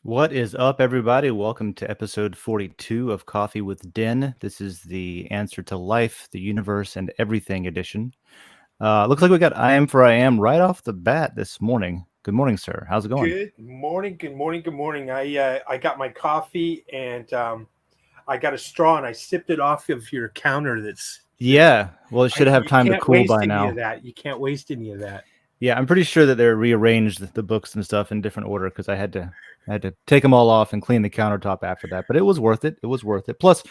What is up, everybody? Welcome to episode 42 of Coffee with Den. This is the Answer to Life, the Universe, and Everything edition. Looks like we got I Am for I Am right off the bat this morning. Good morning, sir. How's it going? Good morning, good morning, good morning. I got my coffee and I got a straw and I sipped it off of your counter. Yeah, well, it should have You time to can't cool waste by any now. of that. You can't waste any of that. Yeah, I'm pretty sure that they're rearranged the books and stuff in different order because I had to take them all off and clean the countertop after that. But it was worth it. It was worth it. Plus,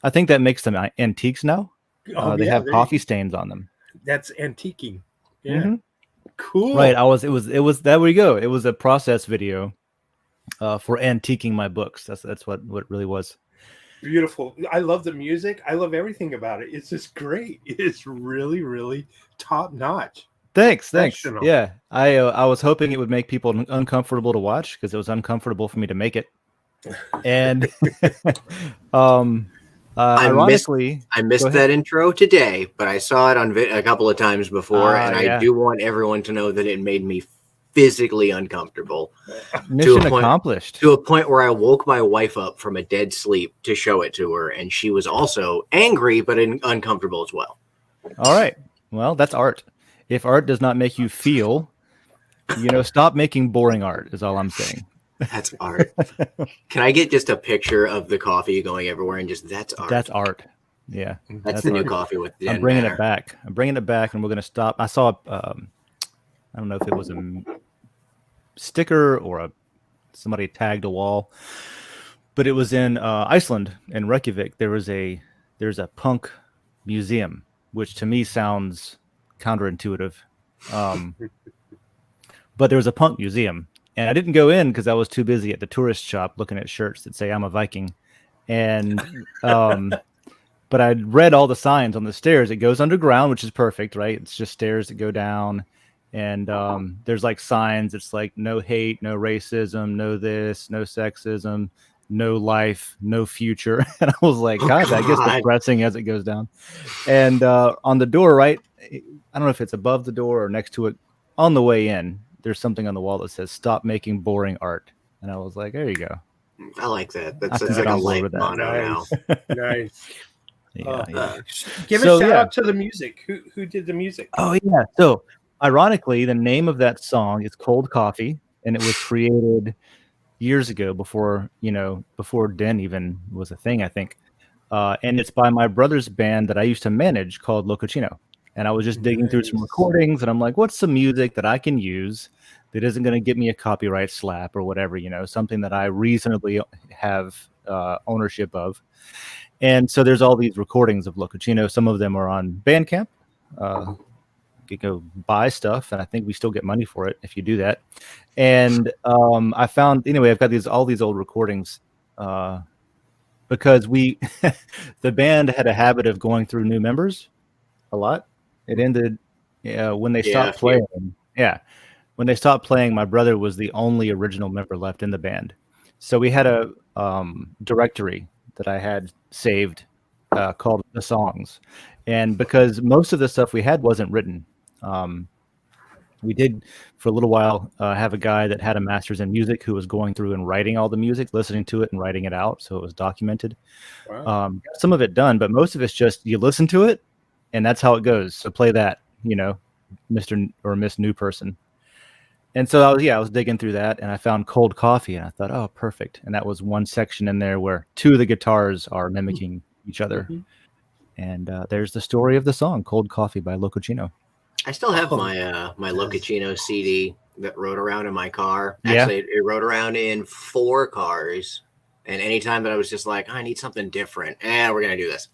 I think that makes them antiques now. They Yeah, have coffee stains on them. that's antiquing. Yeah, Mm-hmm. cool. Right. It was there we go. It was a process video for antiquing my books. That's what it really was. Beautiful. I love the music. I love everything about it. It's just great. It's really, really top notch. Thanks. Professional. Yeah. I was hoping it would make people uncomfortable to watch because it was uncomfortable for me to make it. And ironically, I missed that intro today, but I saw it on a couple of times before, and I do want everyone to know that it made me physically uncomfortable. Mission accomplished. To a point where I woke my wife up from a dead sleep to show it to her, and she was also angry but uncomfortable as well. All right. Well, that's art. If art does not make you feel, stop making boring art is all I'm saying. That's art. Can I get just a picture of the coffee going everywhere and just that's art? That's art. Yeah. That's the art. New coffee with Den. I'm bringing it back. I'm bringing it back, and we're going to stop. I saw, I don't know if it was a sticker or somebody tagged a wall, but it was in Iceland, in Reykjavik. There's a punk museum, which to me sounds counterintuitive. But there was a punk museum. And I didn't go in because I was too busy at the tourist shop looking at shirts that say I'm a Viking. And but I read all the signs on the stairs. It goes underground, which is perfect, right? It's just stairs that go down. And there's like signs. It's like no hate, no racism, no this, no sexism, no life, no future. And I was like, God, that gets depressing as it goes down. And on the door, right? I don't know if it's above the door or next to it on the way in. There's something on the wall that says "Stop making boring art," and I was like, "There you go." I like that. That's like a life motto now. Nice. Yeah. Give a shout out to the music. Who did the music? Oh yeah. So, ironically, the name of that song is "Cold Coffee," and it was created years ago before Den even was a thing, I think. And it's by my brother's band that I used to manage called Lococino. And I was just digging through some recordings, and I'm like, what's some music that I can use that isn't going to get me a copyright slap or whatever, something that I reasonably have ownership of. And so there's all these recordings of Lococino. Some of them are on Bandcamp. You can go buy stuff, and I think we still get money for it if you do that. And I found, anyway, I've got all these old recordings because the band had a habit of going through new members a lot. It ended when they stopped playing. Yeah. When they stopped playing, my brother was the only original member left in the band. So we had a directory that I had saved called The Songs. And because most of the stuff we had wasn't written, we did for a little while have a guy that had a master's in music who was going through and writing all the music, listening to it and writing it out. So it was documented. Wow. Some of it done, but most of it's just you listen to it, and that's how it goes. So play that, Mr. or Miss New Person. And so I was digging through that, and I found Cold Coffee, and I thought, oh, perfect. And that was one section in there where two of the guitars are mimicking each other. Mm-hmm. And there's the story of the song, Cold Coffee by Lococino. I still have my my Lococino CD that rode around in my car. Actually, it rode around in 4 cars. And anytime that I was just like, I need something different, we're going to do this.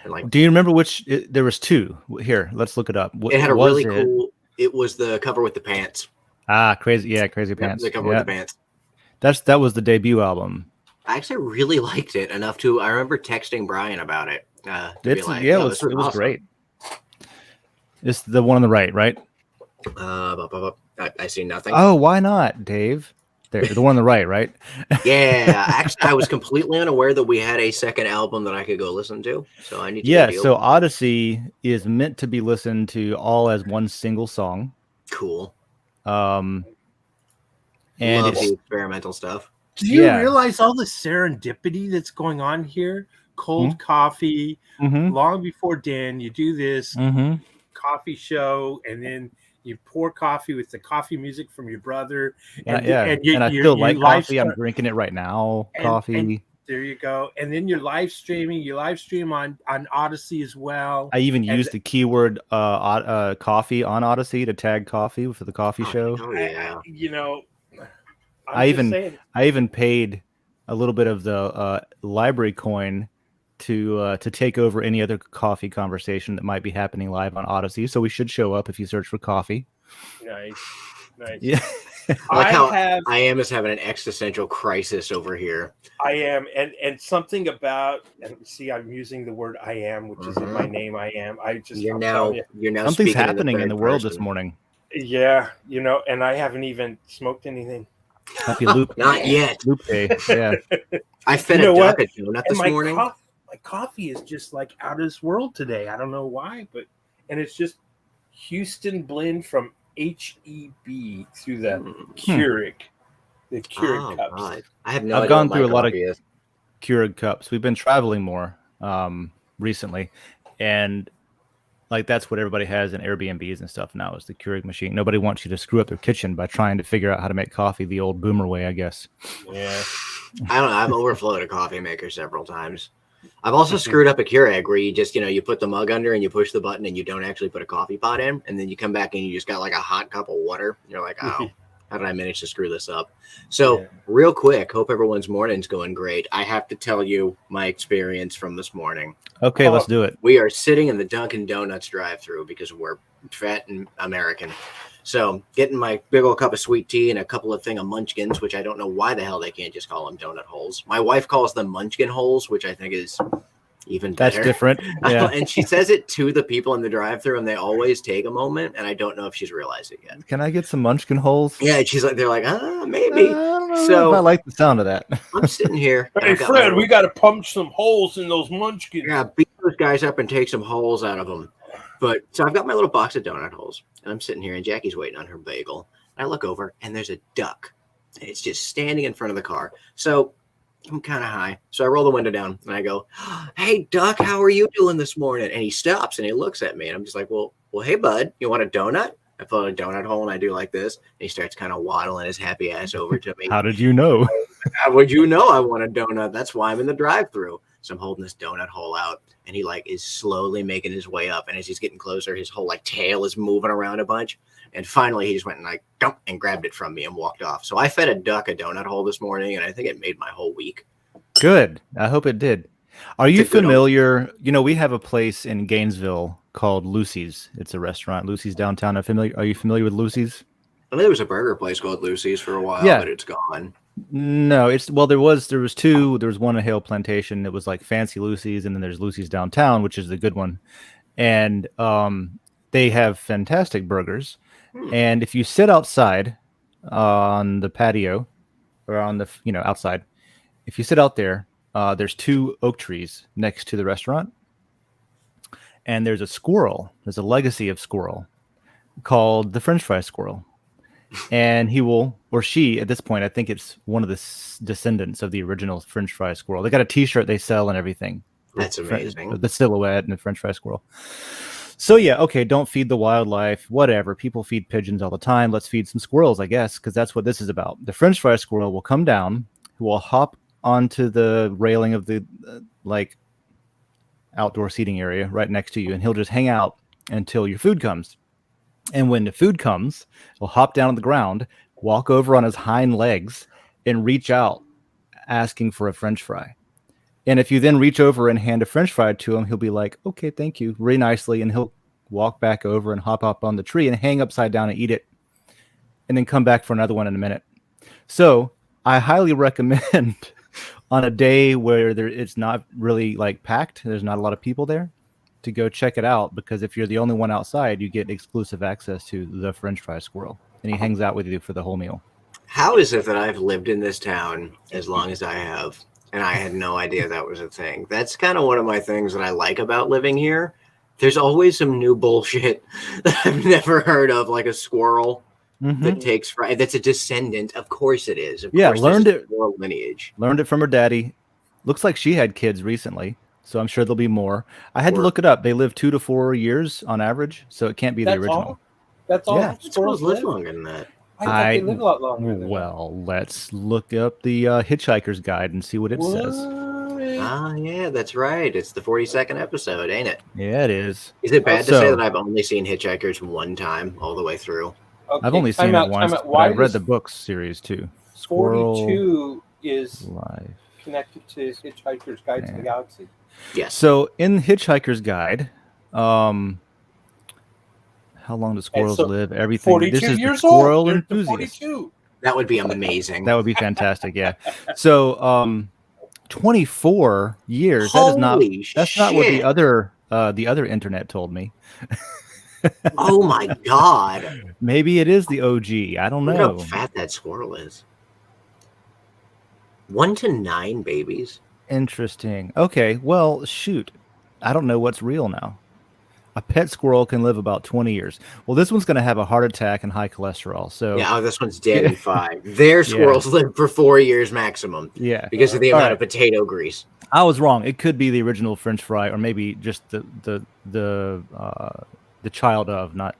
And do you remember which? There was 2. Here, let's look it up. It had a really cool. It was the cover with the pants. Crazy pants. The cover with the pants. That was the debut album. I actually really liked it enough to. I remember texting Brian about it. It was great. It's the one on the right? I see nothing. Oh, why not, Dave? There, the one on the right? Yeah, actually, I was completely unaware that we had a second album that I could go listen to. So I need to. Yeah, so Odyssey is meant to be listened to all as one single song. Cool. And love the experimental stuff. Do you realize all the serendipity that's going on here? Cold coffee, long before Den, you do this coffee show, and then you pour coffee with the coffee music from your brother. And I still like coffee. I'm drinking it right now. Coffee. And there you go. And then you're live streaming. You live stream on Odyssey as well. I even used the keyword coffee on Odyssey to tag coffee for the coffee show. Oh, yeah. I even paid a little bit of the library coin to take over any other coffee conversation that might be happening live on Odyssey. So we should show up if you search for coffee. Nice. Yeah. I am having an existential crisis over here. I am, and something about, and see, I'm using the word "I am," which is in my name. I am. You're now something's happening in the world this morning. Yeah, and I haven't even smoked anything. Happy loop. Not yet. Loop day. Yeah. I fed a duck a donut this morning. My coffee is just like out of this world today. I don't know why, and it's just Houstonblinn from HEB through the Keurig. The Keurig cups. God. I have no I've idea gone through a lot of Keurig cups. We've been traveling more recently, and like that's what everybody has in Airbnbs and stuff now is the Keurig machine. Nobody wants you to screw up their kitchen by trying to figure out how to make coffee the old boomer way, I guess. Yeah. I don't know. I've overflowed a coffee maker several times. I've also screwed up a Keurig where you just, you put the mug under and you push the button and you don't actually put a coffee pot in. And then you come back and you just got like a hot cup of water. You're like, oh, how did I manage to screw this up? So real quick, hope everyone's morning's going great. I have to tell you my experience from this morning. Okay, let's do it. We are sitting in the Dunkin' Donuts drive-thru because we're fat and American. So getting my big old cup of sweet tea and a couple of thing of munchkins, which I don't know why the hell they can't just call them donut holes. My wife calls them munchkin holes, which I think is even better. That's different. Yeah. And she says it to the people in the drive-thru, and they always take a moment, and I don't know if she's realized it yet. Can I get some munchkin holes? Yeah, they're like, maybe. I don't know if I like the sound of that. I'm sitting here. Hey, Fred, we got to pump some holes in those munchkins. Yeah, beat those guys up and take some holes out of them. But so I've got my little box of donut holes, and I'm sitting here, and Jackie's waiting on her bagel. And I look over, and there's a duck, and it's just standing in front of the car. So I'm kind of high, so I roll the window down, and I go, "Hey, duck, how are you doing this morning?" And he stops, and he looks at me, and I'm just like, "Well, hey, bud, you want a donut?" I pull out a donut hole, and I do like this, and he starts kind of waddling his happy ass over to me. How did you know? How would you know I want a donut? That's why I'm in the drive-thru. So I'm holding this donut hole out, and he is slowly making his way up. And as he's getting closer, his whole tail is moving around a bunch. And finally, he just went and grabbed it from me and walked off. So I fed a duck a donut hole this morning, and I think it made my whole week. Good. I hope it did. Are you familiar? We have a place in Gainesville called Lucy's. It's a restaurant. Lucy's downtown. Are you familiar with Lucy's? I know there was a burger place called Lucy's for a while, but it's gone. No, there was two. There was one in Hale Plantation. It was like Fancy Lucy's, and then there's Lucy's downtown, which is the good one. And they have fantastic burgers. And if you sit outside on the patio or on the outside, if you sit out there, there's two oak trees next to the restaurant, and there's a squirrel. There's a legacy of squirrel called the French fry squirrel. And he will, or she, at this point, I think it's one of the descendants of the original French fry squirrel. They got a T-shirt they sell and everything. That's amazing. The silhouette and the French fry squirrel. So yeah, okay, don't feed the wildlife, whatever. People feed pigeons all the time. Let's feed some squirrels, I guess, because that's what this is about. The French fry squirrel will come down, will hop onto the railing of the outdoor seating area right next to you, and he'll just hang out until your food comes. And when the food comes, he'll hop down on the ground, walk over on his hind legs, and reach out asking for a French fry. And if you then reach over and hand a French fry to him, he'll be like, "Okay, thank you," really nicely. And he'll walk back over and hop up on the tree and hang upside down and eat it. And then come back for another one in a minute. So I highly recommend on a day where it's not really packed, there's not a lot of people there, to go check it out, because if you're the only one outside, you get exclusive access to the French fry squirrel, and he hangs out with you for the whole meal. How is it that I've lived in this town as long as I have, and I had no idea that was a thing? That's kind of one of my things that I like about living here. There's always some new bullshit that I've never heard of, like a squirrel that takes that's a descendant. Of course it is. Of course learned it. Lineage. Learned it from her daddy. Looks like she had kids recently, so I'm sure there'll be more. I had to look it up. They live 2 to 4 years on average, so it can't be the original. All? That's all. Yeah. Squirrels live longer than that. I thought they live a lot longer. Well, let's look up the Hitchhiker's Guide and see what it says. Ah, yeah, that's right. It's the 42nd episode, ain't it? Yeah, it is. Is it bad to say that I've only seen Hitchhikers one time all the way through? Okay, I've only seen it once, but I've read the books series too. 42 is connected to Hitchhiker's Guide to the Galaxy. Yes. So in Hitchhiker's Guide, how long do squirrels live? Everything. 42 this is years the squirrel old. enthusiast. 42. That would be amazing. That would be fantastic. Yeah. So 24 years. Holy that's not what the other internet told me. Oh my God. Maybe it is the OG. I don't know. Look how fat that squirrel is. 1 to 9 babies. Interesting. Okay. Well, shoot. I don't know what's real now. A pet squirrel can live about 20 years. Well, this one's going to have a heart attack and high cholesterol. So yeah, this one's dead in 5. Their squirrels live for 4 years maximum. Yeah, because of the amount of potato grease. I was wrong. It could be the original French fry, or maybe just the child of, not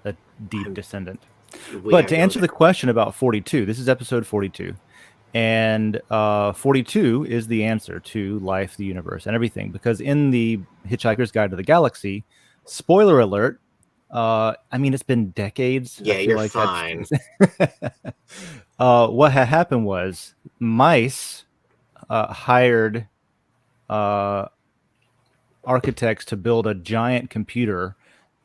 a deep descendant. But to answer the question about 42, this is episode 42. And 42 is the answer to life, the universe, and everything. Because in the Hitchhiker's Guide to the Galaxy, spoiler alert, I mean, it's been decades. Yeah, you're fine. What had happened was mice hired architects to build a giant computer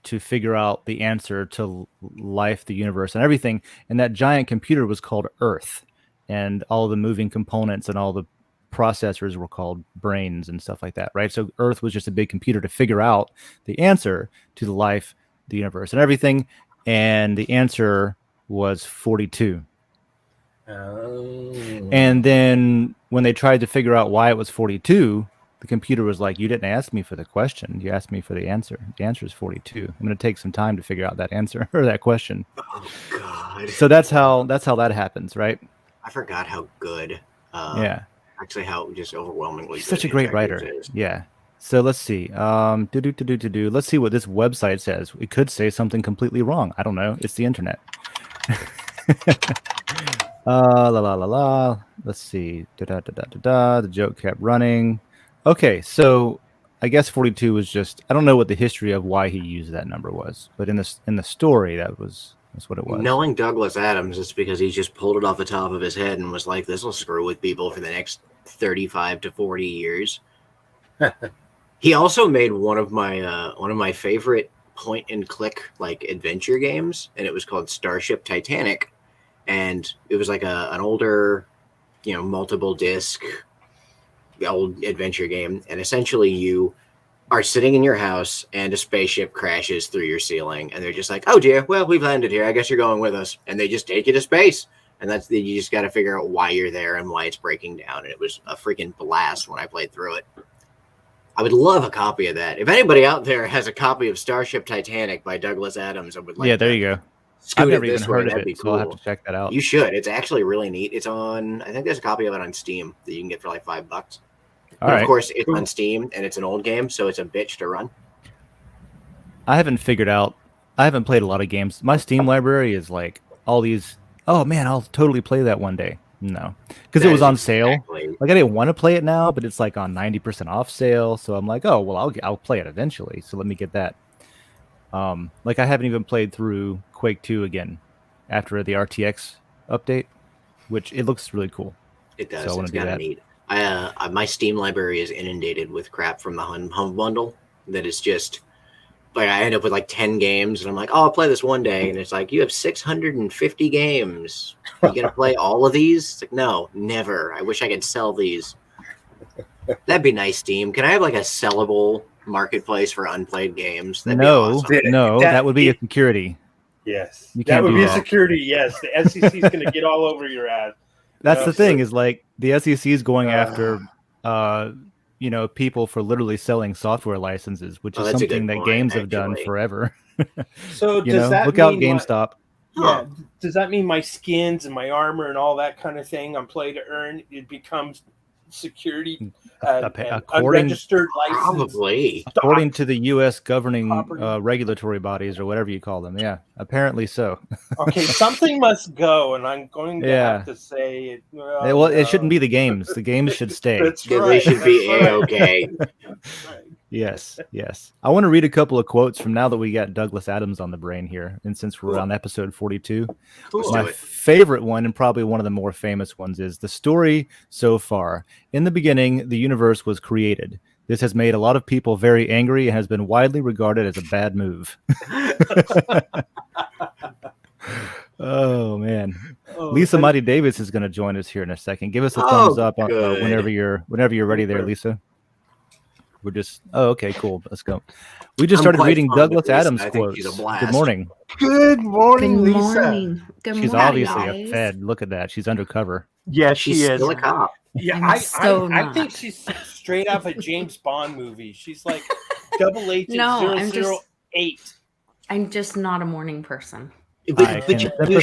to figure out the answer to life, the universe, and everything. And that giant computer was called Earth. And all the moving components and all the processors were called brains and stuff like that, right? So Earth was just a big computer to figure out the answer to the life, the universe, and everything. And the answer was 42. Oh. And then when they tried to figure out why it was 42, the computer was like, you didn't ask me for the question. You asked me for the answer. The answer is 42. I'm going to take some time to figure out that answer or that question. Oh, God. So that's how that happens, right? I forgot how good. Actually, how just overwhelmingly. He's such a great writer. Is. Yeah. So let's see. Let's see what this website says. It could say something completely wrong. I don't know. It's the internet. Let's see. The joke kept running. Okay, so I guess 42 was just. I don't know what the history of why he used that number was, but in the story, that's what it was. Knowing Douglas Adams, it's because he just pulled it off the top of his head and was like, "This will screw with people for the next 35 to 40 years." He also made one of my favorite point and click like adventure games, and it was called Starship Titanic, and it was like an older, multiple disc old adventure game, and essentially you are sitting in your house and a spaceship crashes through your ceiling, and they're just like, "Oh dear, well, we've landed here. I guess you're going with us." And they just take you to space, and you just got to figure out why you're there and why it's breaking down. And it was a freaking blast when I played through it. I would love a copy of that. If anybody out there has a copy of Starship Titanic by Douglas Adams, I would like. Yeah, there you go. I've never even heard of it, so I'll have to check that out. You should. It's actually really neat. It's on. I think there's a copy of it on Steam that you can get for like $5. Of course, it's on Steam, and it's an old game, so it's a bitch to run. I haven't played a lot of games. My Steam library is like all these. Oh man, I'll totally play that one day. No, because it was on sale. Like I didn't want to play it now, but it's like on 90% off sale. So I'm like, oh well, I'll play it eventually. So let me get that. Like I haven't even played through Quake 2 again after the RTX update, which it looks really cool. It does. So it's kind of neat. My Steam library is inundated with crap from the home bundle that is just like I end up with like 10 games, and I'm like, oh, I'll play this one day, and it's like you have 650 games. You gonna play all of these? It's like, no, never. I wish I could sell these. That'd be nice, Steam. Can I have like a sellable marketplace for unplayed games? That'd be awesome. No, that would be a security. Yes, that would be a security. Yes, the SEC is going to get all over your ass. That's the thing is like the SEC is going after, people for literally selling software licenses, which is something that games have done forever. So does that look out mean GameStop? Yeah. Does that mean my skins and my armor and all that kind of thing on play to earn, it becomes security and unregistered license? Probably. According to the U.S. governing regulatory bodies or whatever you call them. Yeah, apparently so. Okay, something must go, and I'm going to have to say it. Well, it shouldn't be the games. The games should stay. That's right. They should be A-okay. Yes. I want to read a couple of quotes from now that we got Douglas Adams on the brain here. And since we're on episode 42, my favorite one, and probably one of the more famous ones, is the story so far. In the beginning, the universe was created. This has made a lot of people very angry and has been widely regarded as a bad move. Oh, man. Lisa Mighty Davis is going to join us here in a second. Give us a thumbs up whenever you're ready there, Lisa. We're just okay, cool. Let's go. We just started reading Douglas Adams quotes. Good morning. Good morning, Lisa. She's obviously a Fed. Look at that. She's undercover. Yeah, she's still a cop. Yeah, I think she's straight off a James Bond movie. She's like double agent 008. I'm just not a morning person. But you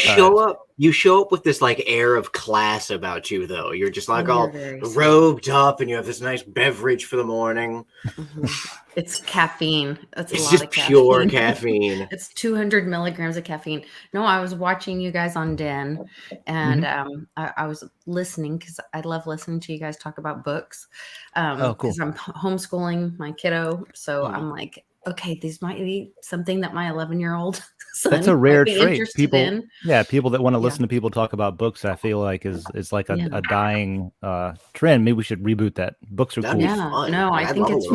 show up with this like air of class about you, though. You're just like all robed up, and you have this nice beverage for the morning. Mm-hmm. It's caffeine. It's a lot just of caffeine. Pure caffeine. It's 200 milligrams of caffeine. No, I was watching you guys on Den, and I was listening because I love listening to you guys talk about books. Cool. Because I'm homeschooling my kiddo, so I'm like, okay, these might be something that my 11-year-old son that's a rare trait. People that want to listen to people talk about books, I feel like is like a dying trend. Maybe we should reboot that. Books are cool. Yeah, no, I think it's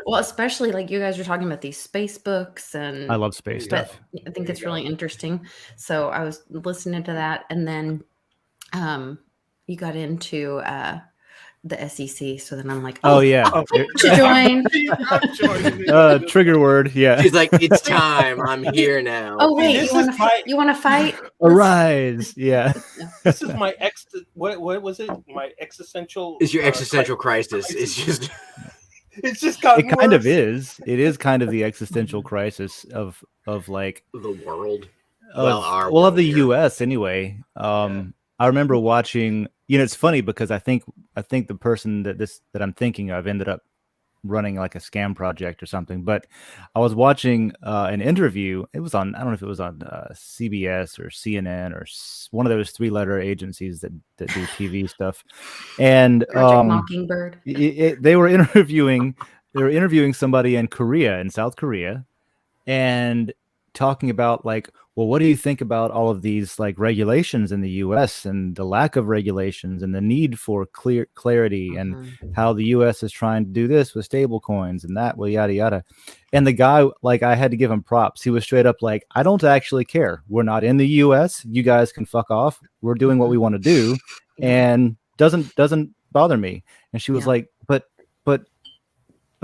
well, especially like you guys are talking about these space books, and I love space stuff. I think it's really interesting. So I was listening to that, and then you got into the SEC. So then I'm like, to join. Trigger word. Yeah. She's like, it's time. I'm here now. Oh wait, you want to fight? Arise. Yeah. This is my what was it? My existential. It's your existential crisis. It's just. It's just gotten It kind of is. It is kind of the existential crisis of like the world. Of the U.S. anyway. I remember watching. It's funny because I think the person that I'm thinking of ended up running like a scam project or something. But I was watching an interview. It was on, I don't know if it was on CBS or CNN or one of those 3-letter agencies that do TV stuff. And Mockingbird. They were interviewing somebody in South Korea, and talking about like, well, what do you think about all of these like regulations in the U.S. and the lack of regulations and the need for clarity and how the U.S. is trying to do this with stable coins and that, well, yada, yada. And the guy, like, I had to give him props. He was straight up like, I don't actually care. We're not in the U.S. You guys can fuck off. We're doing what we want to do, and doesn't bother me. And she was like, but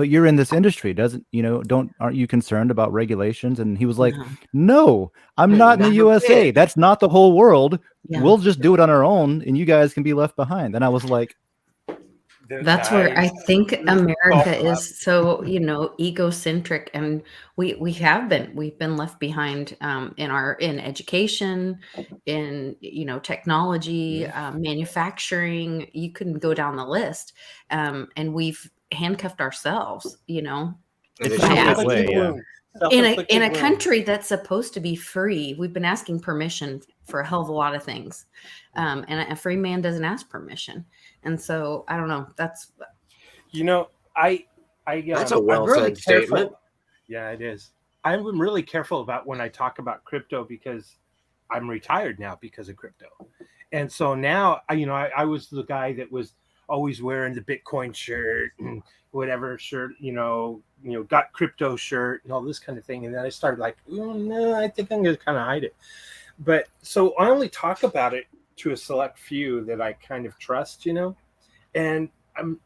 you're in this industry, aren't you concerned about regulations? And he was like, no, I'm not in the USA. That's not the whole world. Yeah. We'll just do it on our own, and you guys can be left behind. And I was like, that's where I think America is so, egocentric, and we've been left behind in education, in technology, manufacturing. You can go down the list, and we've handcuffed ourselves, in a country that's supposed to be free. We've been asking permission for a hell of a lot of things, and a free man doesn't ask permission. And so I don't know. That's that's a well-said statement. Yeah, it is. I'm really careful about when I talk about crypto because I'm retired now because of crypto, and so now I was the guy that was always wearing the Bitcoin shirt and whatever shirt, got crypto shirt and all this kind of thing. And then I started like, no, I think I'm going to kind of hide it. But so I only talk about it to a select few that I kind of trust, and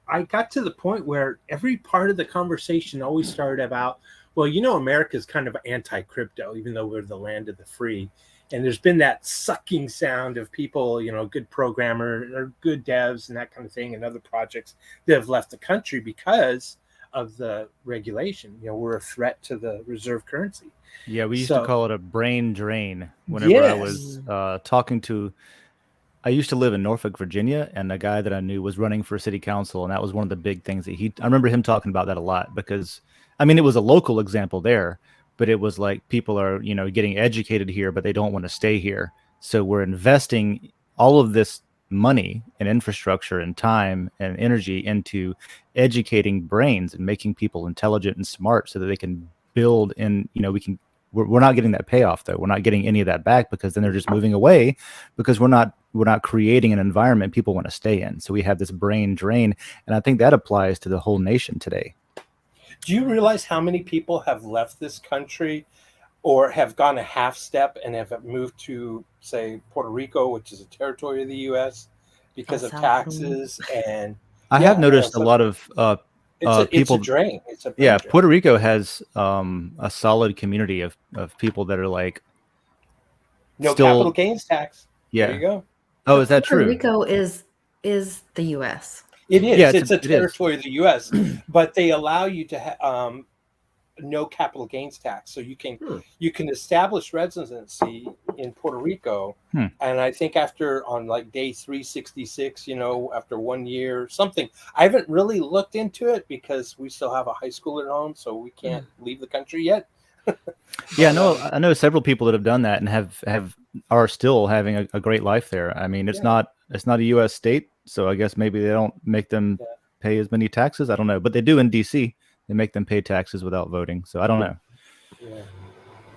I got to the point where every part of the conversation always started about, well, America's kind of anti-crypto, even though we're the land of the free. And there's been that sucking sound of people, good programmer or good devs and that kind of thing, and other projects that have left the country because of the regulation. We're a threat to the reserve currency. Yeah, we used to call it a brain drain. Whenever I was talking to, I used to live in Norfolk, Virginia, and a guy that I knew was running for city council, and that was one of the big things that I remember him talking about that a lot, because, I mean, it was a local example there, but it was like people are, getting educated here, but they don't want to stay here. So we're investing all of this money and infrastructure and time and energy into educating brains and making people intelligent and smart so that they can build, and we're not getting that payoff, though. We're not getting any of that back, because then they're just moving away, because we're not creating an environment people want to stay in. So we have this brain drain, and I think that applies to the whole nation today. Do you realize how many people have left this country or have gone a half step and have moved to, say, Puerto Rico, which is a territory of the U.S., because of taxes? And I have noticed a lot of people. It's a drain. Drain. Puerto Rico has a solid community of people that are like capital gains tax. Yeah, there you go. Oh, is that true? Puerto Rico is the U.S. It is. Yeah, it's a territory of the U.S., but they allow you to have no capital gains tax, so you can establish residency in Puerto Rico, and I think on like day 366, after 1 year something. I haven't really looked into it because we still have a high schooler at home, so we can't leave the country yet. Yeah, I know several people that have done that and are still having a great life there. I mean, it's not a U.S. state, so I guess maybe they don't make them pay as many taxes. I don't know, but they do in D.C. They make them pay taxes without voting. So I don't know.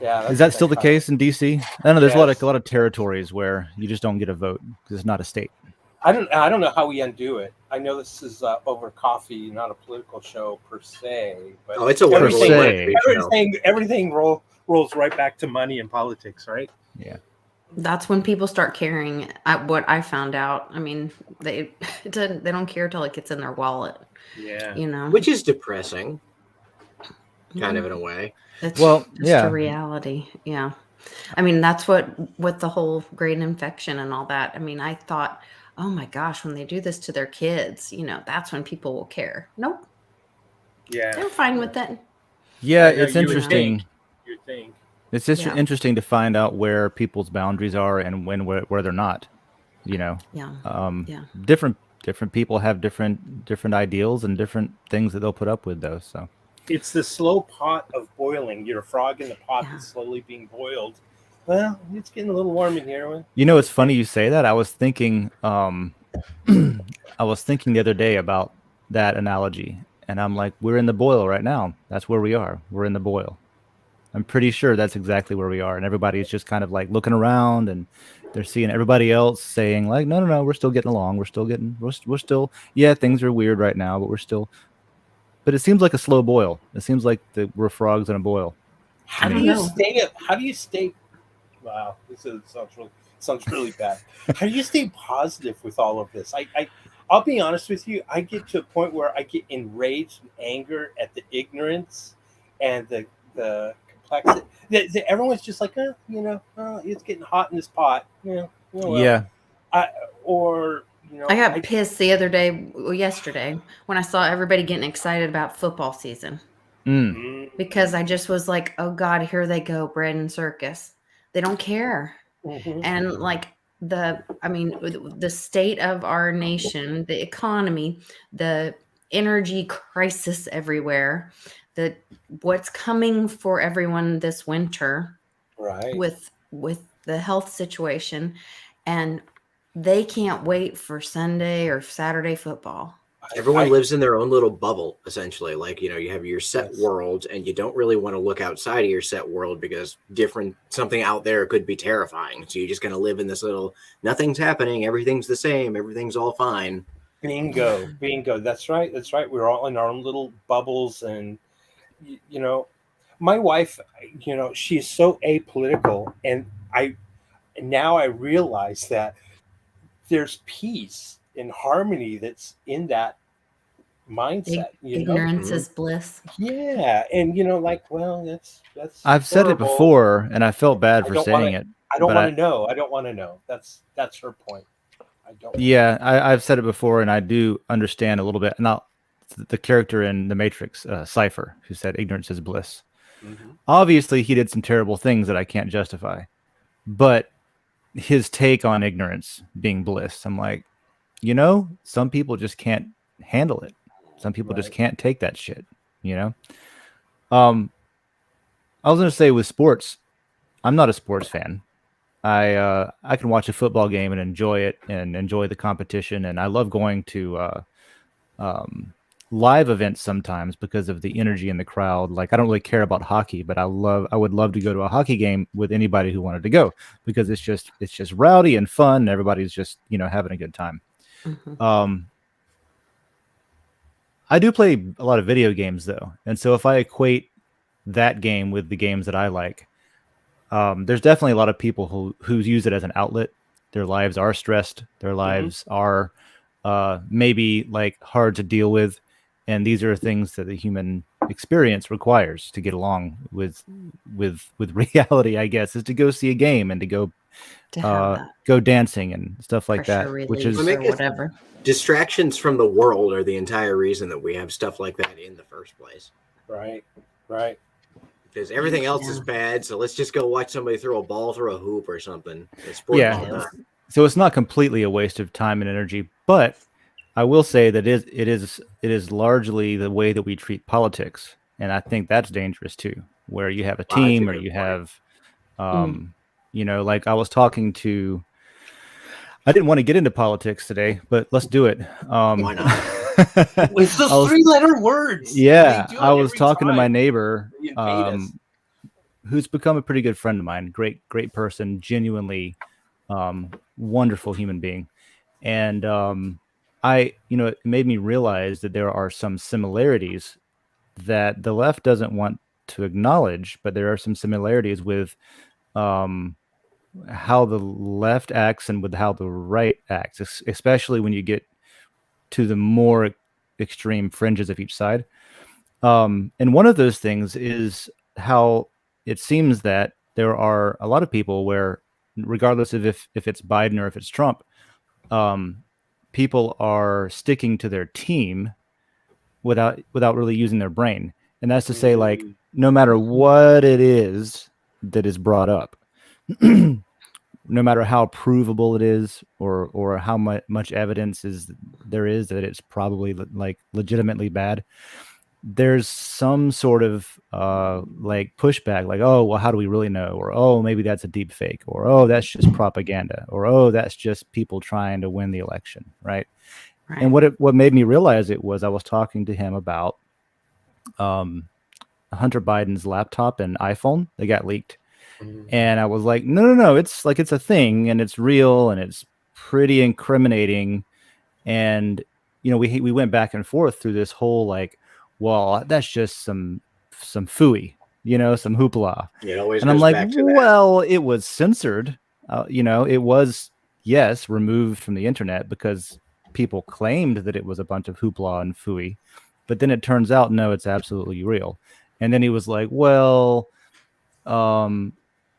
Yeah. Is that still the case in D.C.? I know there's a lot of territories where you just don't get a vote because it's not a state. I don't know how we undo it. I know this is over coffee, not a political show per se. But it's a everything rolls right back to money and politics, right? Yeah. That's when people start caring. What I found out. I mean, they don't care till it gets in their wallet. Yeah. Which is depressing, kind of in a way. It's a reality. Yeah. I mean, that's what with the whole grain infection and all that. I mean, I thought, oh my gosh, when they do this to their kids, that's when people will care. Nope. Yeah. They're fine with that. Yeah, it's interesting. You think. It's just interesting to find out where people's boundaries are and where they're not. Different people have different ideals and different things that they'll put up with, though. So it's the slow pot of boiling. You're a frog in the pot that's slowly being boiled. Well, it's getting a little warm in here. It's funny you say that. I was thinking the other day about that analogy, and I'm like, we're in the boil right now. That's where we are. We're in the boil. I'm pretty sure that's exactly where we are, and everybody's just kind of like looking around, and they're seeing everybody else saying like, no, we're still getting along. We're still, things are weird right now, but but it seems like a slow boil. It seems like we're frogs in a boil. How do you stay? Wow, sounds really bad. How do you stay positive with all of this? I'll be honest with you. I get to a point where I get enraged and anger at the ignorance and the complexity. Everyone's just like, it's getting hot in this pot. I got pissed yesterday when I saw everybody getting excited about football season. Because I just was like, oh God, here they go, bread and circus. They don't care. Mm-hmm. And like the state of our nation, the economy, the energy crisis everywhere, what's coming for everyone this winter, right? With the health situation, and they can't wait for Sunday or Saturday football. Everyone lives in their own little bubble, essentially. Like, you have your set world, and you don't really want to look outside of your set world because something out there could be terrifying. So you're just going to live in this little, nothing's happening, everything's the same, everything's all fine. Bingo. That's right. We're all in our own little bubbles, and my wife, she's so apolitical, and now I realize that there's peace and harmony that's in that mindset. Ignorance is bliss. Yeah, and that's. I've said it before, and I felt bad for saying it. I don't want to know. I don't want to know. That's her point. I don't. Yeah, I've said it before, and I do understand a little bit. Now, the character in The Matrix, Cypher, who said ignorance is bliss. Obviously, he did some terrible things that I can't justify, but his take on ignorance being bliss, I'm like, some people just can't handle it. Some people just can't take that shit. I was going to say with sports, I'm not a sports fan. I can watch a football game and enjoy it and enjoy the competition, and I love going to live events sometimes because of the energy in the crowd. Like, I don't really care about hockey, but I would love to go to a hockey game with anybody who wanted to go, because it's just rowdy and fun, and everybody's just having a good time. I do play a lot of video games though, and so if I equate that game with the games that I like, there's definitely a lot of people who use it as an outlet. Their lives are stressed. Their lives are maybe like hard to deal with, and these are things that the human experience requires to get along with reality, I guess, is to go see a game and to go dancing and stuff like that, which is whatever. Distractions from the world are the entire reason that we have stuff like that in the first place. Right. Because everything else is bad, so let's just go watch somebody throw a ball through a hoop or something. So it's not completely a waste of time and energy, but I will say that it is largely the way that we treat politics, and I think that's dangerous too. Where you have a team, or you have, like I was talking to. I didn't want to get into politics today, but let's do it. Why not? It's the three-letter words. Yeah, I was talking to my neighbor, who's become a pretty good friend of mine. Great person, genuinely wonderful human being. And it made me realize that there are some similarities that the left doesn't want to acknowledge, but there are some similarities with how the left acts and with how the right acts, especially when you get to the more extreme fringes of each side. And one of those things is how it seems that there are a lot of people where, regardless of if it's Biden or if it's Trump, people are sticking to their team without really using their brain. And that's to say, like, no matter what it is that is brought up, no matter how provable it is, or how much evidence there is that it's probably like legitimately bad, there's some sort of like pushback, like, oh, well, how do we really know? Or, oh, maybe that's a deep fake, or, oh, that's just propaganda, or, oh, that's just people trying to win the election, right? And what made me realize it was I was talking to him about Hunter Biden's laptop and iPhone. They got leaked. And I was like, no, it's a thing, and it's real, and it's pretty incriminating. And we went back and forth through this whole, like, well, that's just some phooey, some hoopla. It always and I'm like, back to well, it was censored. It was, yes, removed from the internet because people claimed that it was a bunch of hoopla and phooey, but then it turns out, no, it's absolutely real. And then he was like, well,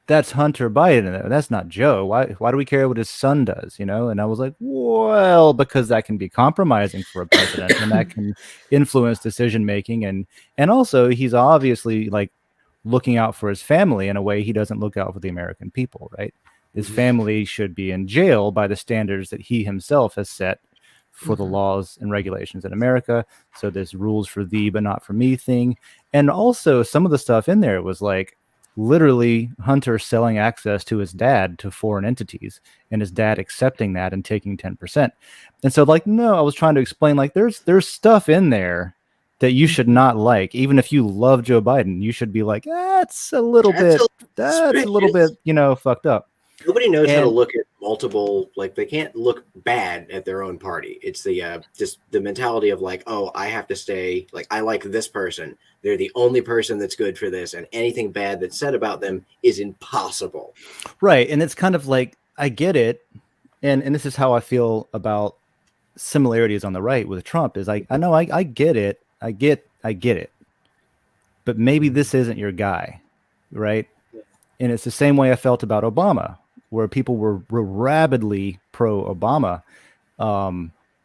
that's Hunter Biden. That's not Joe. Why do we care what his son does? And I was like, well, because that can be compromising for a president, and that can influence decision making, and also he's obviously like looking out for his family in a way he doesn't look out for the American people, right? His family should be in jail by the standards that he himself has set for the laws and regulations in America. So there's rules for thee but not for me thing. And also some of the stuff in there was like literally Hunter selling access to his dad to foreign entities, and his dad accepting that and taking 10%. And so, like, no, I was trying to explain, like, there's stuff in there that you should not like. Even if you love Joe Biden, you should be like, that's a little bit, fucked up. Nobody knows how to look at multiple, like, they can't look bad at their own party. It's the just the mentality of like, oh, I have to stay, like, I like this person. They're the only person that's good for this, and anything bad that's said about them is impossible. Right. And it's kind of like, I get it. And this is how I feel about similarities on the right with Trump is I know I get it. I get it. But maybe this isn't your guy, right? And it's the same way I felt about Obama, where people were rabidly pro-Obama.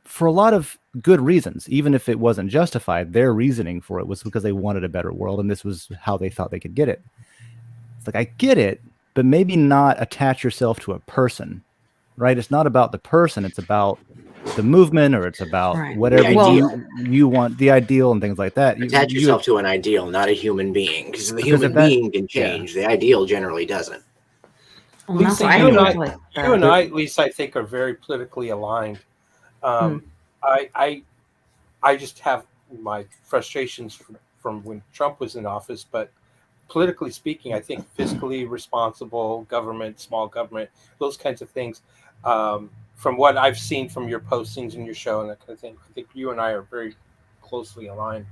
for a lot of good reasons, even if it wasn't justified. Their reasoning for it was because they wanted a better world, and this was how they thought they could get it. It's like, I get it, but maybe not attach yourself to a person, right? It's not about the person. It's about the movement, or it's about whatever you want, the ideal and things like that. Attach yourself to an ideal, not a human being, because the human being can change. The ideal generally doesn't. Well, Lisa, you and I, at least I think, are very politically aligned. I just have my frustrations from when Trump was in office, but politically speaking, I think fiscally responsible government, small government, those kinds of things. From what I've seen from your postings and your show and that kind of thing, I think you and I are very closely aligned.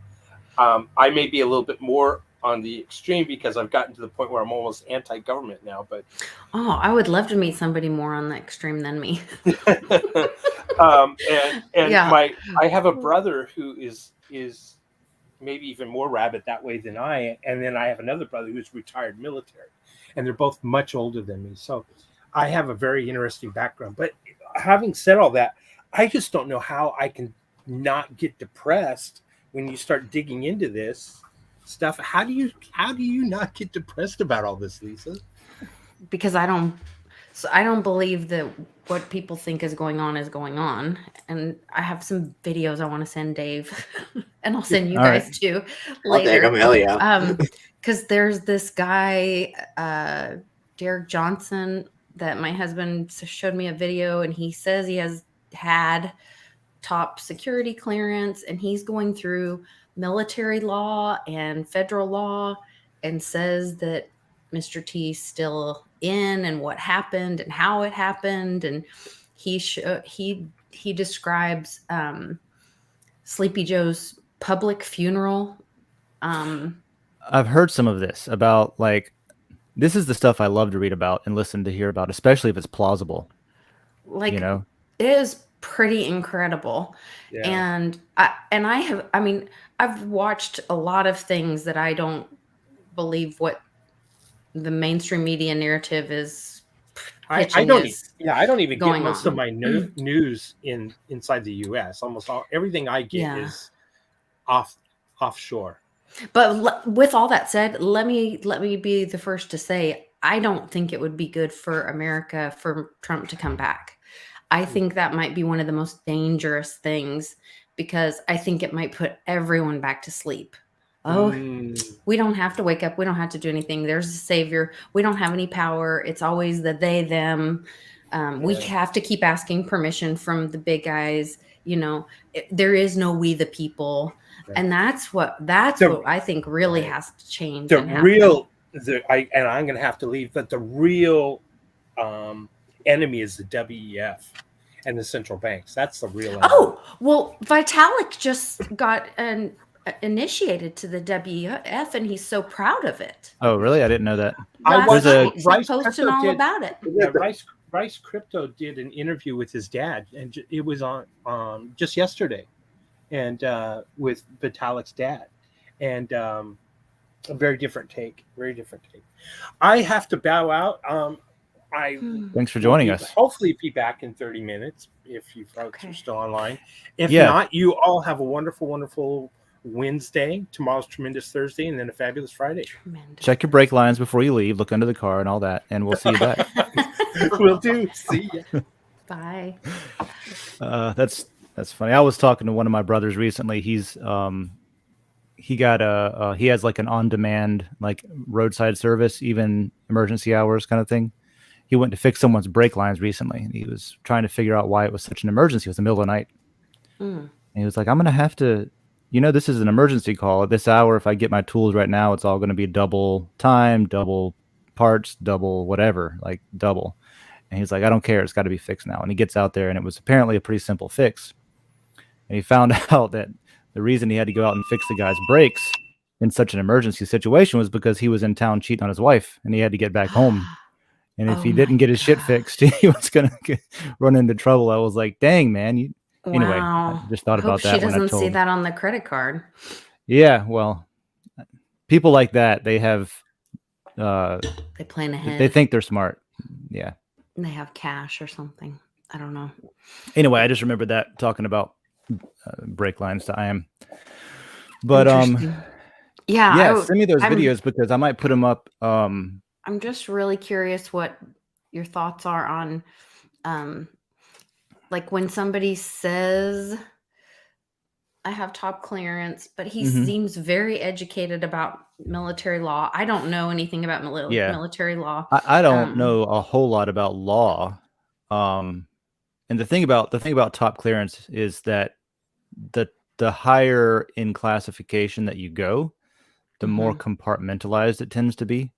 I may be a little bit more on the extreme because I've gotten to the point where I'm almost anti-government now. But I would love to meet somebody more on the extreme than me. I have a brother who is maybe even more rabid that way than I, and then I have another brother who's retired military, and they're both much older than me. So I have a very interesting background. But having said all that, I just don't know how I can not get depressed when you start digging into this stuff. How do you not get depressed about all this, Lisa? Because I don't believe that what people think is going on, and I have some videos I want to send Dave, and I'll send you guys too later. Hell yeah. Because there's this guy, Derek Johnson, that my husband showed me a video, and he says he has had top security clearance, and he's going through military law and federal law, and says that Mr. T's still in, and what happened and how it happened, and he describes Sleepy Joe's public funeral. I've heard some of this about, like, this is the stuff I love to read about and listen to hear about, especially if it's plausible. Like, it is pretty incredible. Yeah. And I've watched a lot of things that I don't believe what the mainstream media narrative is. I don't even get most of my news inside the U.S. Almost everything I get is offshore. But with all that said, let me be the first to say, I don't think it would be good for America for Trump to come back. I think that might be one of the most dangerous things, because I think it might put everyone back to sleep. We don't have to wake up. We don't have to do anything. There's a savior. We don't have any power. It's always the they, them. We have to keep asking permission from the big guys. There is no we the people. And that's what I think really has to change. And I'm going to have to leave, but the real enemy is the WEF and the central banks. That's the real enemy. Oh, well, Vitalik just got initiated to the WEF, and he's so proud of it. Oh, really? I didn't know that. I was posting all about it. Yeah, Rice Crypto did an interview with his dad, and it was on just yesterday, and with Vitalik's dad, and a very different take. I have to bow out. Thanks for joining us. Hopefully be back in 30 minutes if you folks are still online. If not, you all have a wonderful, wonderful Wednesday. Tomorrow's Tremendous Thursday, and then a fabulous Friday. Check your brake lines before you leave. Look under the car and all that, and we'll see you back. Will do. See ya. Bye. That's funny. I was talking to one of my brothers recently. He has like an on-demand, like, roadside service, even emergency hours kind of thing. He went to fix someone's brake lines recently, and he was trying to figure out why it was such an emergency. It was the middle of the night. And he was like, I'm going to have to, this is an emergency call at this hour. If I get my tools right now, it's all going to be double time, double parts, double whatever, like double. And he's like, I don't care. It's got to be fixed now. And he gets out there, and it was apparently a pretty simple fix. And he found out that the reason he had to go out and fix the guy's brakes in such an emergency situation was because he was in town cheating on his wife, and he had to get back home. And if he didn't get his shit fixed, he was going to run into trouble. I was like, dang, man. Anyway, I just thought about that. She doesn't see that on the credit card. Yeah, well, people like that, they have... they plan ahead. They think they're smart. Yeah. They have cash or something. I don't know. Anyway, I just remember that talking about break lines to IAM. But yeah, send me those videos because I might put them up. I'm just really curious what your thoughts are on like when somebody says I have top clearance, but he seems very educated about military law. I don't know anything about military law. I don't know a whole lot about law. And the thing about top clearance is that the higher in classification that you go, the more compartmentalized it tends to be.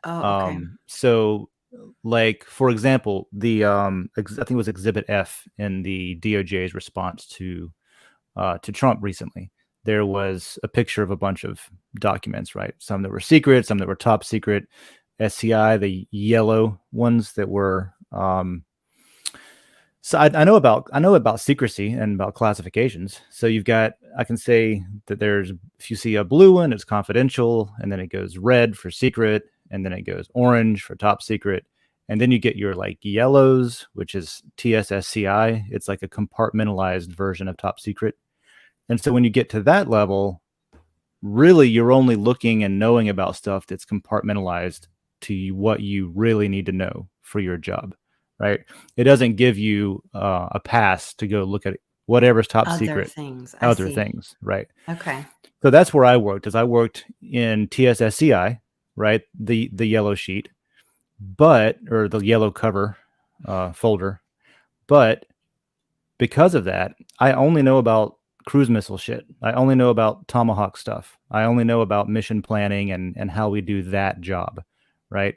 Oh, okay. So like, for example, the I think it was Exhibit F in the DOJ's response to Trump recently. There was a picture of a bunch of documents, right? Some that were secret, some that were top secret. SCI, the yellow ones that were. So I know about secrecy and about classifications. So I can say that if you see a blue one, it's confidential, and then it goes red for secret, and then it goes orange for top secret. And then you get your like yellows, which is TSSCI. It's like a compartmentalized version of top secret. And so when you get to that level, really you're only looking and knowing about stuff that's compartmentalized to what you really need to know for your job, right? It doesn't give you a pass to go look at whatever's top secret. Other things, right? Okay. So that's where I worked. I worked in TSSCI, right? The yellow sheet, or the yellow cover folder. But because of that, I only know about cruise missile shit. I only know about Tomahawk stuff. I only know about mission planning and how we do that job, right?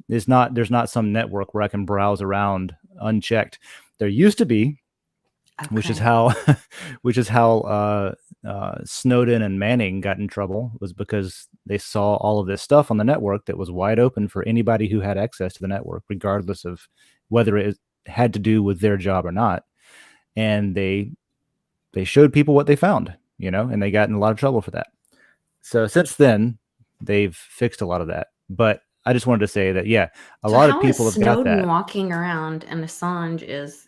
There's not some network where I can browse around unchecked. There used to be, which is how Snowden and Manning got in trouble, was because they saw all of this stuff on the network that was wide open for anybody who had access to the network, regardless of whether it had to do with their job or not. And they showed people what they found, and they got in a lot of trouble for that. So since then, they've fixed a lot of that. But I just wanted to say that, a lot of people have got that. Snowden walking around and Assange is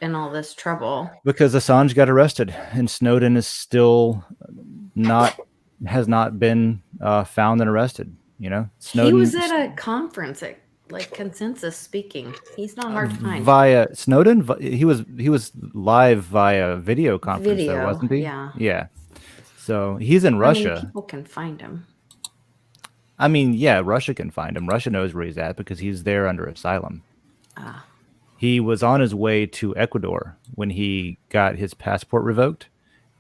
in all this trouble? Because Assange got arrested, and Snowden is still has not been found and arrested. Snowden, he was at a conference at like Consensus speaking. He's not hard to find. Via Snowden, he was live via video conference, though, wasn't he? Yeah. So he's in Russia. People can find him. Russia can find him. Russia knows where he's at because he's there under asylum. He was on his way to Ecuador when he got his passport revoked,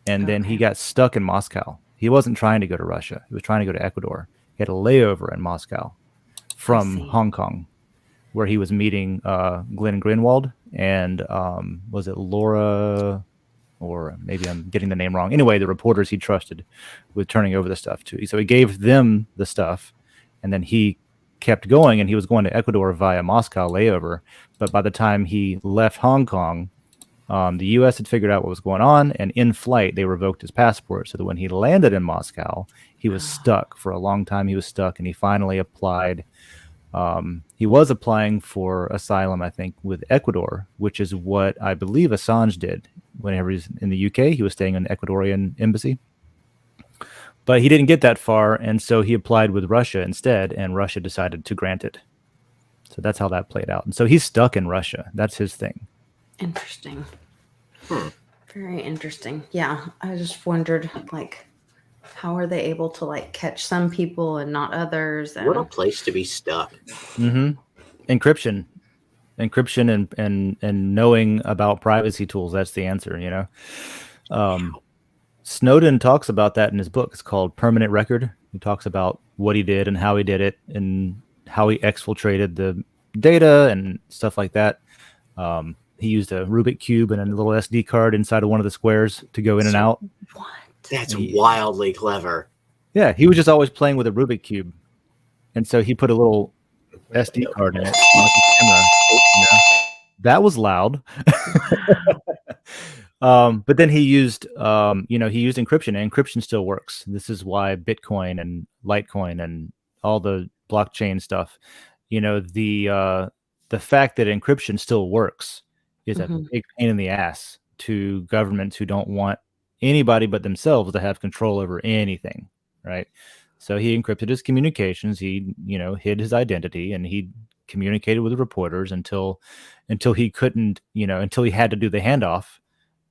and then he got stuck in Moscow. He wasn't trying to go to Russia. He was trying to go to Ecuador. He had a layover in Moscow from Hong Kong, where he was meeting Glenn Greenwald and was it Laura, or maybe I'm getting the name wrong. Anyway, the reporters he trusted with turning over the stuff to. So he gave them the stuff, and then he kept going, and he was going to Ecuador via Moscow layover. But by the time he left Hong Kong, the U.S. had figured out what was going on, and in flight they revoked his passport, so that when he landed in Moscow, he was stuck for a long time. He was stuck, and he finally applied. He was applying for asylum, I think, with Ecuador, which is what I believe Assange did whenever he's in the UK. He was staying in the Ecuadorian embassy. But he didn't get that far, and so he applied with Russia instead, and Russia decided to grant it. So that's how that played out. And so he's stuck in Russia. That's his thing. Interesting. Very interesting. Yeah, I just wondered, like, how are they able to like catch some people and not others? And... What a place to be stuck. Encryption and knowing about privacy tools. That's the answer, Snowden talks about that in his book. It's called Permanent Record. He talks about what he did and how he did it and how he exfiltrated the data and stuff like that. He used a Rubik cube and a little SD card inside of one of the squares to go in and out. What? That's wildly clever. Yeah, he was just always playing with a Rubik cube, and so he put a little SD card in it on his camera. That was loud. But then he used encryption, and encryption still works. This is why Bitcoin and Litecoin and all the blockchain stuff, the fact that encryption still works is a big pain in the ass to governments who don't want anybody but themselves to have control over anything, right? So he encrypted his communications. He, hid his identity, and he communicated with reporters until he couldn't, until he had to do the handoff,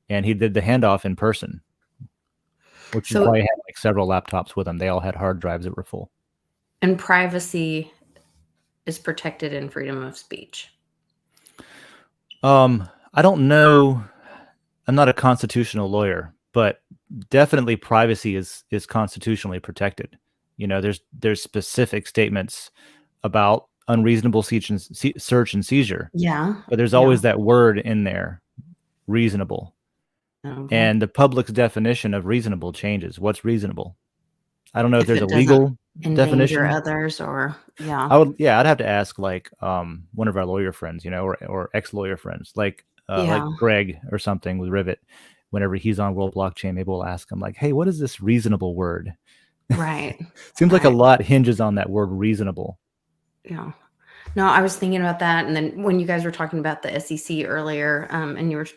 and he did the handoff in person, which is why he had like several laptops with him. They all had hard drives that were full. And privacy is protected in freedom of speech. I don't know. I'm not a constitutional lawyer, but definitely privacy is constitutionally protected. There's specific statements about unreasonable search and seizure. Yeah. But there's always that word in there, reasonable. Okay. And the public's definition of reasonable changes. What's reasonable? I don't know if there's a legal definition. Others, or I'd have to ask like one of our lawyer friends, or ex-lawyer friends, like Greg or something with Rivet. Whenever he's on World Blockchain, maybe we'll ask him like, hey, what is this reasonable word? Right. Seems like a lot hinges on that word reasonable. Yeah. No, I was thinking about that. And then when you guys were talking about the SEC earlier, and you were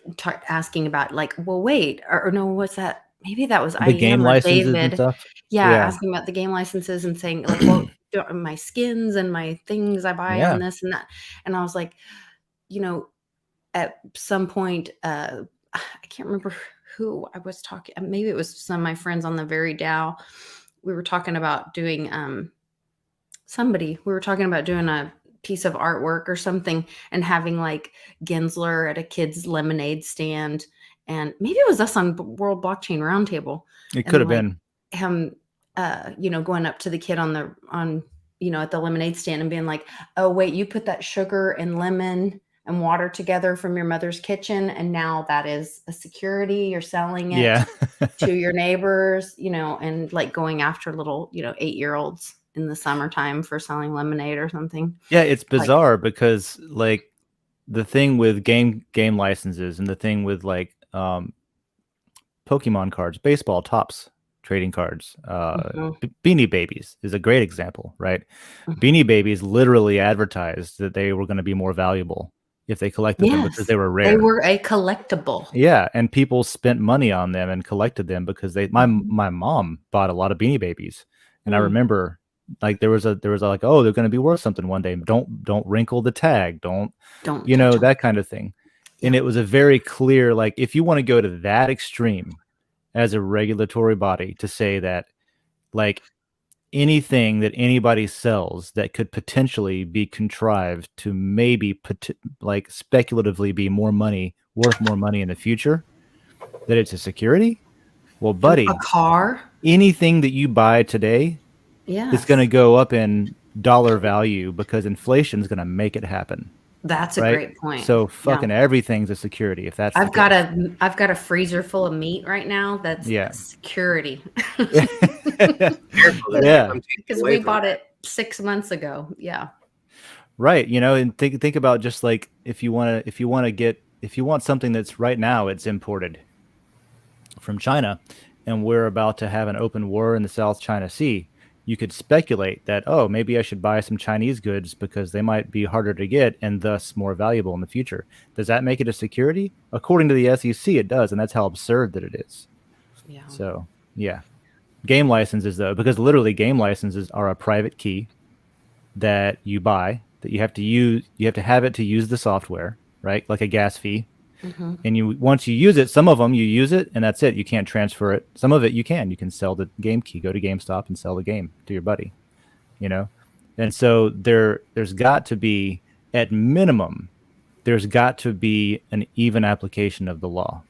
asking about like, well, wait, or no, what's that? Maybe that was the game licenses and stuff. Yeah, asking about the game licenses and saying like, well, my skins and my things I buy on this and that. And I was like, at some point, I can't remember who I was talking. Maybe it was some of my friends on the Very DAO. We were talking about doing we were talking about doing a piece of artwork or something and having like Gensler at a kid's lemonade stand. And maybe it was us on World Blockchain Roundtable. It could have been him, going up to the kid at the lemonade stand and being like, oh, wait, you put that sugar and lemon and water together from your mother's kitchen, and now that is a security. You're selling it to your neighbors, and like going after little, 8-year-olds in the summertime for selling lemonade or something. Yeah, it's bizarre because like the thing with game licenses and the thing with like Pokemon cards, baseball tops, trading cards, Beanie Babies is a great example, right? Beanie Babies literally advertised that they were going to be more valuable if they collected them because they were rare. They were a collectible. Yeah, and people spent money on them and collected them because my mom bought a lot of Beanie Babies, and I remember like there was like, oh, they're going to be worth something one day. Don't wrinkle the tag. Don't that kind of thing. Yeah. And it was a very clear, like, if you want to go to that extreme as a regulatory body to say that like anything that anybody sells that could potentially be contrived to maybe like speculatively be worth more money in the future, that it's a security. Well, buddy, a car, anything that you buy today is going to go up in dollar value because inflation is going to make it happen. That's a great point. So fucking everything's a security. If that's I've got a freezer full of meat right now. That's security. Yeah, because we bought it 6 months ago. Yeah. Right. And think about just like if you want something that's right now it's imported from China, and we're about to have an open war in the South China Sea. You could speculate that, oh, maybe I should buy some Chinese goods because they might be harder to get and thus more valuable in the future. Does that make it a security? According to the SEC, it does, and that's how absurd that it is. Yeah. So, yeah. Game licenses, though, because literally game licenses are a private key that you buy, that you have to use. You have to have it to use the software, right? Like a gas fee. And once you use it, some of them you use it and that's it. You can't transfer it. Some of it you can sell the game key, go to GameStop and sell the game to your buddy, And so there's got to be, at minimum, there's got to be an even application of the law.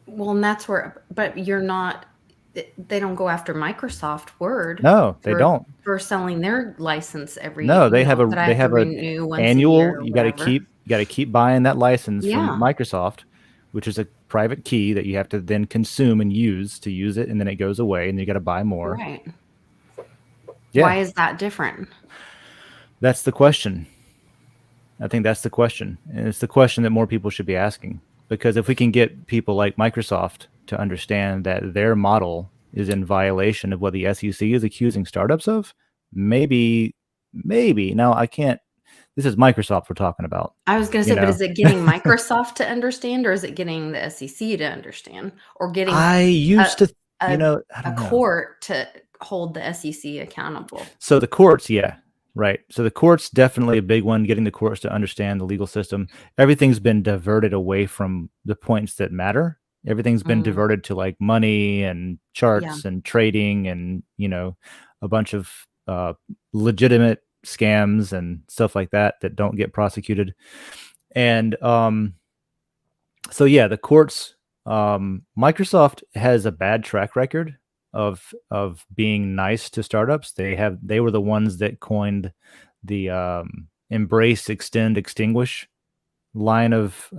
Well, and that's where, but they don't go after Microsoft Word. No, they don't. For selling their license every year. No, they have an annual, you got to keep buying that license from Microsoft, which is a private key that you have to then consume and use it, and then it goes away, and you got to buy more. Right. Yeah. Why is that different? That's the question. I think that's the question, and it's the question that more people should be asking. Because if we can get people like Microsoft to understand that their model is in violation of what the SEC is accusing startups of, maybe. Now, I can't. This is Microsoft we're talking about. I was going to say, but is it getting Microsoft to understand, or is it getting the SEC to understand, or getting a court to hold the SEC accountable? So the courts, yeah, right. So the courts, definitely a big one, getting the courts to understand the legal system. Everything's been diverted away from the points that matter. Everything's been diverted to like money and charts and trading and, a bunch of legitimate scams and stuff like that don't get prosecuted. And so yeah, the courts, Microsoft has a bad track record of being nice to startups. They were the ones that coined the embrace, extend, extinguish line of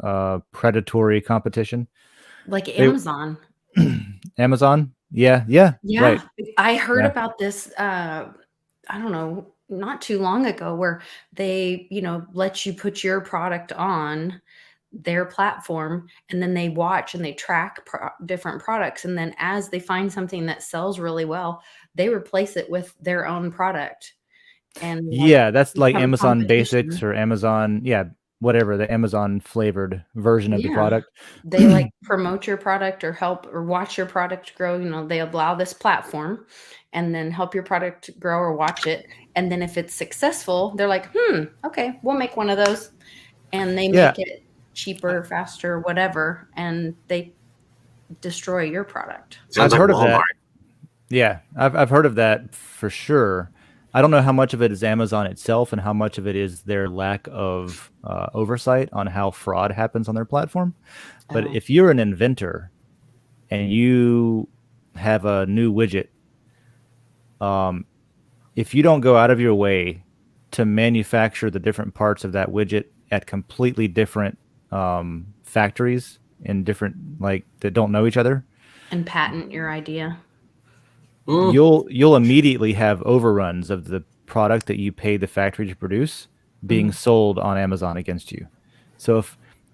predatory competition. Like Amazon. Amazon? Yeah. Right. I heard about this I don't know, not too long ago, where they, let you put your product on their platform, and then they watch and they track different products. And then as they find something that sells really well, they replace it with their own product. And that's like Amazon Basics or Amazon, whatever, the Amazon flavored version of the product. They like promote your product or help or watch your product grow. They allow this platform and then help your product grow or watch it. And then if it's successful, they're like, okay, we'll make one of those. And they make it cheaper, faster, whatever. And they destroy your product. Sounds like heard Walmart. of that. Yeah, I've heard of that for sure. I don't know how much of it is Amazon itself and how much of it is their lack of oversight on how fraud happens on their platform. But if you're an inventor and you have a new widget, if you don't go out of your way to manufacture the different parts of that widget at completely different factories in different, that don't know each other, and patent your idea, you'll immediately have overruns of the product that you paid the factory to produce being sold on Amazon against you. So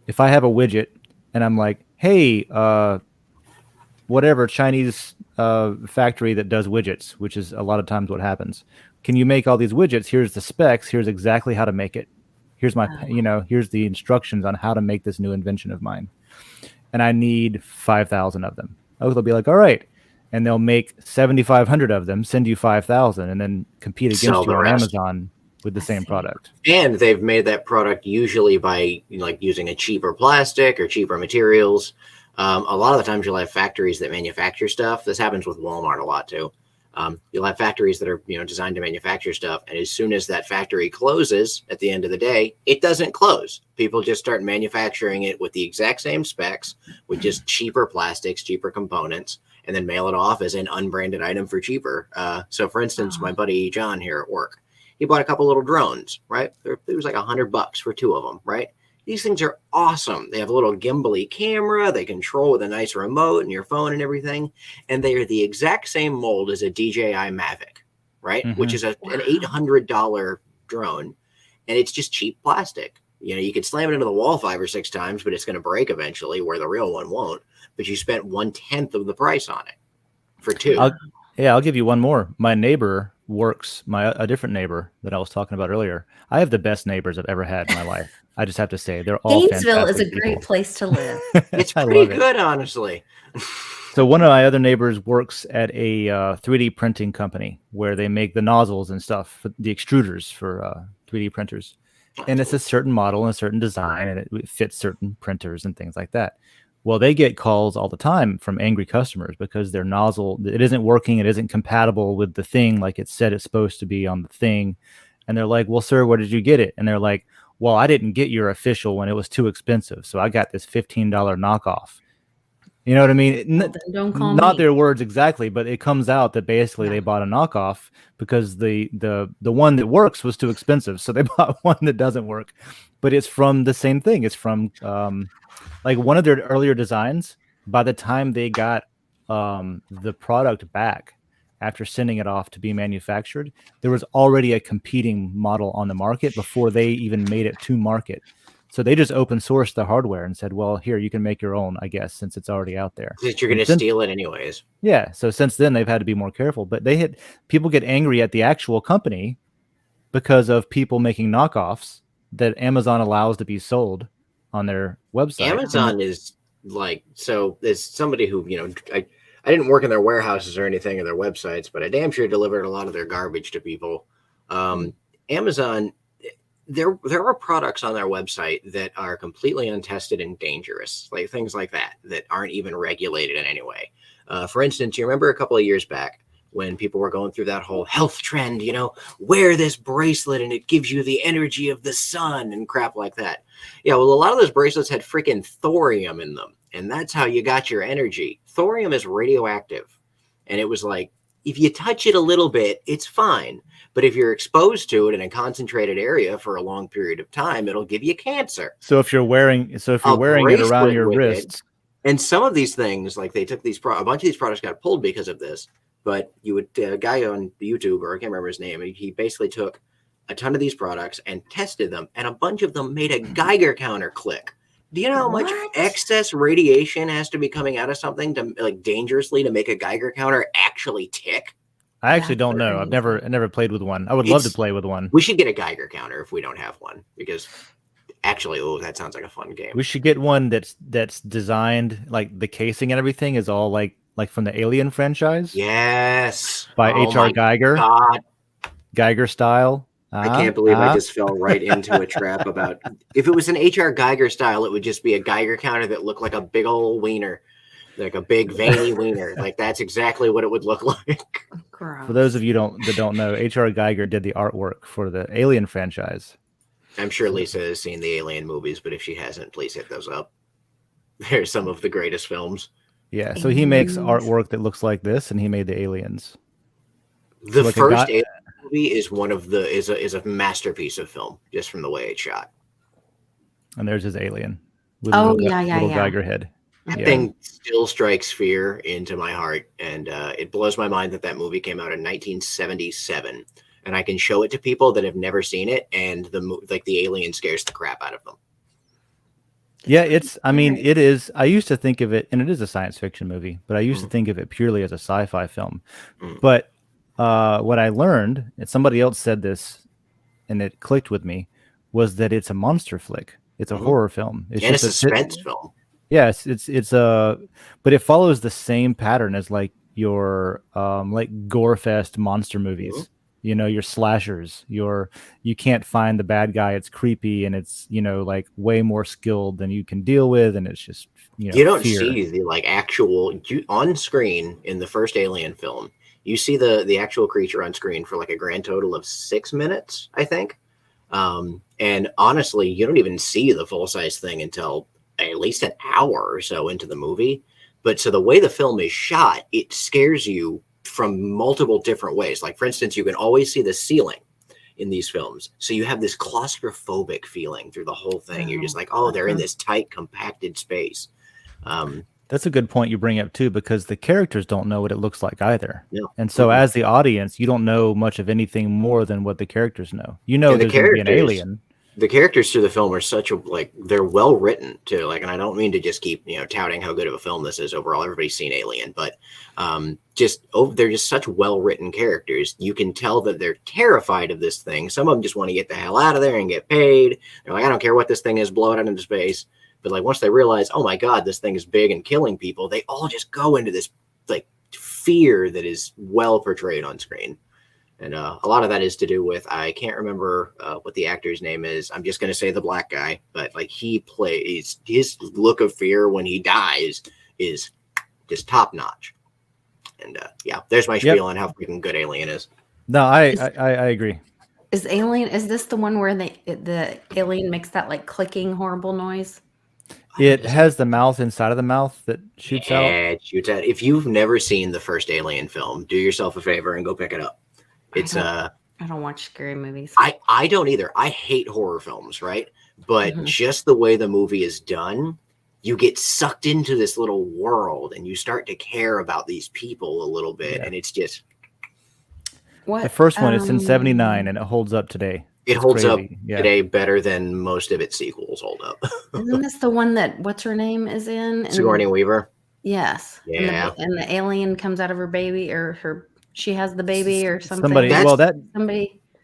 if I have a widget and I'm like, hey, whatever Chinese factory that does widgets, which is a lot of times what happens, can you make all these widgets? Here's the specs. Here's exactly how to make it. Here's my, here's the instructions on how to make this new invention of mine. And I need 5,000 of them. Oh, they'll be like, all right. And they'll make 7,500 of them, send you 5,000, and then compete against you on Amazon with the same product. And they've made that product usually by using a cheaper plastic or cheaper materials. A lot of the times you'll have factories that manufacture stuff. This happens with Walmart a lot too. You'll have factories that are designed to manufacture stuff, and as soon as that factory closes at the end of the day, it doesn't close. People just start manufacturing it with the exact same specs, with just cheaper plastics, cheaper components, and then mail it off as an unbranded item for cheaper. So for instance, my buddy John here at work, he bought a couple little drones, right? It was like $100 for 2 of them, right? These things are awesome. They have a little gimbally camera. They control with a nice remote and your phone and everything. And they are the exact same mold as a DJI Mavic, right? Which is an $800 drone. And it's just cheap plastic. You could slam it into the wall 5 or 6 times, but it's going to break eventually, where the real one won't. But you spent 1/10 of the price on it for 2. I'll give you one more. My neighbor works, a different neighbor that I was talking about earlier. I have the best neighbors I've ever had in my life. I just have to say, they're all Gainesville is a great place to live. It's pretty good, honestly. So one of my other neighbors works at a 3D printing company where they make the nozzles and stuff, the extruders for 3D printers. And it's a certain model and a certain design, and it fits certain printers and things like that. Well, they get calls all the time from angry customers because their nozzle, it isn't working. It isn't compatible with the thing like it said it's supposed to be on the thing. And they're like, well, sir, where did you get it? And they're like, well, I didn't get your official one. It was too expensive. So I got this $15 knockoff. You know what I mean? Don't call Not me. their words exactly, but it comes out that basically they bought a knockoff because the one that works was too expensive. So they bought one that doesn't work, but it's from the same thing. It's from like one of their earlier designs. By the time they got the product back after sending it off to be manufactured, there was already a competing model on the market before they even made it to market. So they just open sourced the hardware and said, well, here, you can make your own, I guess, since it's already out there. Since you're going to steal it anyways. Yeah. So since then, they've had to be more careful. But people get angry at the actual company because of people making knockoffs that Amazon allows to be sold on their website. Amazon is like, so there's somebody who, I didn't work in their warehouses or anything or their websites, but I damn sure delivered a lot of their garbage to people. Amazon, there are products on their website that are completely untested and dangerous, like things like that aren't even regulated in any way. For instance, you remember a couple of years back when people were going through that whole health trend, wear this bracelet and it gives you the energy of the sun and crap like that. Yeah, well, a lot of those bracelets had freaking thorium in them, and that's how you got your energy. Thorium is radioactive, and it was like, if you touch it a little bit, it's fine. But if you're exposed to it in a concentrated area for a long period of time, it'll give you cancer. So if you're wearing it around your wrists, and some of these things, like they took these, a bunch of these products got pulled because of this. But you would, a guy on YouTube, or I can't remember his name, he basically took a ton of these products and tested them, and a bunch of them made a Geiger counter click. Do you know how much excess radiation has to be coming out of something to, like, dangerously to make a Geiger counter actually tick? I actually don't know. I've never played with one. I would love to play with one. We should get a Geiger counter if we don't have one, because actually, that sounds like a fun game. We should get one that's designed, like the casing and everything is all like from the Alien franchise. Yes. By H.R. Geiger. God. Geiger style. I can't believe I just fell right into a trap about, if it was an H.R. Geiger style, it would just be a Geiger counter that looked like a big old wiener, like a big veiny wiener. Like, that's exactly what it would look like. Gross. For those of you that don't know, H.R. Geiger did the artwork for the Alien franchise. I'm sure Lisa has seen the Alien movies, but if she hasn't, please hit those up. They're some of the greatest films. Yeah, so he makes artwork that looks like this, and he made the Aliens. The first Alien movie is is a masterpiece of film, just from the way it's shot. And there's his Alien. With little Geiger head. That thing still strikes fear into my heart, and it blows my mind that movie came out in 1977, and I can show it to people that have never seen it, and the alien scares the crap out of them. Yeah, it is. I used to think of it, and it is a science fiction movie, but I used to think of it purely as a sci-fi film. But what I learned, and somebody else said this, and it clicked with me, was that it's a monster flick. It's a horror film. It's just a suspense film. Yes, it's but it follows the same pattern as like your like gore-fest monster movies. Your slashers, you can't find the bad guy. It's creepy, and it's, like way more skilled than you can deal with. And it's just, you don't see the actual on screen in the first Alien film. You see the actual creature on screen for like a grand total of 6 minutes, I think. And honestly, you don't even see the full size thing until at least an hour or so into the movie. But so the way the film is shot, it scares you from multiple different ways. Like, for instance, you can always see the ceiling in these films. So you have this claustrophobic feeling through the whole thing. You're just like, they're in this tight, compacted space. That's a good point you bring up too, because the characters don't know what it looks like either. Yeah. And so as the audience, you don't know much of anything more than what the characters know. There's going to be an alien. The characters through the film are they're well written too. Like, and I don't mean to just keep, touting how good of a film this is overall. Everybody's seen Alien, but they're just such well written characters. You can tell that they're terrified of this thing. Some of them just want to get the hell out of there and get paid. They're like, I don't care what this thing is, blow it out into space. But like, once they realize, oh my God, this thing is big and killing people, they all just go into this like fear that is well portrayed on screen. And a lot of that is to do with, I can't remember what the actor's name is. I'm just going to say the black guy, but like he plays, his look of fear when he dies is just top notch. And there's my spiel on how freaking good Alien is. No, I agree. Is this the one where the alien makes that like clicking horrible noise? It has the mouth inside of the mouth that shoots out. It shoots out. If you've never seen the first Alien film, do yourself a favor and go pick it up. I don't watch scary movies. I don't either. I hate horror films, right? But just the way the movie is done, you get sucked into this little world and you start to care about these people a little bit. And it's just... The first one is in 79 and it holds up today. It holds up today better than most of its sequels hold up. Isn't this the one that, what's her name is in? Sigourney Weaver? Yes. Yeah. And the alien comes out of her baby, or she has the baby or something. That's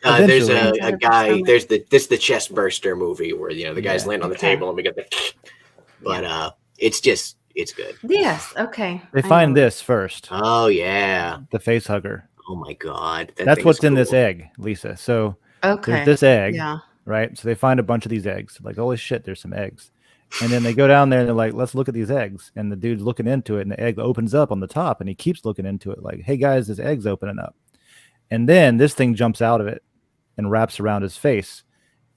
There's a guy. There's the chest burster movie where the guys land on the table and we get the. But it's good. Yes. Okay. They find this first. Oh yeah. The face hugger. Oh my God. That's what's in this egg, Lisa. So there's this egg, right? So they find a bunch of these eggs. Like, holy shit, there's some eggs. And then they go down there and they're like, let's look at these eggs. And the dude's looking into it and the egg opens up on the top and he keeps looking into it like, hey guys, this egg's opening up. And then this thing jumps out of it and wraps around his face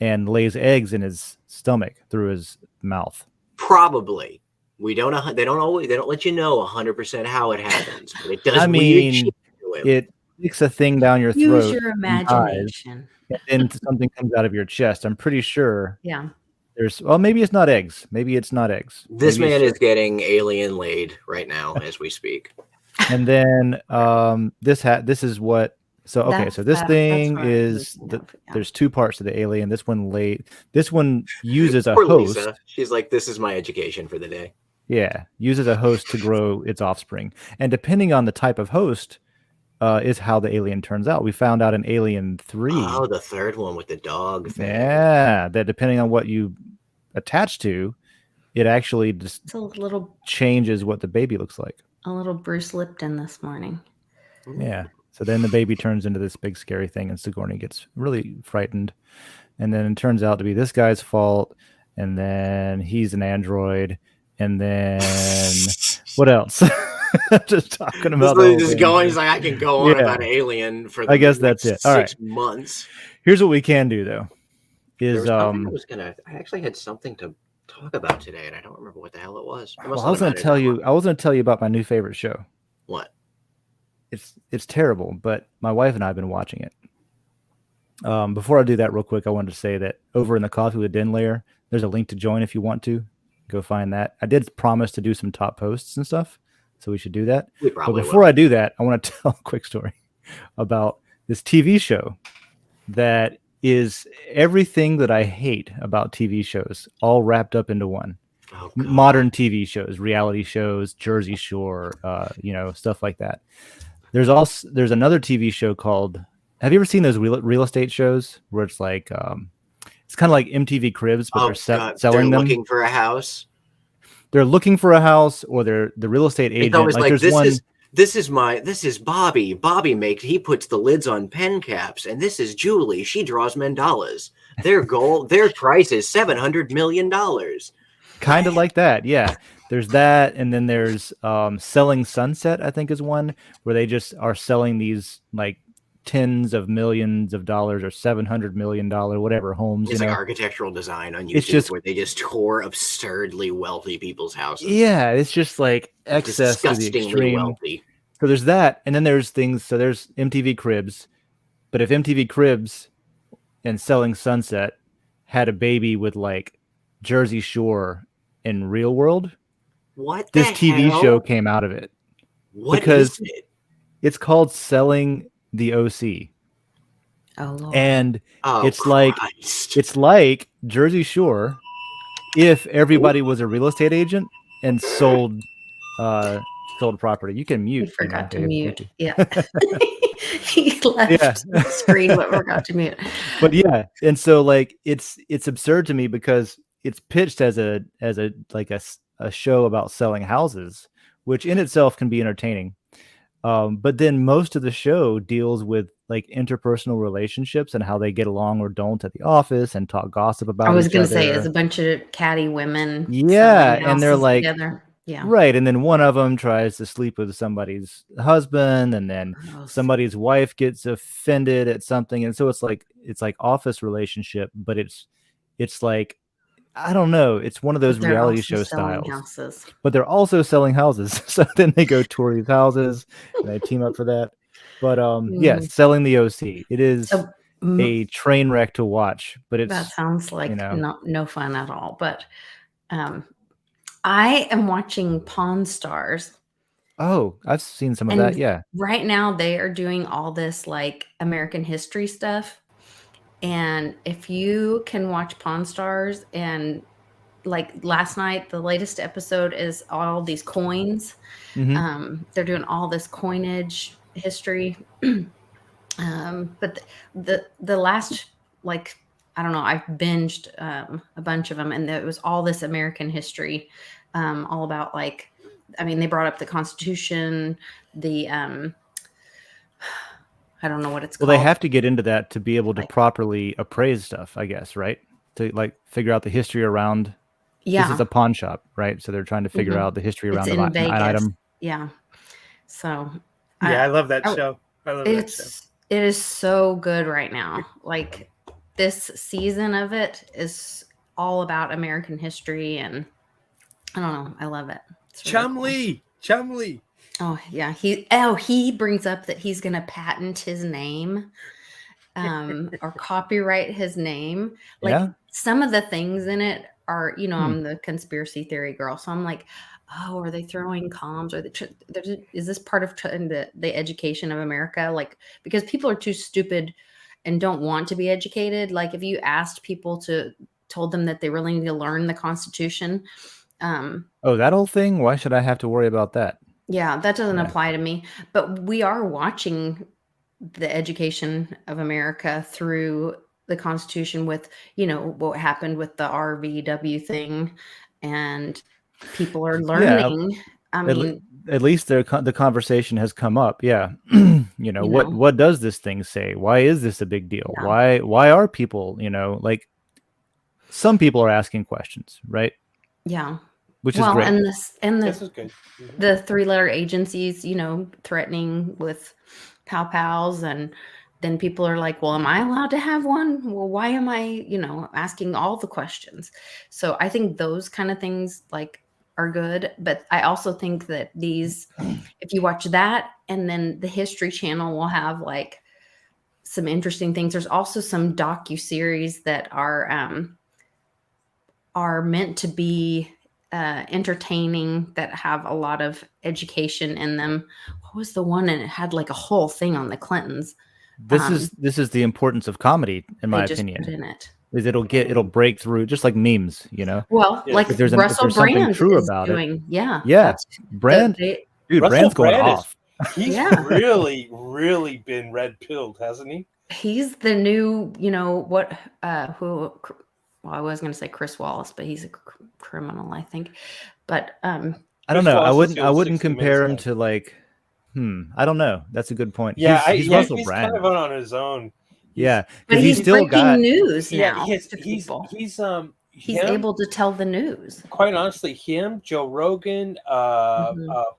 and lays eggs in his stomach through his mouth. Probably. We don't know. They don't let you know 100% how it happens, but it does. I mean, it sticks a thing down your throat. Use your imagination. And then something comes out of your chest. I'm pretty sure. Yeah. Maybe it's not eggs. Maybe it's not eggs. This man is getting alien laid right now as we speak. And then this is what. So okay, so this thing is there's two parts to the alien. This one uses a host. Lisa. She's like, this is my education for the day. Yeah, uses a host to grow its offspring, and depending on the type of host, is how the alien turns out. We found out in Alien 3. Oh, the third one with the dog thing. Yeah, that depending on what you attach to, it actually just changes what the baby looks like. A little Bruce Lipton this morning. Yeah. So then the baby turns into this big scary thing, and Sigourney gets really frightened. And then it turns out to be this guy's fault. And then he's an android. And then what else? Just talking about just going. He's like, I can go on about Alien for. I guess that's it. All right. 6 months. Here's what we can do though. I actually had something to talk about today, and I don't remember what the hell it was. I was going to tell you about my new favorite show. What? It's terrible, but my wife and I have been watching it. Before I do that real quick, I wanted to say that over in the Coffee with Den layer, there's a link to join if you want to. Go find that. I did promise to do some top posts and stuff, so we should do that. But before I do that, I want to tell a quick story about this TV show that is everything that I hate about TV shows, all wrapped up into one. Oh, modern TV shows, reality shows, Jersey Shore, stuff like that. There's another TV show called. Have you ever seen those real estate shows where it's like it's kind of like MTV Cribs, but they're selling them. Looking for a house. They're looking for a house, or they're the real estate agent. It's always like this is Bobby. He puts the lids on pen caps, and this is Julie. She draws mandalas. Their price is $700 million. Kind of like that, yeah. There's that, and then there's Selling Sunset, I think is one where they just are selling these like tens of millions of dollars or $700 million whatever homes. It's like architectural design on YouTube where they just tour absurdly wealthy people's houses. Yeah, it's just like excess to the extreme. Wealthy. So there's that, and then there's things. So there's MTV Cribs, but if MTV Cribs and Selling Sunset had a baby with like Jersey Shore in Real World, this TV show came out of it. What is it? It's called Selling the OC. Oh Lord. And it's like Jersey Shore if everybody was a real estate agent and sold property. You can mute. He forgot to mute. Yeah. He left the screen but forgot to mute. But yeah, and so like it's absurd to me because it's pitched as a show about selling houses, which in itself can be entertaining. But then most of the show deals with like interpersonal relationships and how they get along or don't at the office and talk gossip about. I was going to say, it's a bunch of catty women. Yeah, and they're like, together. Yeah, right. And then one of them tries to sleep with somebody's husband, and then somebody's wife gets offended at something, and so it's like office relationship, but it's like. I don't know. It's one of those reality show styles. Houses. But they're also selling houses. So then they go tour these houses and they team up for that. But Selling the OC. It is a train wreck to watch. But that sounds like no fun at all. But I am watching Pawn Stars. Oh, I've seen some of that. Yeah. Right now they are doing all this like American history stuff. And if you can watch Pawn Stars, and like last night, the latest episode is all these coins. Mm-hmm. They're doing all this coinage history. But the last, like, I don't know, I've binged a bunch of them, and it was all this American history, all about, like, I mean, they brought up the Constitution, the I don't know what it's called. Well, they have to get into that to be able to properly appraise stuff, I guess, right? To like figure out the history around. Yeah. This is a pawn shop, right? So they're trying to figure out the history around an item. Yeah. So. Yeah, I love that show. I love that show. It is so good right now. Like, this season of it is all about American history, and I don't know. I love it. Really Chumley. Oh yeah, he brings up that he's gonna patent his name, or copyright his name. Like, some of the things in it are, I'm the conspiracy theory girl, so I'm like, oh, are they throwing comms? Or is this part of the education of America? Like, because people are too stupid and don't want to be educated. Like, if you asked people told them that they really need to learn the Constitution. That whole thing? Why should I have to worry about that? Yeah, that doesn't apply to me. But we are watching the education of America through the Constitution with, what happened with the RVW thing, and people are learning. Yeah, I mean, at least the conversation has come up. Yeah. What does this thing say? Why is this a big deal? Yeah. Why are people, like, some people are asking questions, right? Yeah. Which is great. And this is good. The 3-letter agencies, threatening with pals, and then people are like, well, am I allowed to have one? Well, why am I, asking all the questions? So I think those kind of things, like, are good. But I also think that if you watch that, and then the History Channel will have, like, some interesting things. There's also some docuseries that are meant to be entertaining, that have a lot of education in them. What was the one? And it had, like, a whole thing on the Clintons. This is the importance of comedy, in my opinion. Put in it. Is it'll break through, just like memes, Well, like, if Russell Brand true is about doing, yeah, Brand, Brand's going off. He's really, really been red-pilled, hasn't he? He's the new, well, I was going to say Chris Wallace, but he's a criminal, I think. But I don't know. I wouldn't compare him to, like, I don't know. That's a good point. Yeah, he's Russell Brand. Kind of on his own. Yeah, but he's still got news now. He's able to tell the news. Quite honestly, him, Joe Rogan,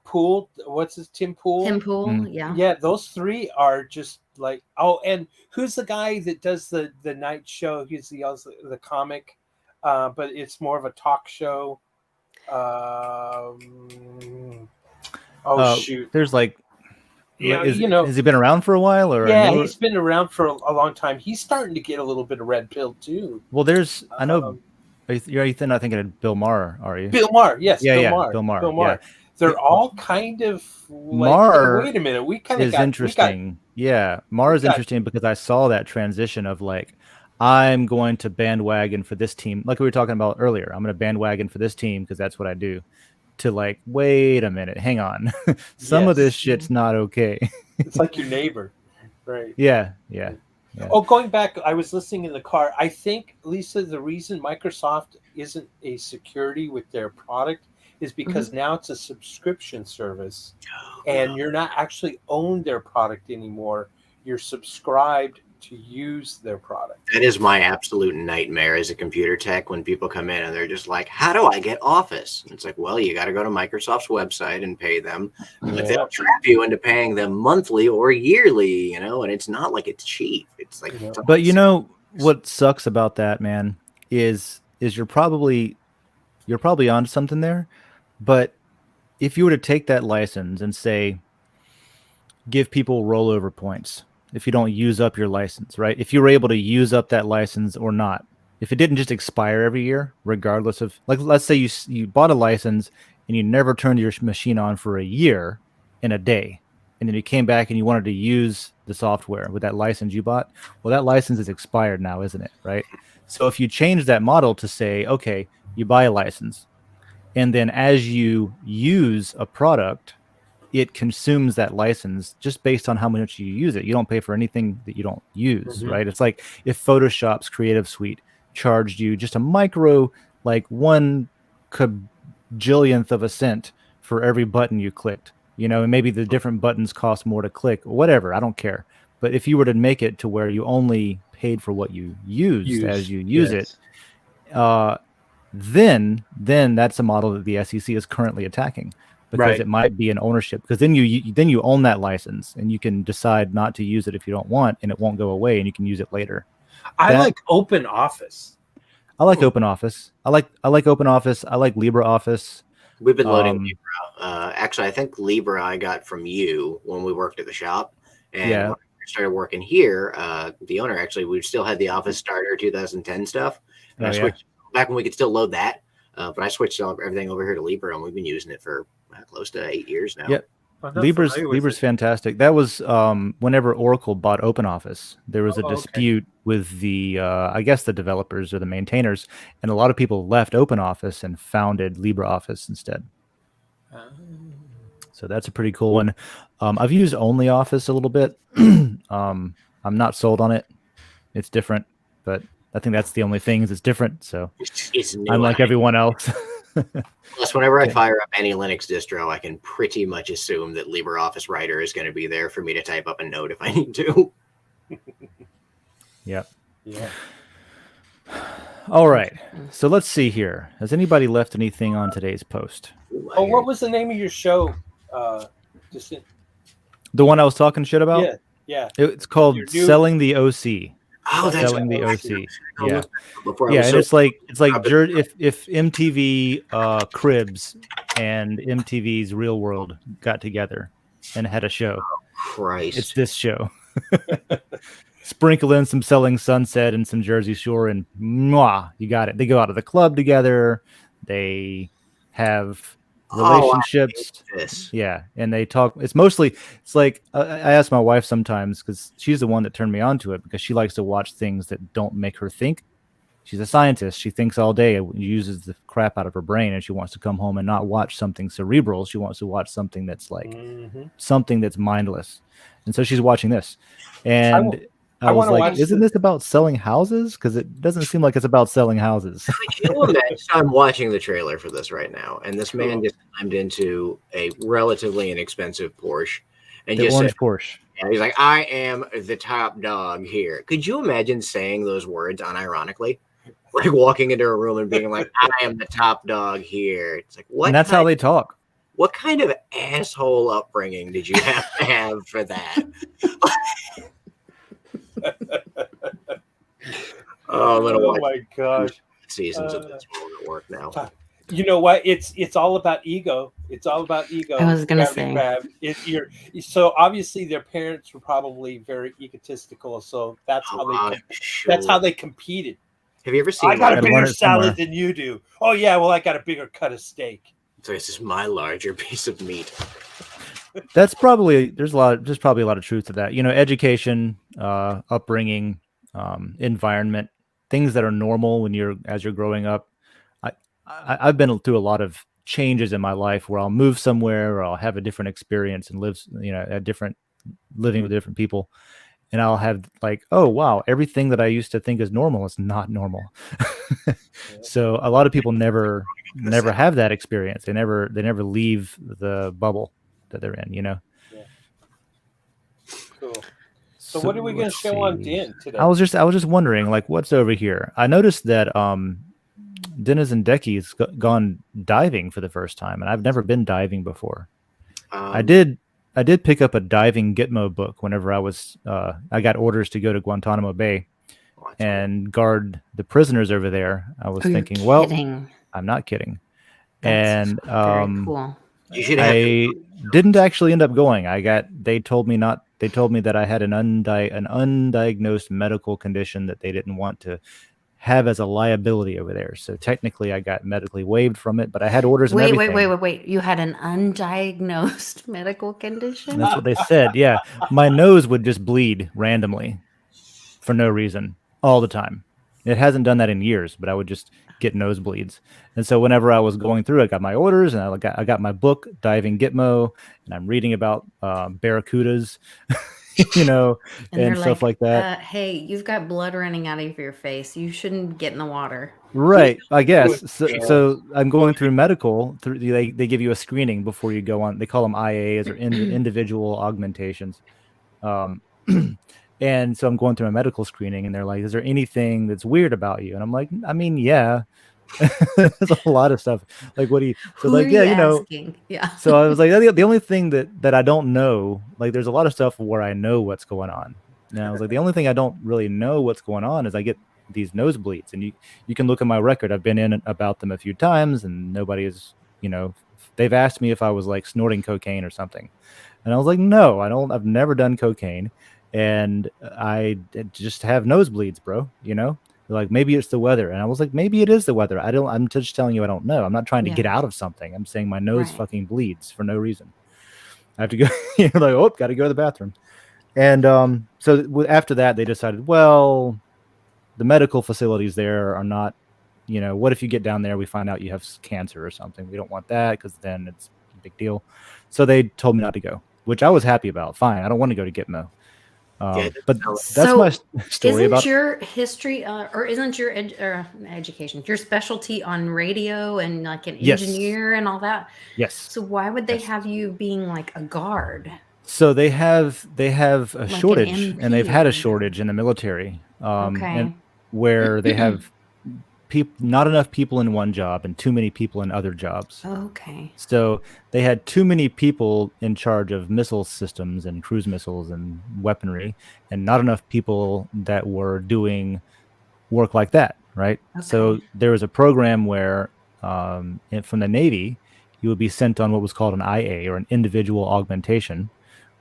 Poole. What's his Tim Poole? Tim Poole, yeah. Yeah, those three are just like, and who's the guy that does the night show? He's the comic, but it's more of a talk show. Shoot. There's like, has he been around for a while? Or he's been around for a long time. He's starting to get a little bit of red pill too. Well, I know. You're not thinking of Bill Maher, are you? Bill Maher, yes. Bill Maher. Yeah. They're all kind of like, Maher. Wait a minute, we kind of interesting. Maher is interesting because I saw that transition of, like, I'm going to bandwagon for this team, like we were talking about earlier. I'm going to bandwagon for this team because that's what I do. To, like, wait a minute, hang on, some of this shit's not okay. It's like your neighbor, right? Yeah. Oh, going back, I was listening in the car. I think, Lisa, the reason Microsoft isn't a security with their product is because now it's a subscription service, and you're not actually own their product anymore. You're subscribed to use their product. That is my absolute nightmare as a computer tech, when people come in and they're just like, how do I get Office? And it's like, well, you got to go to Microsoft's website and pay them. Like, they'll trap you into paying them monthly or yearly, and it's not like it's cheap. It's like, but what sucks about that, man, is you're probably on something there. But if you were to take that license and say, give people rollover points if you don't use up your license, right? If you were able to use up that license or not, if it didn't just expire every year, regardless of, like, let's say you bought a license and you never turned your machine on for a year and a day, and then you came back and you wanted to use the software with that license you bought, well, that license is expired now, isn't it? Right? So if you change that model to say, okay, you buy a license, and then as you use a product, it consumes that license just based on how much you use it. You don't pay for anything that you don't use, right? It's like if Photoshop's Creative Suite charged you just a micro, like 1 kajillionth of a cent for every button you clicked, and maybe the different buttons cost more to click, whatever, I don't care. But if you were to make it to where you only paid for what you used as you use it, then that's a model that the SEC is currently attacking, because it might be an ownership, because then you own that license and you can decide not to use it if you don't want, and it won't go away and you can use it later. I like Open Office. I like Open Office. I like Open Office. I like LibreOffice. We've been loading Libra. Actually, I think Libra I got from you when we worked at the shop. And when I started working here, the owner, actually, we still had the Office Starter 2010 stuff. And I switched back when we could still load that. But I switched everything over here to Libra, and we've been using it for close to 8 years now. Yep. Libra's fantastic. That was whenever Oracle bought OpenOffice, there was a dispute with the I guess the developers or the maintainers, and a lot of people left OpenOffice and founded LibreOffice instead. So that's a pretty cool one. I've used OnlyOffice a little bit. I'm not sold on it. It's different, but I think that's the only thing is it's different. So it's new, I'm like everyone else. Plus, whenever I fire up any Linux distro, I can pretty much assume that LibreOffice Writer is going to be there for me to type up a note if I need to. Yeah. All right. So let's see here. Has anybody left anything on today's post? Oh, what was the name of your show? The one I was talking shit about? Yeah. It's called Selling the OC. Oh, that's Selling the OC. Yeah. Yeah, and it's like if MTV Cribs and MTV's Real World got together and had a show. Christ. It's this show. Sprinkle in some Selling Sunset and some Jersey Shore, and mwah, you got it. They go out of the club together. They have relationships. And they talk. It's like I ask my wife sometimes, because she's the one that turned me on to it, because she likes to watch things that don't make her think. She's a scientist. She thinks all day, uses the crap out of her brain, and she wants to come home and not watch something cerebral. She wants to watch something that's like something that's mindless. And so she's watching this, and I was like, isn't this about selling houses? Because it doesn't seem like it's about selling houses. Can you imagine? I'm watching the trailer for this right now, and this man just climbed into a relatively inexpensive Porsche. And the orange Porsche. Yeah, he's like, I am the top dog here. Could you imagine saying those words unironically? Like walking into a room and being like, I am the top dog here. It's like, what? And that's how they talk. What kind of asshole upbringing did you have to have for that? Oh my gosh! Seasons of this world at work now. You know what? It's all about ego. It's all about ego. I was gonna say. So obviously their parents were probably very egotistical. So that's how they competed. Have you ever seen? I got a bigger salad than you do. Oh yeah, well I got a bigger cut of steak. So this is my larger piece of meat. That's probably there's probably a lot of truth to that. Education, upbringing, environment, things that are normal as you're growing up. I've been through a lot of changes in my life where I'll move somewhere or I'll have a different experience and live, living with different people. And I'll have like, oh, wow, everything that I used to think is normal is not normal. So a lot of people never have that experience. They never leave the bubble that they're in, Yeah. Cool. So what are we going to show on Den today? I was just wondering, like, what's over here? I noticed that Dennis and Decky's gone diving for the first time, and I've never been diving before. I did pick up a diving Gitmo book whenever I got orders to go to Guantanamo Bay and guard the prisoners over there. I was thinking, well, I'm not kidding. That's very cool. I didn't actually end up going. They told me that I had an undiagnosed medical condition that they didn't want to have as a liability over there. So technically I got medically waived from it, but I had orders and everything. Wait. You had an undiagnosed medical condition? And that's what they said. Yeah. My nose would just bleed randomly for no reason all the time. It hasn't done that in years, but I would just get nosebleeds. And so whenever I was going through, I got my orders and I got my book, Diving Gitmo, and I'm reading about barracudas, and stuff like that. Hey, you've got blood running out of your face. You shouldn't get in the water. Right, I guess. So I'm going through medical. They give you a screening before you go on. They call them IAs or individual augmentations. And so I'm going through a medical screening, and they're like, "Is there anything that's weird about you?" And I'm like, "I mean, yeah." There's a lot of stuff. Like, what do you? So, like, yeah, asking? Yeah. So I was like, the only thing that I don't know, like, there's a lot of stuff where I know what's going on. And I was like, the only thing I don't really know what's going on is I get these nosebleeds, and you can look at my record. I've been in about them a few times, and nobody is, they've asked me if I was like snorting cocaine or something, and I was like, no, I don't. I've never done cocaine, and I just have nosebleeds, bro. They're like, maybe it's the weather. And I was like, maybe it is the weather. I'm just telling you, I don't know. I'm not trying to get out of something. I'm saying my nose fucking bleeds for no reason. I have to go, like, got to go to the bathroom. And so after that, they decided, well, the medical facilities there are not, what if you get down there, we find out you have cancer or something. We don't want that because then it's a big deal. So they told me not to go, which I was happy about. Fine. I don't want to go to Gitmo. But that's my story about your history, or isn't your education, your specialty on radio and like an engineer and all that? Yes. So why would they have you being like a guard? So they have a like shortage, and they've had a shortage in the military, and where they have not enough people in one job and too many people in other jobs. Okay. So they had too many people in charge of missile systems and cruise missiles and weaponry, and not enough people that were doing work like that, right? Okay. So there was a program where from the Navy, you would be sent on what was called an IA, or an individual augmentation,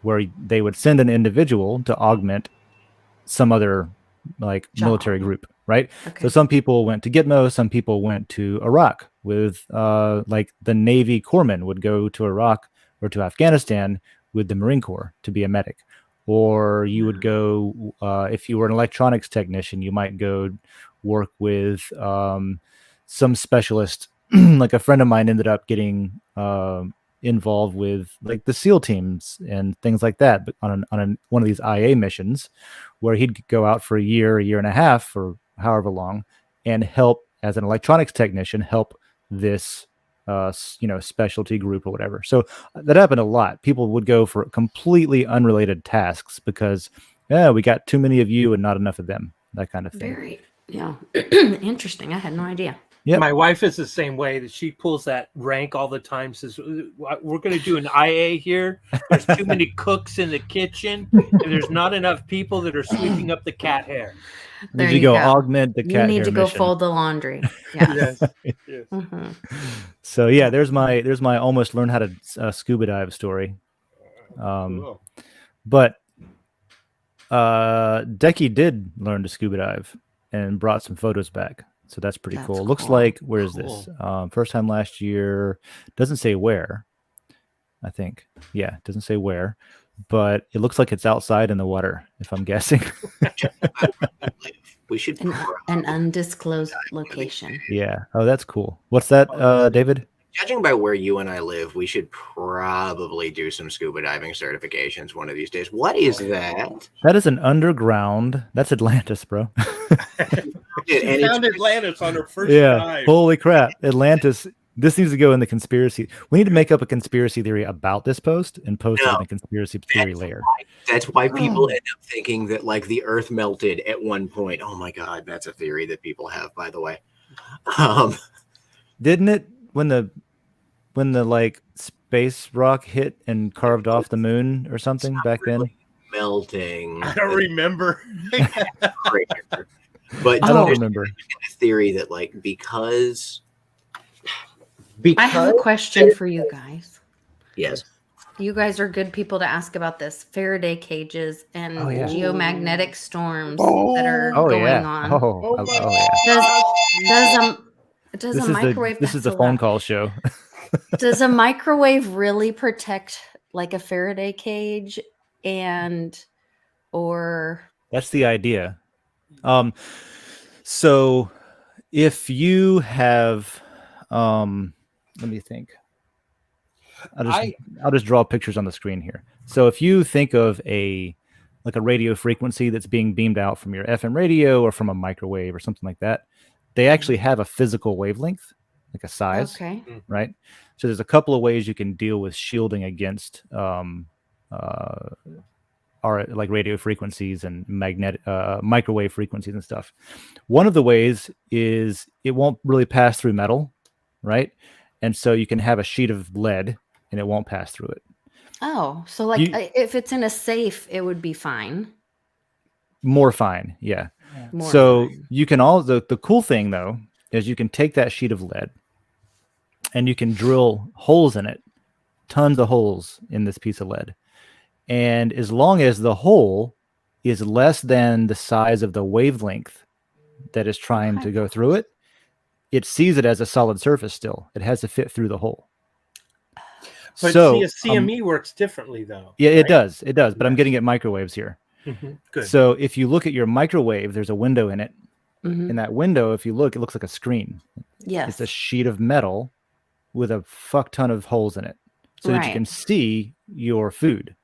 where they would send an individual to augment some other military group, right? Okay. So some people went to Gitmo, some people went to Iraq with like the Navy corpsmen would go to Iraq or to Afghanistan with the Marine Corps to be a medic. Or you would go, if you were an electronics technician, you might go work with some specialist. Like a friend of mine ended up getting involved with like the SEAL teams and things like that, but on one of these IA missions, where he'd go out for a year and a half, or however long, and help as an electronics technician, help this specialty group or whatever. So that happened a lot. People would go for completely unrelated tasks because we got too many of you and not enough of them, that kind of thing. Very interesting. I had no idea. Yep. My wife is the same way, that she pulls that rank all the time, says, we're going to do an IA here. There's too many cooks in the kitchen, and there's not enough people that are sweeping up the cat hair. There you go. Augment the cat hair. You need to go fold the laundry. Yes. Yes. Mm-hmm. So yeah, there's my almost learn how to scuba dive story. Cool. But Decky did learn to scuba dive and brought some photos back. So that's pretty cool. Looks like, where is this? First time last year. Doesn't say where, I think. Yeah, it doesn't say where, but it looks like it's outside in the water, if I'm guessing. We should an undisclosed location. Yeah. Oh, that's cool. What's that, David? Judging by where you and I live, we should probably do some scuba diving certifications one of these days. What is that? That is an underground. That's Atlantis, bro. She found Atlantis on her first dive. Holy crap. Atlantis. This needs to go in the conspiracy. We need to make up a conspiracy theory about this post and post it in the conspiracy theory layer. That's why people end up thinking that like the earth melted at one point. Oh my God, that's a theory that people have, by the way. Didn't it when the like space rock hit and carved off the moon or something back then? Melting. I don't remember. But I don't remember. A theory that like because I have a question for you guys. Yes. You guys are good people to ask about this. Faraday cages and geomagnetic storms that are going on. Does a microwave? This is the phone call show. Does a microwave really protect like a Faraday cage or? That's the idea. So if you have, let me think. I'll just draw pictures on the screen here. So if you think of a radio frequency that's being beamed out from your FM radio or from a microwave or something like that, they actually have a physical wavelength, like a size, Okay. right? So there's a couple of ways you can deal with shielding against our like radio frequencies and magnetic microwave frequencies and stuff. One of the ways is it won't really pass through metal, right? And so you can have a sheet of lead and it won't pass through it. Oh, so like if it's in a safe, it would be fine. More fine, yeah. More so fine. You can all the cool thing though is you can take that sheet of lead and you can drill holes in it, tons of holes in this piece of lead. And as long as the hole is less than the size of the wavelength that is trying to go through it, it sees it as a solid surface still. It has to fit through the hole. But see, a CME works differently, though. Yeah, right? It does. It does. But I'm getting at microwaves here. Mm-hmm. Good. So if you look at your microwave, there's a window in it. Mm-hmm. In that window, if you look, it looks like a screen. Yes. It's a sheet of metal with a fuck ton of holes in it so that you can see your food.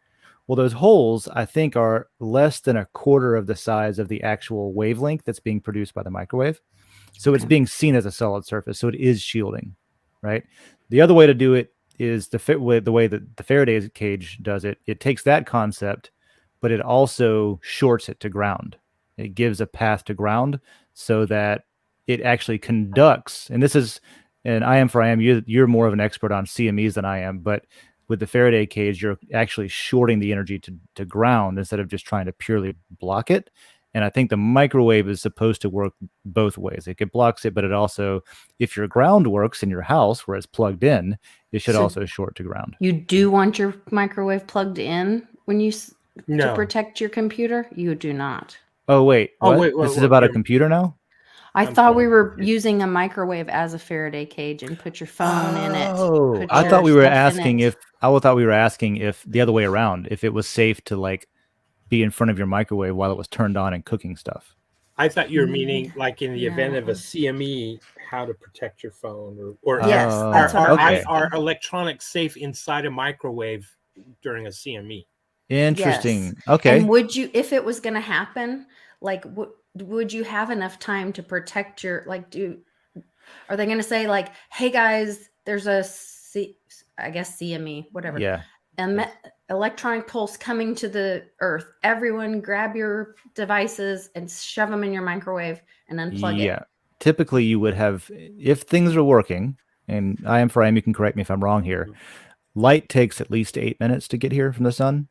Well, those holes, I think, are less than a quarter of the size of the actual wavelength that's being produced by the microwave. So it's being seen as a solid surface. So it is shielding, right? The other way to do it is the way that the Faraday cage does it. It takes that concept, but it also shorts it to ground. It gives a path to ground so that it actually conducts. And this is, and I am, you're more of an expert on CMEs than I am, but with the Faraday cage, you're actually shorting the energy to ground instead of just trying to purely block it. And I think the microwave is supposed to work both ways. It blocks it, but it also, if your ground works in your house where it's plugged in, it should also short to ground. You do want your microwave plugged in when you to protect your computer? You do not. Oh, wait. What? Wait, this is about a computer now? I thought we were using a microwave as a Faraday cage and put your phone in it. Oh, I thought we were asking if the other way around, if it was safe to like be in front of your microwave while it was turned on and cooking stuff. I thought you were meaning like in the event of a CME, how to protect your phone or yes, are electronics safe inside a microwave during a CME? Interesting. Yes. Okay. And would you, if it was going to happen, like would you have enough time to protect your, are they going to say like, hey guys, there's a CME, whatever. Yeah. Electronic pulse coming to the earth. Everyone grab your devices and shove them in your microwave and unplug it. Yeah. Typically you would have, if things are working, and you can correct me if I'm wrong here, light takes at least 8 minutes to get here from the sun.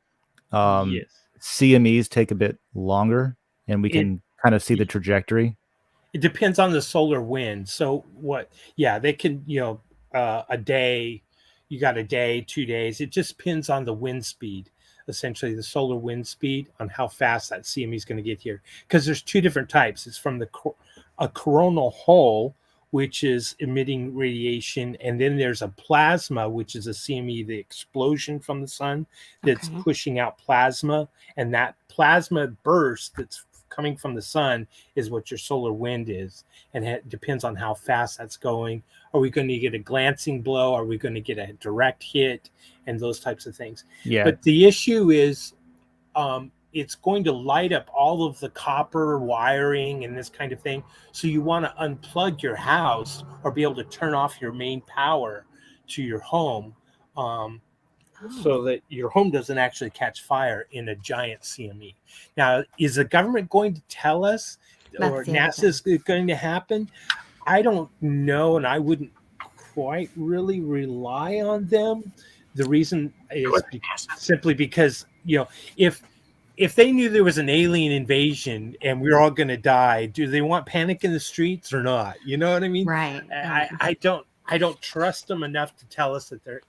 Yes. CMEs take a bit longer, and we can kind of see the trajectory. It depends on the solar wind. So they can, a day, you got a day, 2 days. It just depends on the wind speed, essentially the solar wind speed, on how fast that CME is going to get here. Because there's two different types. It's from a coronal hole, which is emitting radiation, and then there's a plasma, which is a CME, the explosion from the sun that's pushing out plasma, and that plasma burst that's coming from the sun is what your solar wind is, and it depends on how fast that's going. Are we going to get a glancing blow? Are we going to get a direct hit? And those types of things. Yeah. But the issue is it's going to light up all of the copper wiring and this kind of thing. So you want to unplug your house or be able to turn off your main power to your home so that your home doesn't actually catch fire in a giant CME. Now, is the government going to tell us, or NASA's going to happen? I don't know, and I wouldn't quite really rely on them. The reason is simply because, if they knew there was an alien invasion and we're all going to die, do they want panic in the streets or not? You know what I mean? Right. I don't trust them enough to tell us that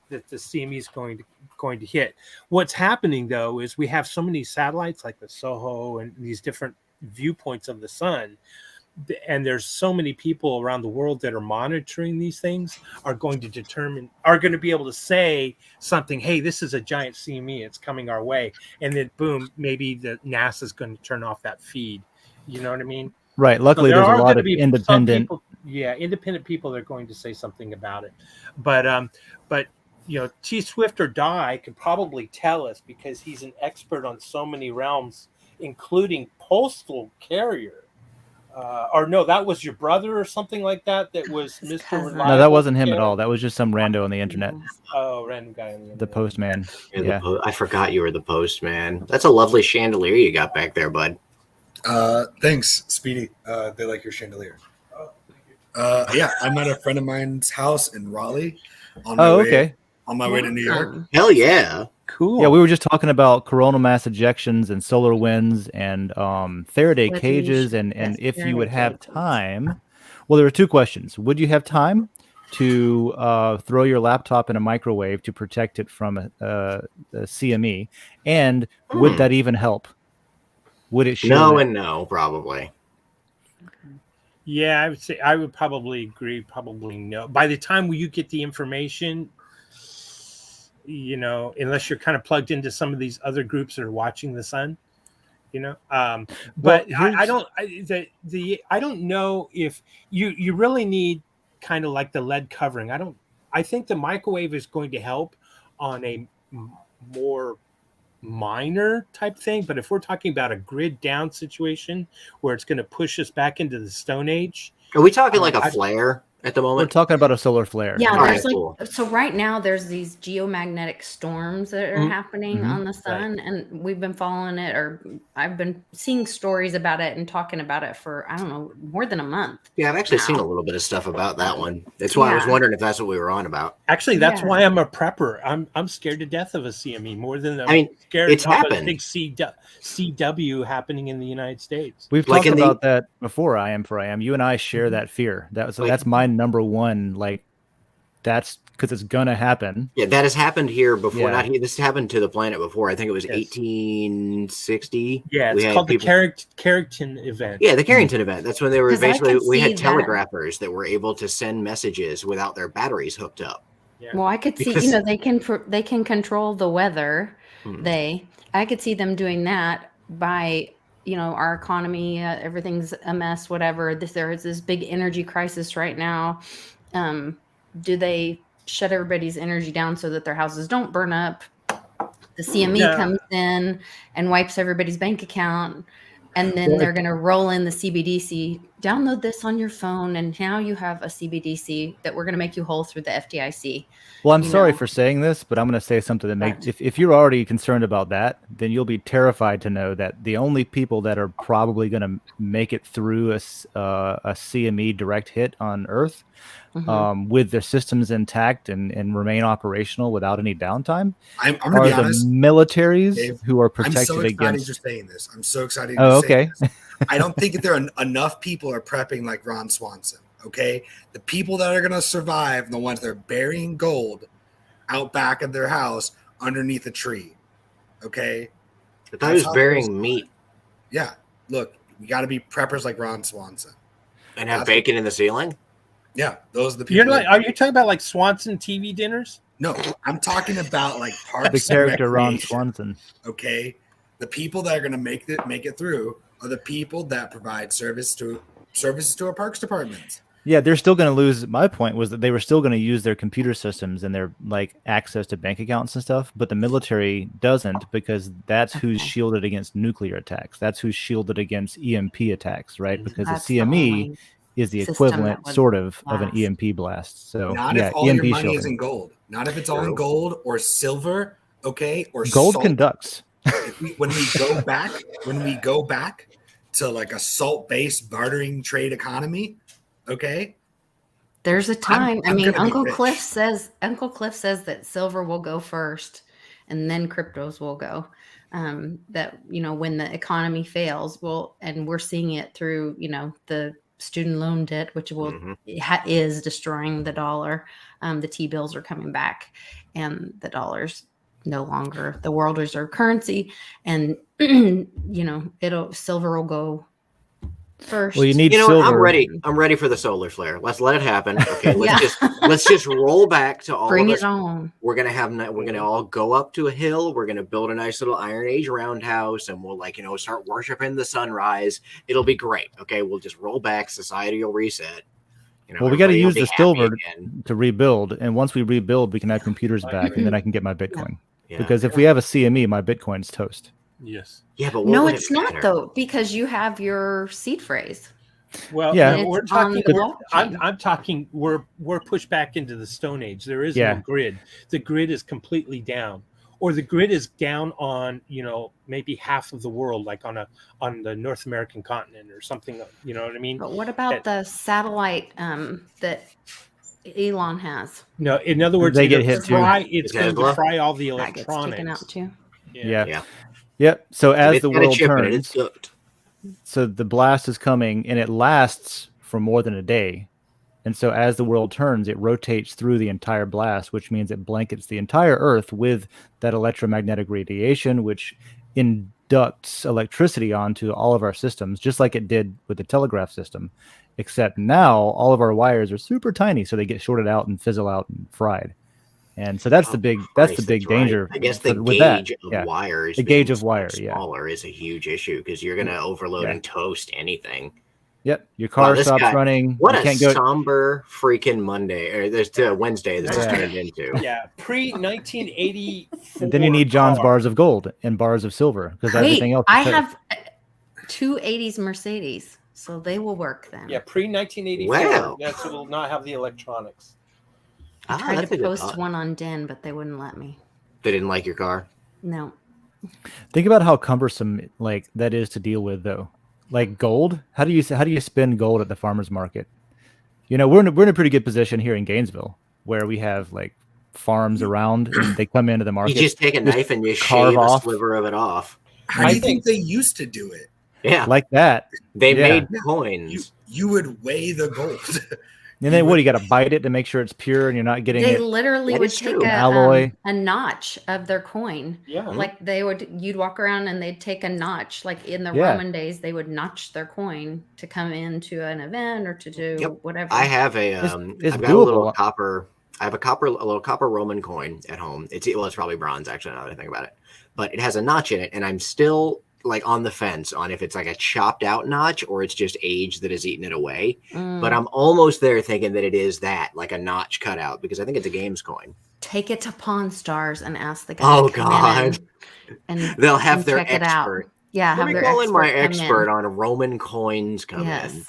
that the CME is going to hit. What's happening though is we have so many satellites like the SOHO and these different viewpoints of the sun, and there's so many people around the world that are monitoring these things, are going to be able to say something, hey, this is a giant CME, it's coming our way, and then boom, maybe the NASA's going to turn off that feed. You know what I mean? Right. Luckily, so there's a lot of independent. Independent people that are going to say something about it. But T Swift or Die could probably tell us, because he's an expert on so many realms, including postal carrier. Or no, that was your brother or something like that. That was His Mr. cousin. Reliable. No, that wasn't him at all. That was just some rando on the internet. Oh, random guy on the internet. The postman. Yeah. I forgot you were the postman. That's a lovely chandelier you got back there, bud. Thanks, Speedy. They like your chandelier. Yeah, I'm at a friend of mine's house in Raleigh. On my way to New York. Hell yeah. Cool. Yeah, we were just talking about coronal mass ejections and solar winds and Faraday cages, and if you would have time. Well, there were two questions. Would you have time to throw your laptop in a microwave to protect it from a CME? And would that even help? Would it No and no, probably. Yeah, I would say I would probably agree. Probably no. By the time you get the information, unless you're kind of plugged into some of these other groups that are watching the sun, but I don't know if you really need kind of like the lead covering. I think the microwave is going to help on a more minor type thing, but if we're talking about a grid down situation where it's going to push us back into the Stone Age, are we talking like a flare at the moment? We're talking about a solar flare. Yeah, there's so right now there's these geomagnetic storms that are happening on the sun, and we've been following it, or I've been seeing stories about it and talking about it for, I don't know, more than a month. Yeah, I've actually seen a little bit of stuff about that one. That's why I was wondering if that's what we were on about. Actually, that's why I'm a prepper. I'm scared to death of a CME more than scared of a big CW happening in the United States. We've talked about that before. I am. You and I share that fear. That's my number one. Like, that's because it's gonna happen. Yeah, that has happened here before. Yeah. Not here. This happened to the planet before. I think it was 1860. Yeah, it's called the Carrington event. Yeah, the Carrington event. That's when they were we had telegraphers that were able to send messages without their batteries hooked up. Yeah. Well, I could see, they can control the weather. I could see them doing that by, our economy, everything's a mess, whatever. There is this big energy crisis right now. Do they shut everybody's energy down so that their houses don't burn up? The CME comes in and wipes everybody's bank account, and then they're going to roll in the CBDC. Download this on your phone, and now you have a CBDC that we're going to make you whole through the FDIC. Well, I'm sorry for saying this, but I'm going to say something that makes, if you're already concerned about that, then you'll be terrified to know that the only people that are probably going to make it through a CME direct hit on Earth with their systems intact and remain operational without any downtime I'm going to be honest, the militaries Dave, who are protected I'm so excited against. You're saying this. I'm so excited. Okay. I don't think that there are enough people are prepping like Ron Swanson. Okay, the people that are going to survive, the ones that are burying gold out back of their house underneath a tree. Okay, I thought he was burying meat. Yeah, look, we got to be preppers like Ron Swanson and have bacon in the ceiling. Yeah, those are the people. Are you talking about like Swanson TV dinners? No, I'm talking about like parks. The character Ron Swanson. Okay, the people that are going to make it through are the people that provide services to our parks departments. Yeah, they're still going to lose. My point was that they were still going to use their computer systems and their like access to bank accounts and stuff, but the military doesn't, because that's who's shielded against nuclear attacks. That's who's shielded against EMP attacks, right? Because the CME is the equivalent sort of an EMP blast. So not if all your money is in gold. Not if it's all in gold or silver, okay? Or gold salt. Conducts. When we go back to like a salt-based bartering trade economy, okay, there's a time. Uncle Cliff says that silver will go first, and then cryptos will go. That when the economy fails, and we're seeing it through the student loan debt, which is destroying the dollar. The T-bills are coming back, and the dollar's no longer the world reserve currency, and silver will go first. Well, you need You know silver. what? I'm ready for the solar flare. Let's let it happen. Okay, let's just roll back to all Bring of us. it on. We're gonna all go up to a hill. We're gonna build a nice little Iron Age roundhouse, and we'll start worshiping the sunrise. It'll be great. Okay, we'll just roll back. Society will reset. Well, we got to use the silver to rebuild, and once we rebuild, we can have computers back, and then I can get my Bitcoin. Yeah. Because if we have a CME, my Bitcoin's toast. Yes. Yeah, but no, it's not though, because you have your seed phrase. Well, yeah, we're talking. I'm talking. We're pushed back into the Stone Age. There is no grid. The grid is completely down, or the grid is down on maybe half of the world, like on the North American continent or something. You know what I mean? But what about the satellite that Elon has? No, in other words, they get hit too. It's going to fry all the electronics. That gets taken out too. Yeah. Yep. So as the world turns, it, so the blast is coming, and it lasts for more than a day. And so as the world turns, it rotates through the entire blast, which means it blankets the entire Earth with that electromagnetic radiation, which inducts electricity onto all of our systems, just like it did with the telegraph system. Except now all of our wires are super tiny, so they get shorted out and fizzle out and fried. And so that's the big danger. I guess the gauge of wires, the gauge of wire, smaller is a huge issue because you're going to overload and toast anything. Yep, your car stops running. What a somber freaking Monday, or there's Wednesday this is turned into. Yeah, pre-1984. And then you need John's bars of gold and bars of silver because everything else. I have two 80s Mercedes, so they will work then. Yeah, pre-1984. Wow. That will not have the electronics. I tried to post one on Den, but they wouldn't let me. They didn't like your car? No. Think about how cumbersome that is to deal with, though. Like gold, how do you spend gold at the farmers market? We're in a pretty good position here in Gainesville, where we have like farms around, and they come into the market. You just take a knife and you shave a sliver of it off. How do you think they used to do it? Yeah, like that. They made coins. You would weigh the gold. And then you got to bite it to make sure it's pure, and you're not getting They literally would take alloy, a notch of their coin. Yeah. Like you'd walk around and they'd take a notch. Like in the Roman days, they would notch their coin to come into an event or to do whatever. I have I've got a little copper. I have a little copper Roman coin at home. It's probably bronze actually, now that I think about it. But it has a notch in it, and I'm still like on the fence on if it's like a chopped out notch or it's just age that has eaten it away. But I'm almost there thinking that it is that, like a notch cut out, because I think it's a games coin. Take it to Pawn Stars and ask the guy. Oh God. And they'll have their expert. Yeah. Let me call in my expert on Roman coins come in.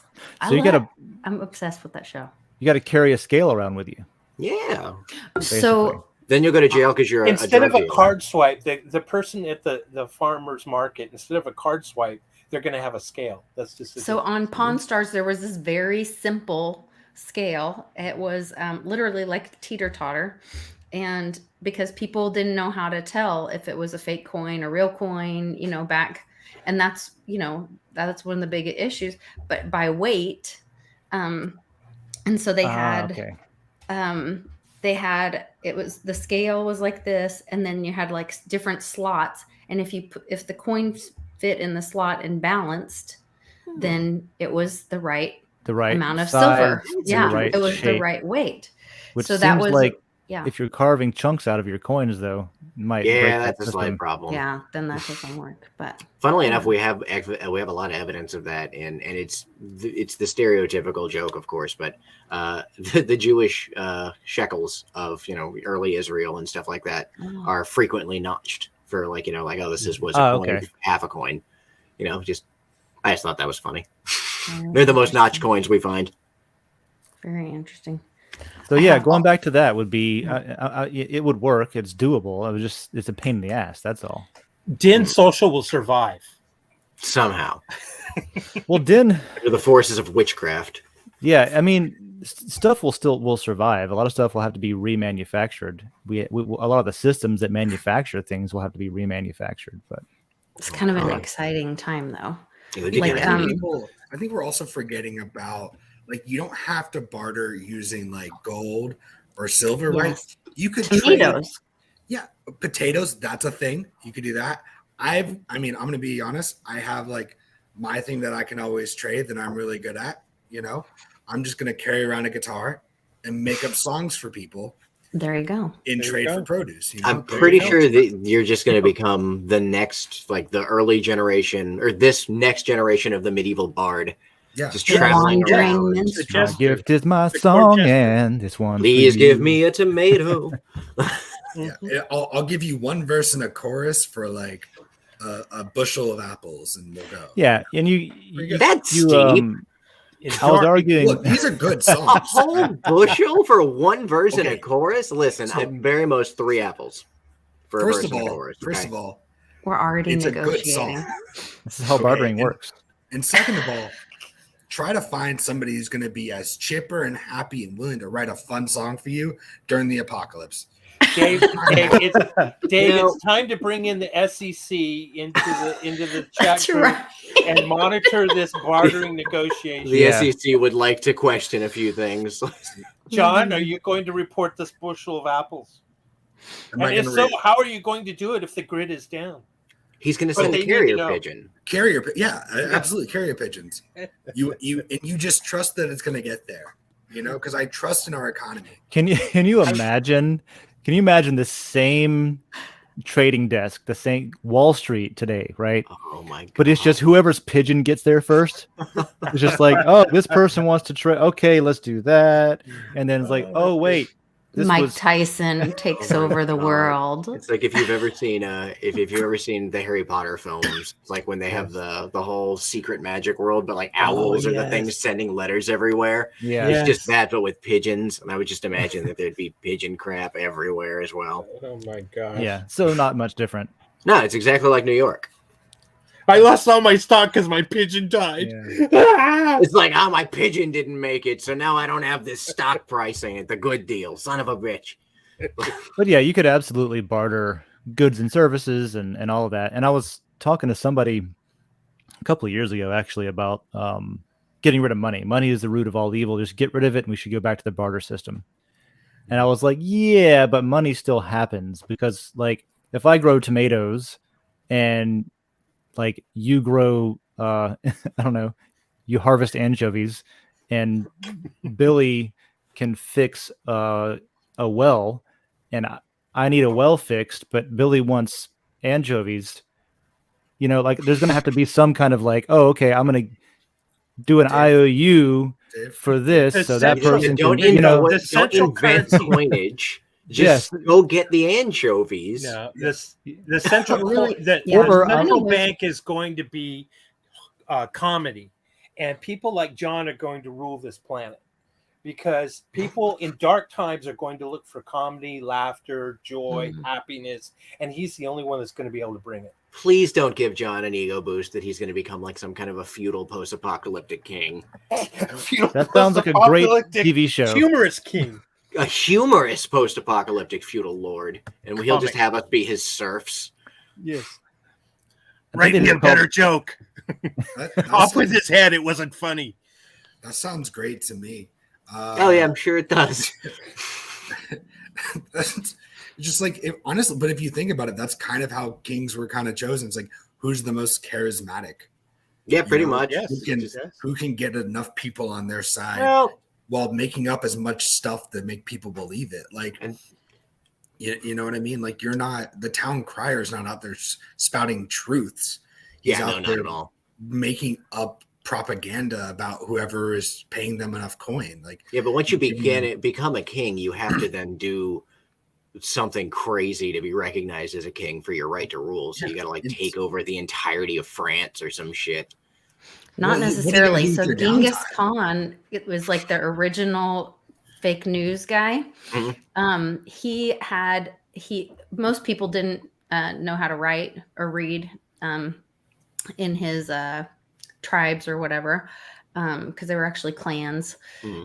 So I'm obsessed with that show. You got to carry a scale around with you. Yeah. Basically. So then you'll go to jail because you're instead of a card swipe, the person at the farmer's market, instead of a card swipe, they're going to have a scale. That's just so on Pawn Stars, there was this very simple scale. It was literally like teeter-totter, and because people didn't know how to tell if it was a fake coin or real coin, back, and that's one of the big issues. But by weight, and so they had. It was the scale was like this, and then you had like different slots, and if the coins fit in the slot and balanced, then it was the right amount of silver. Yeah, it was the right weight. Which so seems that was like if you're carving chunks out of your coins, though, might break that's a slight problem. Yeah, then that doesn't work. But funnily enough, we have a lot of evidence of that, and it's the stereotypical joke, of course, but the Jewish shekels of early Israel and stuff like that are frequently notched for this was a coin, half a coin, I just thought that was funny. They're the most notched coins we find. Very interesting. So going back to that would be it would work. It's doable. It's a pain in the ass. That's all. Den.social will survive somehow. Well, Den under the forces of witchcraft. Yeah, I mean, stuff will survive. A lot of stuff will have to be remanufactured. A lot of the systems that manufacture things will have to be remanufactured. But it's kind of an exciting time, though. I think we're also forgetting about. Like, you don't have to barter using like gold or silver, right? You could potatoes. Potatoes. That's a thing. You could do that. I'm going to be honest. I have like my thing that I can always trade that I'm really good at, I'm just going to carry around a guitar and make up songs for people. There you go. In trade for produce. I'm pretty sure that you're just going to become the next, like the early generation or this next generation of the medieval bard. Yeah. Just traveling around. My gift is my song and this one. Please give me a tomato. Yeah. I'll give you one verse and a chorus for like a bushel of apples and we'll go. Yeah. And that's steep. I was arguing. Look, these are good songs. A whole bushel for one verse and a chorus? Listen, at very most 3 apples for a verse and a chorus. First of all, we're already negotiating. A good song. This is how bartering works. And second of all, try to find somebody who's going to be as chipper and happy and willing to write a fun song for you during the apocalypse. Dave, it's time to bring in the SEC into the chat group and monitor this bartering negotiation. The SEC would like to question a few things. John, are you going to report this bushel of apples? And if so, how are you going to do it if the grid is down? He's going to send a carrier pigeon. Absolutely, carrier pigeons. You just trust that it's going to get there. Because I trust in our economy. Can you imagine? Can you imagine the same trading desk, the same Wall Street today, right? Oh my God. But it's just whoever's pigeon gets there first. It's just like, oh, this person wants to trade. Okay, let's do that. And then it's like, oh wait, Mike Tyson takes over the world. It's like if you've ever seen if you've ever seen the Harry Potter films, it's like when they have the whole secret magic world, but like owls are the things sending letters everywhere. Yeah, it's just that, but with pigeons. And I would just imagine that there'd be pigeon crap everywhere as well. Oh my God. Yeah, so not much different. No, it's exactly like New York. I lost all my stock because my pigeon died. Yeah. It's like, my pigeon didn't make it, so now I don't have this stock pricing at the good deal. Son of a bitch. But yeah, you could absolutely barter goods and services and all of that. And I was talking to somebody a couple of years ago, actually, about getting rid of money. Money is the root of all evil. Just get rid of it, and we should go back to the barter system. And I was like, yeah, but money still happens because, like, if I grow tomatoes and like you grow, I don't know, you harvest anchovies, and Billy can fix a well, and I need a well fixed, but Billy wants anchovies. Like there's going to have to be some kind of like, oh, okay, I'm going to do an IOU for this, so that person don't can, don't invent coinage. Just go get the anchovies. Yeah, the central bank is going to be comedy, and people like John are going to rule this planet because people in dark times are going to look for comedy, laughter, joy, happiness, and he's the only one that's going to be able to bring it. Please don't give John an ego boost that he's going to become like some kind of a feudal post-apocalyptic king. That sounds like a great TV show. Humorous king. A humorous post-apocalyptic feudal lord, and he'll just have us be his serfs. Yes. Write me a better joke. Off with his head. It wasn't funny. That sounds great to me. Oh yeah, I'm sure it does. That's just like honestly, but if you think about it, that's kind of how kings were kind of chosen. It's like who's the most charismatic. Yeah, pretty much. Yes. Who can get enough people on their side? While making up as much stuff to make people believe it. Like, you know what I mean? Like, you're not, the town crier's not out there spouting truths. He's out there making up propaganda about whoever is paying them enough coin. Like, yeah, but once you become a king, you have to then do something crazy to be recognized as a king for your right to rule. So you got to like take over the entirety of France or some shit. Not necessarily. So Genghis Khan, it was like the original fake news guy. Most people didn't know how to write or read in his tribes or whatever, because they were actually clans.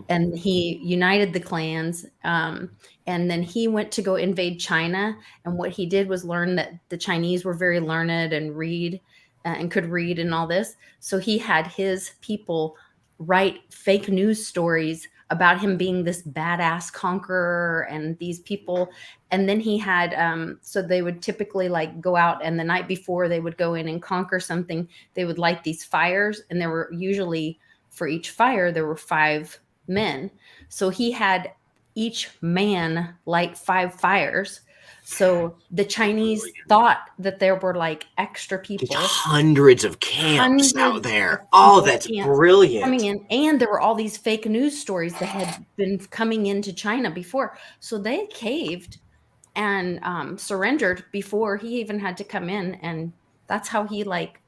And he united the clans. And then he went to go invade China. And what he did was learn that the Chinese were very learned and read and could read and all this. So he had his people write fake news stories about him being this badass conqueror and these people. And then he had, so they would typically like go out, and the night before they would go in and conquer something, they would light these fires. And there were usually, for each fire, there were 5 men. So he had each man light 5 fires. So the Chinese thought that there were like extra people. There's hundreds of camps out there. Oh, that's brilliant. Coming in, and there were all these fake news stories that had been coming into China before. So they caved and surrendered before he even had to come in. And that's how he like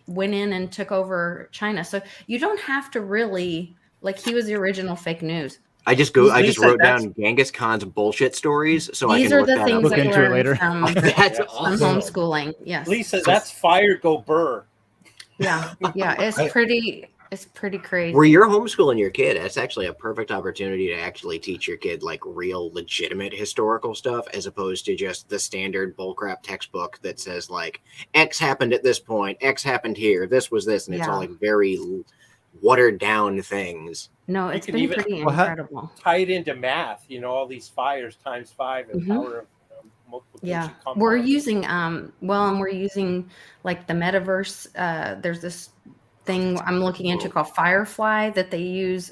went in and took over China. So you don't have to really, like, he was the original fake news. I just wrote down Genghis Khan's bullshit stories, so I can look that up. Look into it later. That's awesome. From homeschooling, yes. Lisa, that's fire go burr. Yeah, it's pretty crazy. Where you're homeschooling your kid, that's actually a perfect opportunity to actually teach your kid like real legitimate historical stuff, as opposed to just the standard bullcrap textbook that says like X happened at this point, X happened here, this was this, and it's all like very watered down things. No, it's been pretty incredible. Tie it into math, all these fires times 5 and power of multiplication. Yeah, we're using we're using like the metaverse. There's this thing I'm looking into called Firefly that they use.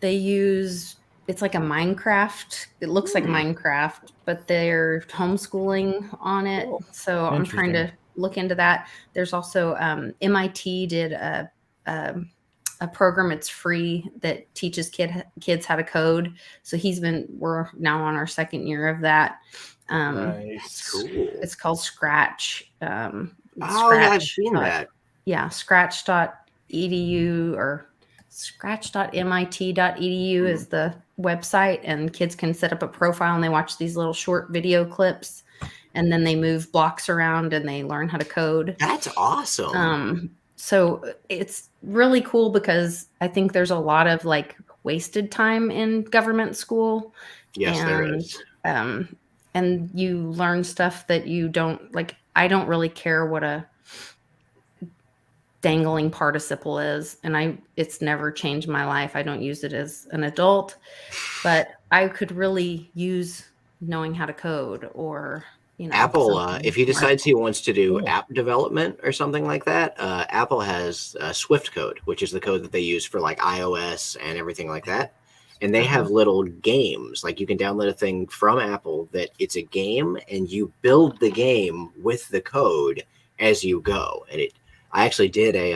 It's like a Minecraft. It looks like Minecraft, but they're homeschooling on it. So I'm trying to look into that. There's also MIT did a program. It's free that teaches kids how to code. So we're now on our 2nd year of that. Nice. Cool. It's called Scratch. I've seen that. Yeah, scratch.edu or scratch.mit.edu is the website, and kids can set up a profile and they watch these little short video clips, and then they move blocks around and they learn how to code. That's awesome. So it's really cool because I think there's a lot of like wasted time in government school. Yes, there is. And you learn stuff that you don't like. I don't really care what a dangling participle is, and it's never changed my life. I don't use it as an adult, but I could really use knowing how to code, or Apple, if he decides he wants to do app development or something like that, Apple has Swift code, which is the code that they use for like iOS and everything like that. And they have little games, like you can download a thing from Apple that it's a game, and you build the game with the code as you go. And I actually did a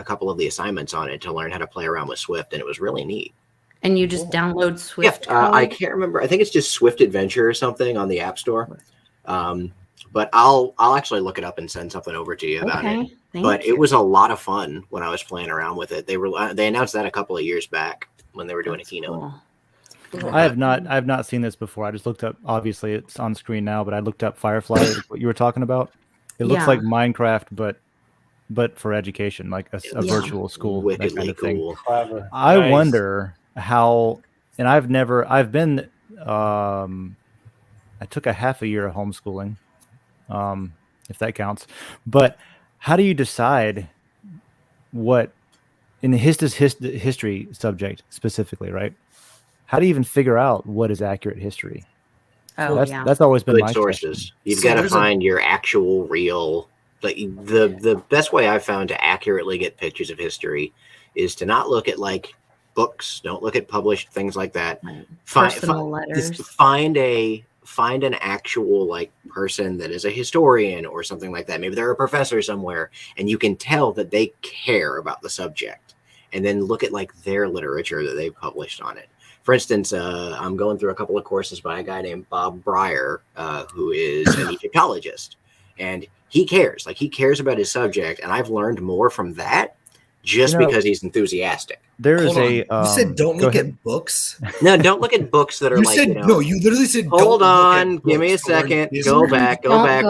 couple of the assignments on it to learn how to play around with Swift, and it was really neat. And you just download Swift code? I can't remember. I think it's just Swift Adventure or something on the App Store. But I'll actually look it up and send something over to you about it. But it was a lot of fun when I was playing around with it. They announced that a couple of years back when they were doing a keynote. Cool. I have not seen this before. I just looked up, obviously it's on screen now, but I looked up Firefly, what you were talking about. It looks like Minecraft, but for education, like a virtual school, that kind of thing. Clever. I wonder how, and I took a half a year of homeschooling, if that counts. But how do you decide what, in the history subject specifically, right? How do you even figure out what is accurate history? That's always been my sources. You've got to find your actual real. Like the best way I've found to accurately get pictures of history is to not look at like books. Don't look at published things like that. Personal letters. Find an actual like person that is a historian or something like that. Maybe they're a professor somewhere, and you can tell that they care about the subject. And then look at like their literature that they've published on it. For instance, I'm going through a couple of courses by a guy named Bob Breyer, who is an Egyptologist, and he cares about his subject. And I've learned more from that just because he's enthusiastic. There is you said don't look at books. No, don't look at books that are you said, no, you literally said hold on, give me a second. Go back. Oh my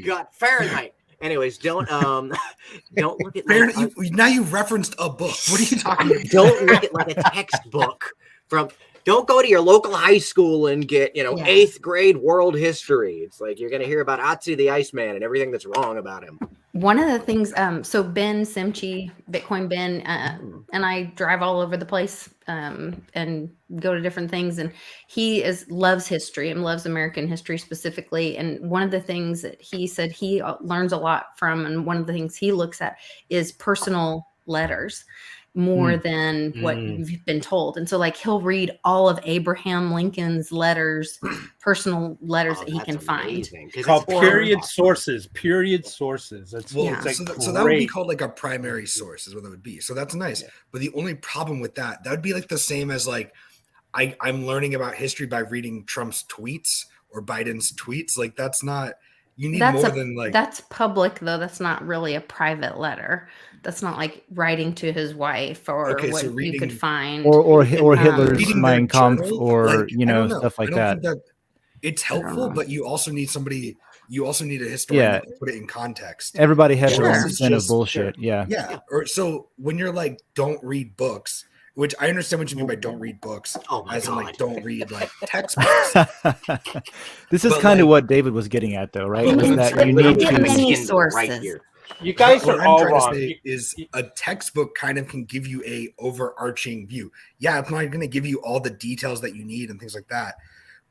God, Fahrenheit. Anyways, don't look at now you referenced a book. What are you talking about? Don't look at like a textbook don't go to your local high school and get 8th grade world history. It's like you're gonna hear about Otzi the Iceman and everything that's wrong about him. One of the things, so Ben Simchi, Bitcoin Ben, and I drive all over the place and go to different things. And he loves history and loves American history specifically. And one of the things that he said he learns a lot from, and one of the things he looks at is personal letters more than what you've been told. And so like he'll read all of Abraham Lincoln's letters, personal letters that he can find. It's called period sources. That's so that would be called like a primary source is what it would be. So that's nice. Yeah. But the only problem with that would be like the same as like I'm learning about history by reading Trump's tweets or Biden's tweets. Like that's not, you need more than like. That's public though. That's not really a private letter. That's not like writing to his wife or what you could find. Or Hitler's Mein Kampf or, like, stuff like that. It's helpful, but you also need somebody, you also need a historian to put it in context. Everybody has their own percent of bullshit. Yeah. Or so when you're like, don't read books, which I understand what you mean by don't read books, as in like don't read like textbooks. This is kind of what David was getting at, though, right? Is that you need many sources. Right here. You guys are all wrong. Is a textbook kind of can give you a overarching view. Yeah, it's not going to give you all the details that you need and things like that.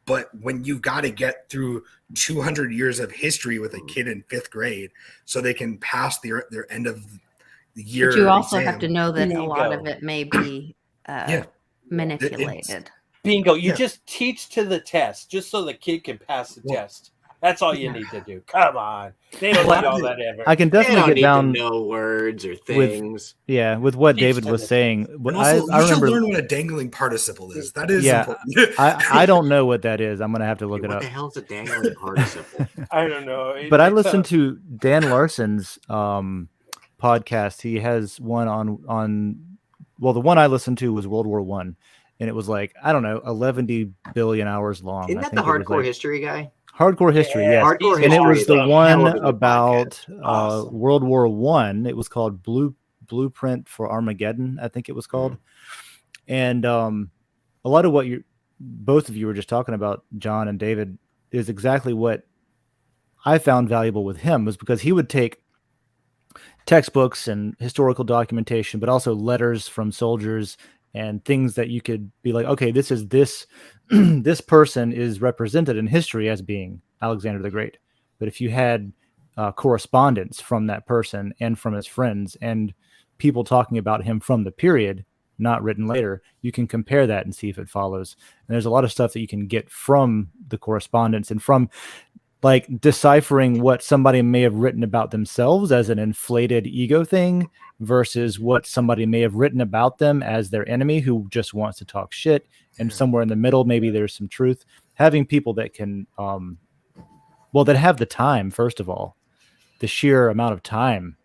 But when you've got to get through 200 years of history with a kid in 5th grade so they can pass their end of the year. But you also have to know that a lot of it may be manipulated. Bingo. You just teach to the test just so the kid can pass the test. That's all you need to do. Come on. They don't need all that ever. I can definitely get down to know words or things. With what David was saying. I remember learn what a dangling participle is. That is important. I don't know what that is. I'm going to have to look it up. What the hell is a dangling participle? I don't know. But I listened to Dan Larson's podcast. He has one on the one I listened to was World War I. And it was like, I don't know, 11 billion hours long. Isn't that the hardcore history guy? Hardcore history, yes. Hardcore and history it was the one about awesome. World War I. It was called Blueprint for Armageddon, I think it was called. And a lot of what both of you were just talking about, John and David, is exactly what I found valuable with him, was because he would take textbooks and historical documentation, but also letters from soldiers and things that you could be like, okay, this person is represented in history as being Alexander the Great. But if you had correspondence from that person and from his friends and people talking about him from the period, not written later, you can compare that and see if it follows. And there's a lot of stuff that you can get from the correspondence and from like deciphering what somebody may have written about themselves as an inflated ego thing versus what somebody may have written about them as their enemy who just wants to talk shit. And somewhere in the middle, maybe there's some truth. Having people that can, that have the time, first of all, the sheer amount of time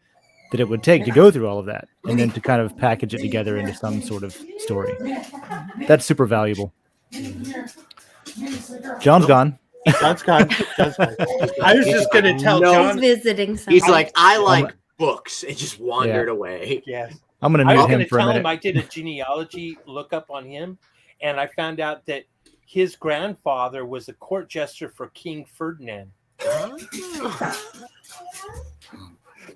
that it would take to go through all of that and then to kind of package it together into some sort of story. That's super valuable. John's gone. John's gone. I was just going to tell John. Visiting something. He's like, I like books. It just wandered away. Yes. I'm going to mute him for a minute. I did a genealogy lookup on him, and I found out that his grandfather was a court jester for King Ferdinand. Did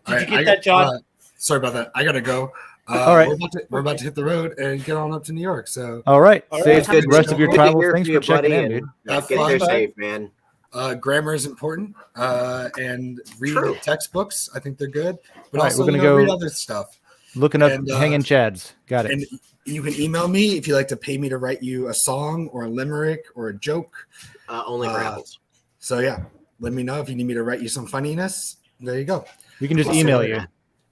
you get that, John? Sorry about that. I got to go. All right. We're about to hit the road and get on up to New York. So all right. Safe the rest of your travel. Thanks for checking in, dude. Get there safe, man. Grammar is important. And read textbooks. I think they're good. But also, we're going to go read other stuff. Looking up Hanging Chads. Got it. And you can email me if you'd like to pay me to write you a song or a limerick or a joke. Only for apples. So yeah, let me know if you need me to write you some funniness. There you go. We can just email you.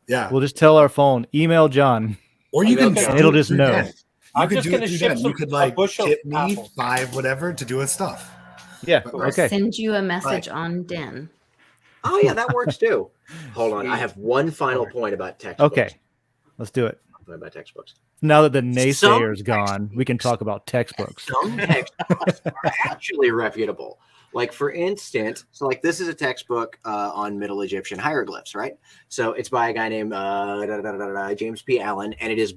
Yeah. We'll just tell our phone, email John. Or you can it'll just know. I'm just going to ship you could like tip me $5 to do with stuff. Yeah. Or send you a message on Den. Oh yeah, that works too. Hold on. I have one final point about textbooks. Okay. Let's do it. About textbooks. Now that the naysayer's gone, we can talk about textbooks. Some textbooks are actually reputable. Like for instance, so like this is a textbook on Middle Egyptian hieroglyphs, right? So it's by a guy named James P. Allen, and it is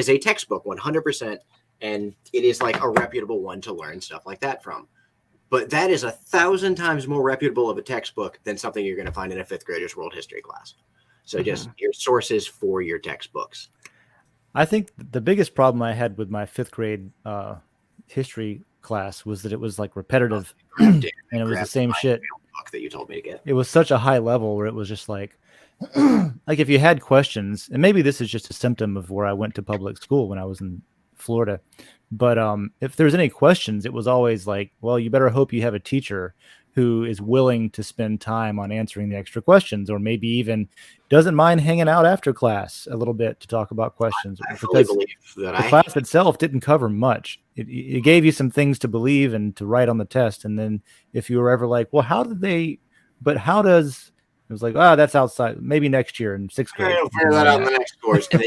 a textbook 100%, and it is like a reputable one to learn stuff like that from. But that is 1,000 times more reputable of a textbook than something you're going to find in a fifth grader's world history class. So just your sources for your textbooks. I think the biggest problem I had with my fifth grade history class was that it was like repetitive, and it was the same shit. Book that you told me to get. It was such a high level where it was just like if you had questions, and maybe this is just a symptom of where I went to public school when I was in Florida, but if there's any questions, it was always like, well, you better hope you have a teacher who is willing to spend time on answering the extra questions, or maybe even doesn't mind hanging out after class a little bit to talk about questions. I fully believe that the class itself didn't cover much. It gave you some things to believe and to write on the test. And then if you were ever like, well, it was like, that's outside. Maybe next year in sixth grade. I'll figure that out in the next course. And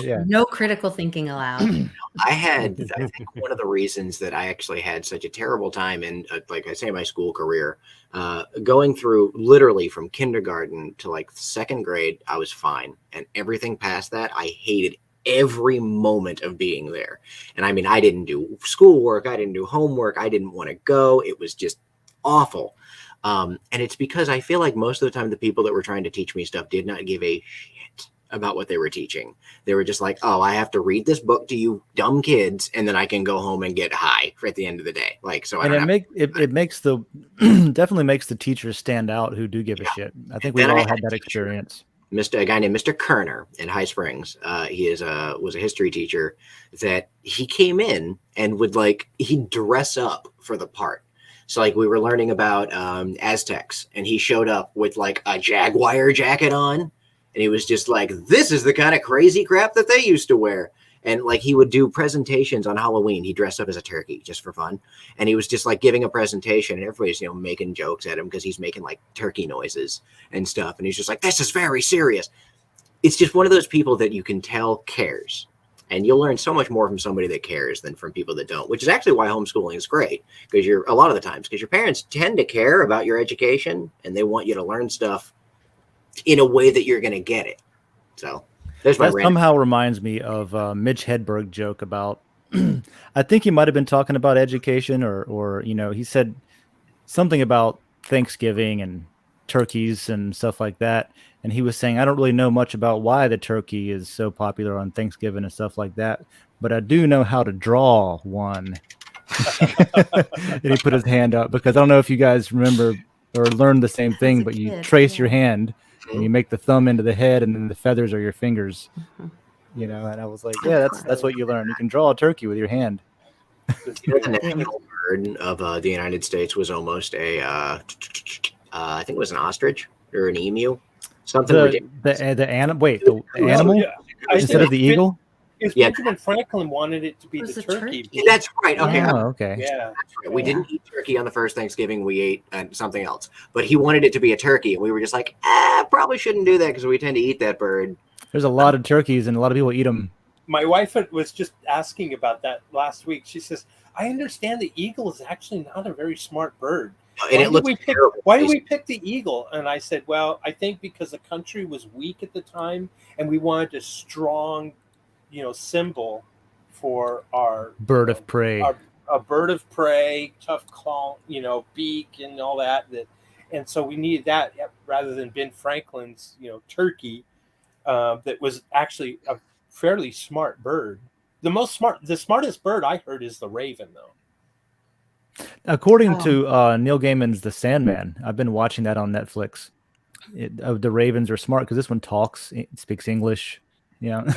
then, no critical thinking allowed. I think one of the reasons that I actually had such a terrible time in, like I say, my school career, going through literally from kindergarten to like second grade, I was fine. And everything past that, I hated every moment of being there. And I mean, I didn't do schoolwork. I didn't do homework. I didn't want to go. It was just awful. And it's because I feel like most of the time the people that were trying to teach me stuff did not give a shit about what they were teaching. They were just like, oh, I have to read this book to you dumb kids, and then I can go home and get high at the end of the day. Like, so it makes the definitely makes the teachers stand out who do give a shit. I think we've all had that experience. A guy named Mr. Kerner in High Springs. He was a history teacher that he came in and he'd dress up for the part. So like we were learning about Aztecs, and he showed up with like a jaguar jacket on, and he was just like, this is the kind of crazy crap that they used to wear. And like he would do presentations on Halloween. He dressed up as a turkey just for fun. And he was just like giving a presentation, and everybody's, making jokes at him because he's making like turkey noises and stuff. And he's just like, this is very serious. It's just one of those people that you can tell cares. And you'll learn so much more from somebody that cares than from people that don't, which is actually why homeschooling is great, because your parents tend to care about your education, and they want you to learn stuff in a way that you're going to get it. So there's my that somehow reminds me of Mitch Hedberg joke about, I think he might've been talking about education or, he said something about Thanksgiving and turkeys and stuff like that. And he was saying, I don't really know much about why the turkey is so popular on Thanksgiving and stuff like that, but I do know how to draw one. And he put his hand up, because I don't know if you guys remember or learned the same thing, but you trace your hand and you make the thumb into the head, and then the feathers are your fingers. And I was like, yeah, that's what you learn. You can draw a turkey with your hand. The national bird of the United States was almost I think it was an ostrich or an emu. Something ridiculous. The animal Yeah. instead of the eagle. If Benjamin Franklin wanted it to be the turkey. That's right. Okay. Okay. Yeah. That's right. We didn't eat turkey on the first Thanksgiving. We ate something else. But he wanted it to be a turkey, and we were just like, probably shouldn't do that because we tend to eat that bird. There's a lot of turkeys, and a lot of people eat them. My wife was just asking about that last week. She says, I understand the eagle is actually not a very smart bird. And it looks terrible. Why did we pick the eagle? And I said, well, I think because the country was weak at the time, and we wanted a strong, symbol for our bird of prey. A bird of prey, tough claw, beak and all that. And so we needed that rather than Ben Franklin's, turkey, that was actually a fairly smart bird. The smartest bird I heard is the raven, though. According to Neil Gaiman's The Sandman, I've been watching that on Netflix. The ravens are smart because this one talks, it speaks English. Yeah,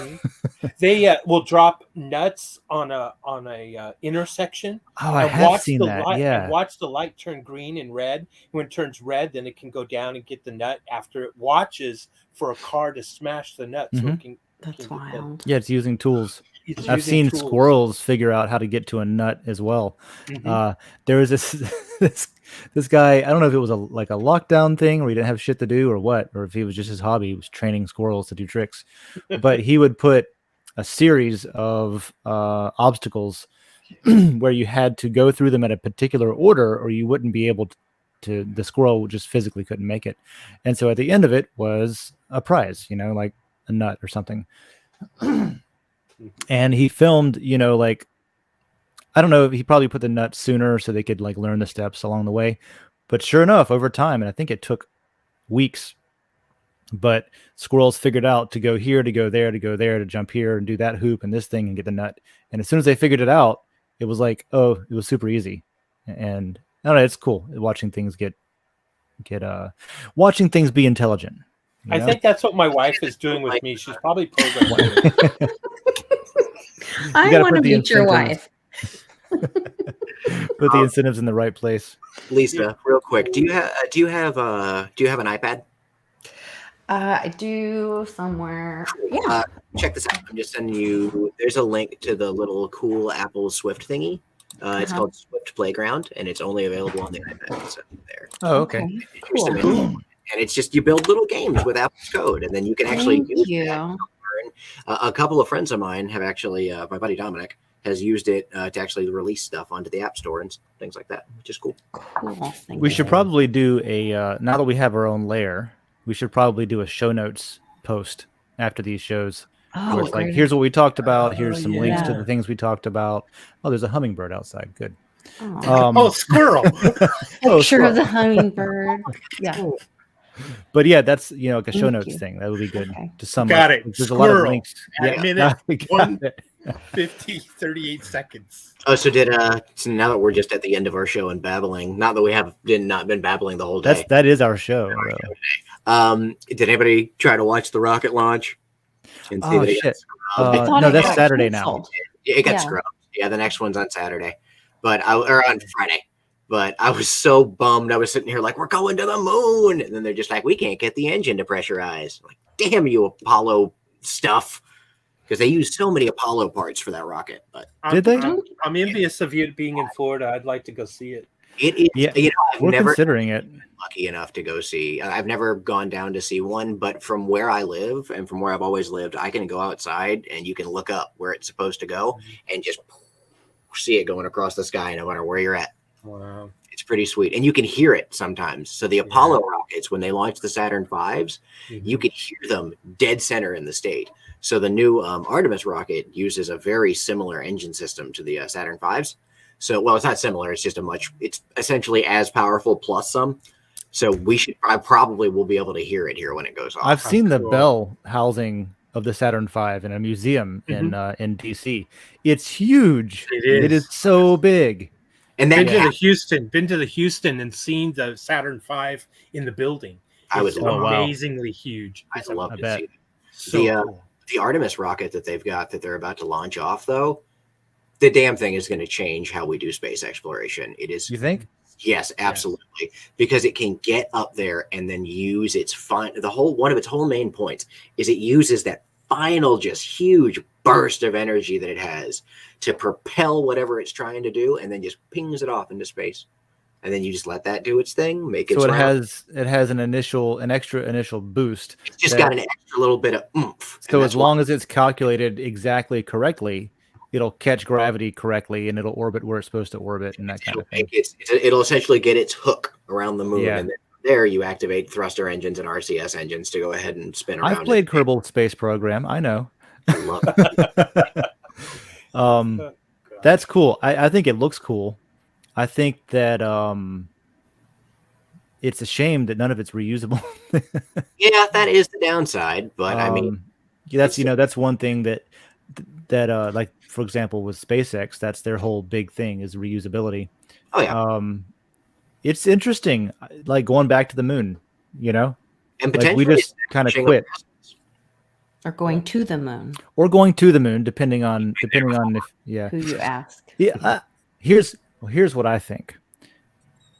They will drop nuts on a intersection. Oh, I have seen that. And watch the light turn green and red. When it turns red, then it can go down and get the nut. After it watches for a car to smash the nut, so it can. That's wild. Yeah, it's using tools. I've seen squirrels figure out how to get to a nut as well. There was this guy, I don't know if it was a lockdown thing where he didn't have shit to do or what, or if he was just his hobby, he was training squirrels to do tricks. But he would put a series of obstacles where you had to go through them at a particular order, or you wouldn't be able to, the squirrel just physically couldn't make it. And so at the end of it was a prize, like a nut or something. And he filmed, I don't know if he probably put the nut sooner so they could like learn the steps along the way. But sure enough, over time, and I think it took weeks, but squirrels figured out to go here, to go there, to jump here and do that hoop and this thing and get the nut. And as soon as they figured it out, it was like, oh, it was super easy. And I don't know, it's cool watching things watching things be intelligent. I think that's what my wife is doing with me. She's probably programmed. I want to meet your wife. Put the incentives in the right place. Lisa, real quick, do you have an iPad? I do somewhere. Yeah. Check this out. I'm just sending you. There's a link to the little cool Apple Swift thingy. It's called Swift Playground, and it's only available on the iPad. So there. Oh, okay. Cool. And it's just you build little games with Apple's code, and then you can actually use that. A couple of friends of mine have actually, my buddy Dominic has used it to actually release stuff onto the App Store and things like that, which is cool. Cool. We should probably do a now that we have our own layer, we should probably do a show notes post after these shows. Oh, it's like, here's what we talked about. Here's some links to the things we talked about. Oh, there's a hummingbird outside. Good. Squirrel. Picture of the hummingbird. Yeah. But yeah, that's like a show notes thing. That would be good to sum up. Got it. There's Squirrel. a lot of links. Yeah. Minute 38 seconds. Oh, so so now that we're just at the end of our show and babbling, not that we have not been babbling the whole day. That is our show. Did anybody try to watch the rocket launch? And see shit. No, that's Saturday now. It got scrubbed. Yeah, the next one's on Saturday, or on Friday. But I was so bummed. I was sitting here like, we're going to the moon. And then they're just like, we can't get the engine to pressurize. I'm like, damn you, Apollo stuff. Because they used so many Apollo parts for that rocket. But did they? I'm envious of you being in Florida. I'd like to go see it. It is. Yeah, we're considering it. Lucky enough to go see. I've never gone down to see one, but from where I live and from where I've always lived, I can go outside and you can look up where it's supposed to go and just see it going across the sky no matter where you're at. Wow. It's pretty sweet. And you can hear it sometimes. So the Apollo rockets, when they launched the Saturn Vs, you could hear them dead center in the state. So the new Artemis rocket uses a very similar engine system to the Saturn Vs. So, well, it's not similar. It's just it's essentially as powerful plus some. So I probably will be able to hear it here when it goes off. I've seen the bell housing of the Saturn V in a museum in DC. It's huge. It is so big. And been to the Houston and seen the Saturn V in the building. It's amazingly huge. I'd love to see it. So cool. The Artemis rocket that they've got that they're about to launch off, though, the damn thing is going to change how we do space exploration. It is. You think? Yes, absolutely. Yes. Because it can get up there and then use one of its whole main points is it uses that final just huge burst of energy that it has to propel whatever it's trying to do, and then just pings it off into space, and then you just let that do its thing. So it has an extra initial boost. It's just got an extra little bit of oomph. So as long as it's calculated exactly correctly, it'll catch gravity correctly, and it'll orbit where it's supposed to orbit, and that kind of thing. It'll essentially get its hook around the moon, and then there you activate thruster engines and RCS engines to go ahead and spin around. I've played Kerbal Space Program. I know. I love it. That's cool. I think it looks cool. I think that it's a shame that none of it's reusable. Yeah, that is the downside. But I mean, that's one thing that like, for example, with SpaceX, that's their whole big thing is reusability. Oh yeah. It's interesting, like going back to the moon, and potentially like we just kind of quit. Or going to the moon. Or going to the moon, depending on if who you ask. Yeah. Here's what I think.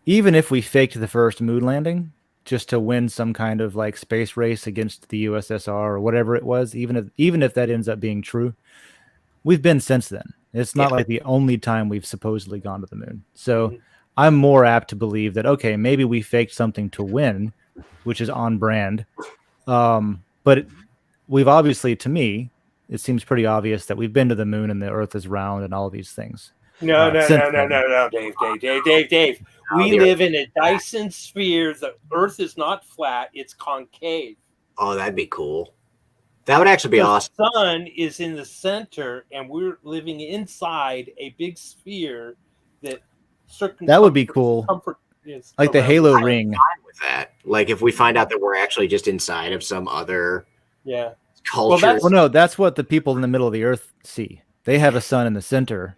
Even if we faked the first moon landing just to win some kind of like space race against the USSR or whatever it was, even if that ends up being true, we've been since then. It's not like the only time we've supposedly gone to the moon. So I'm more apt to believe that, okay, maybe we faked something to win, which is on brand. But we've obviously, to me, it seems pretty obvious that we've been to the moon and the Earth is round and all of these things. No, Dave. We live in a Dyson sphere. The Earth is not flat; it's concave. Oh, that'd be cool. That would actually be awesome. The sun is in the center, and we're living inside a big sphere that would be cool. Like the Halo ring. With that, like if we find out that we're actually just inside of some other culture. Well, no, that's what the people in the middle of the earth see. They have a sun in the center,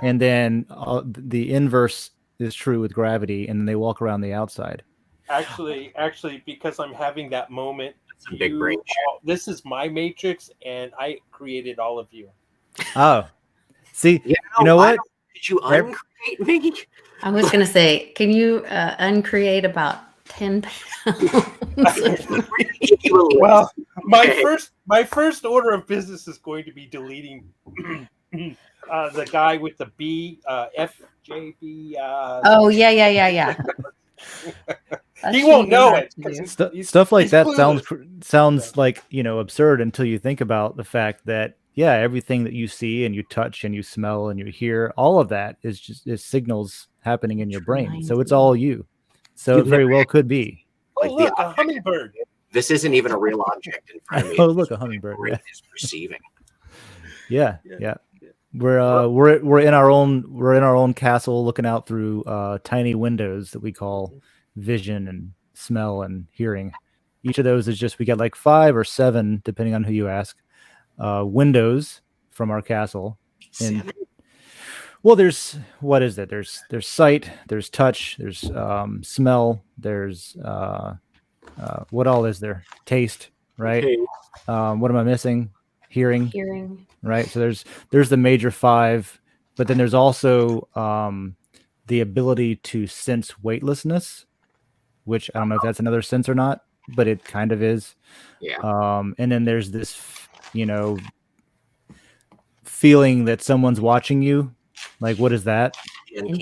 and then the inverse is true with gravity, and then they walk around the outside. Actually, because I'm having that moment. Some big brain shit. This is my matrix, and I created all of you. Oh, see, you know what? Did you uncreate me? I was going to say, can you uncreate about 10 pounds? Well, my first order of business is going to be deleting the guy with the B, FJB. Oh, yeah. He won't know it. Stuff like that sounds like, absurd until you think about the fact that everything that you see and you touch and you smell and you hear, all of that is signals happening in your brain. So it's all you. So it very well could be. Oh, look, a hummingbird. This isn't even a real object in front of me. Oh, look, a hummingbird. Is perceiving. Yeah. We're in our own castle, looking out through tiny windows that we call vision and smell and hearing. Each of those is we got like 5 or 7, depending on who you ask, windows from our castle. And well, there's sight, there's touch, there's smell, there's what all is there? Taste, right? Okay. What am I missing? Hearing, right? So there's the major 5, but then there's also the ability to sense weightlessness, which I don't know if that's another sense or not, but it kind of is. Yeah. And then there's this, feeling that someone's watching you. Like, what is that?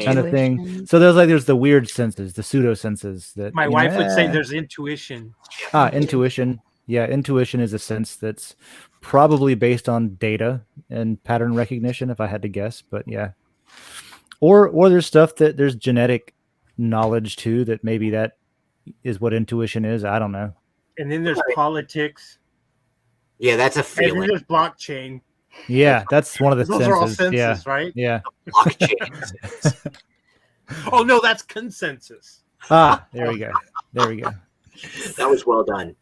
Kind of thing. So there's the weird senses, the pseudo senses that my wife would say there's intuition. Intuition. Yeah, intuition is a sense that's probably based on data and pattern recognition, if I had to guess. But yeah, or there's stuff that there's genetic knowledge too, that maybe that is what intuition is. I don't know. And then there's politics. Yeah, that's a feeling. And then there's blockchain. Yeah, that's one of the Those senses. are all senses, right? Yeah. Blockchain. Oh no, that's consensus. There we go. That was well done.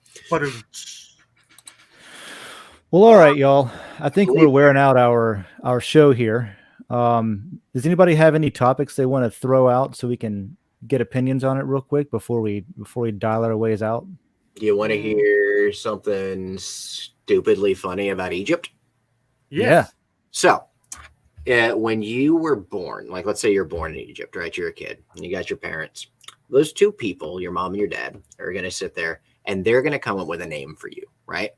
Well, all right, y'all. I think we're wearing out our show here. Does anybody have any topics they want to throw out so we can get opinions on it real quick before we dial our ways out? Do you want to hear something stupidly funny about Egypt? Yeah. So, when you were born, like let's say you're born in Egypt, right? You're a kid and you got your parents. Those 2 people, your mom and your dad, are going to sit there and they're going to come up with a name for you, right?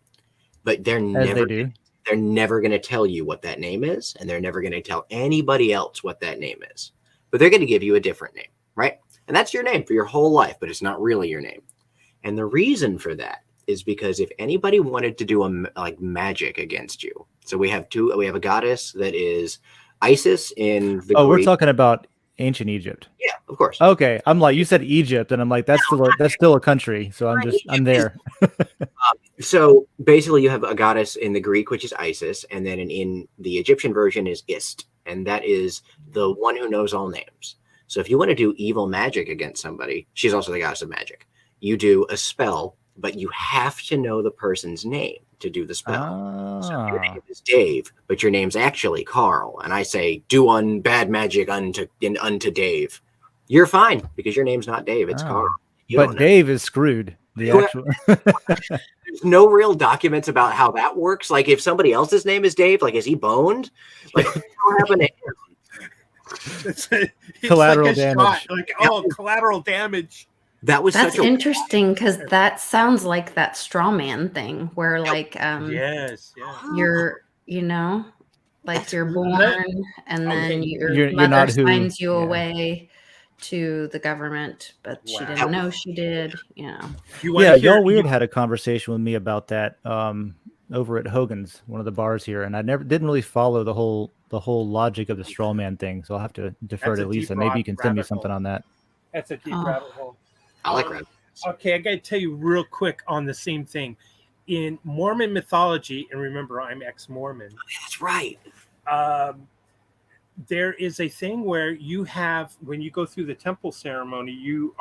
But they're never going to tell you what that name is, and they're never going to tell anybody else what that name is. But they're going to give you a different name, right? And that's your name for your whole life, but it's not really your name. And the reason for that is because if anybody wanted to do magic against you, so we have a goddess that is Isis in the Greek. We're talking about ancient Egypt. Yeah, of course. Okay, I'm like, you said Egypt, and I'm like, that's still a country. So I'm there. So basically, you have a goddess in the Greek, which is Isis, and then in the Egyptian version is Ist, and that is the one who knows all names. So if you want to do evil magic against somebody, she's also the goddess of magic. You do a spell, but you have to know the person's name to do the spell. So your name is Dave, but your name's actually Carl, and I say, do bad magic unto Dave. You're fine because your name's not Dave; it's Carl. But Dave is screwed. There's no real documents about how that works. Like if somebody else's name is Dave, like is he boned? Like what happened to him? It's collateral like damage. Collateral damage. That's interesting because that sounds like that straw man thing where you're you're born and then your mother signs you away to the government, but she didn't know she did. Y'all weird had a conversation with me about that over at Hogan's, one of the bars here, and I didn't really follow the whole logic of the straw man thing, so I'll have to defer to Lisa. Maybe you can send me something on that. That's a deep rabbit hole. I like rabbit holes. Okay, I got to tell you real quick on the same thing. in Mormon mythology, and remember, I'm ex-Mormon. That's right. There is a thing where you have, when you go through the temple ceremony, you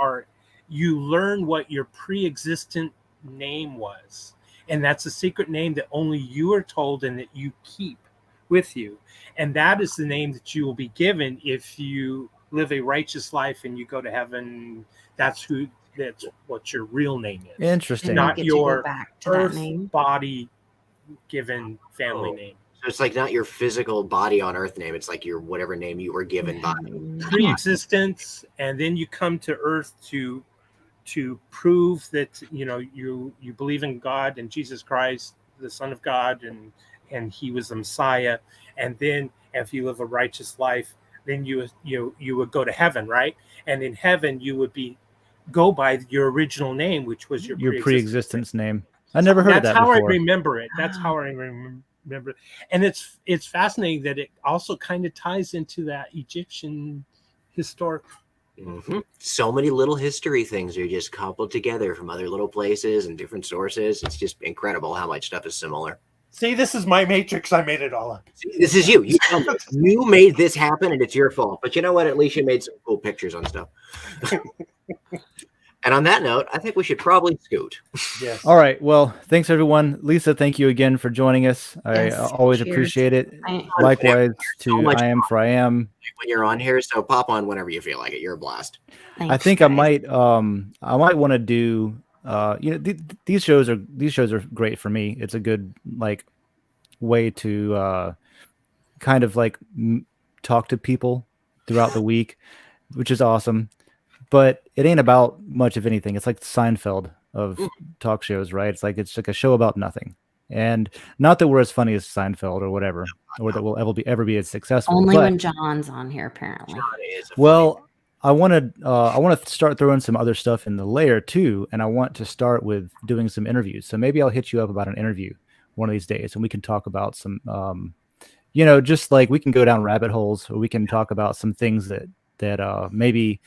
learn what your pre-existent name was, and that's a secret name that only you are told and that you keep with you, and that is the name that you will be given if you live a righteous life and you go to heaven. That's what your real name is. Interesting. Not your back to earth that name. body given family name. So it's like not your physical body on earth name. It's like your whatever name you were given by pre-existence, and then you come to earth to prove that you believe in God and Jesus Christ, the Son of God, and He was the Messiah. And then if you live a righteous life, then you would go to heaven, right? And in heaven you would go by your original name, which was your pre-existence name. I never heard of that before. That's how I remember it. That's how I remember it. And it's fascinating that it also kind of ties into that Egyptian historic. Mm-hmm. So many little history things are just coupled together from other little places and different sources. It's just incredible how much stuff is similar. See, this is my matrix. I made it all up. See, this is you. You made this happen, and it's your fault. But you know what? At least you made some cool pictures on stuff. And on that note, I think we should probably scoot. Yes. All right. Well, thanks everyone. Lisa, thank you again for joining us. I always appreciate it. Likewise to I Am For I Am. When you're on here, so pop on whenever you feel like it. You're a blast. Thanks, I think guys. I might want to do these shows are great for me. It's a good way to kind of talk to people throughout the week, which is awesome. But it ain't about much of anything. It's like Seinfeld of talk shows, right? It's like a show about nothing. And not that we're as funny as Seinfeld or whatever, or that we'll ever be as successful. Only when John's on here, apparently. Well, I want to start throwing some other stuff in the layer too, and I want to start with doing some interviews. So maybe I'll hit you up about an interview one of these days, and we can talk about some, just like we can go down rabbit holes, or we can talk about some things that maybe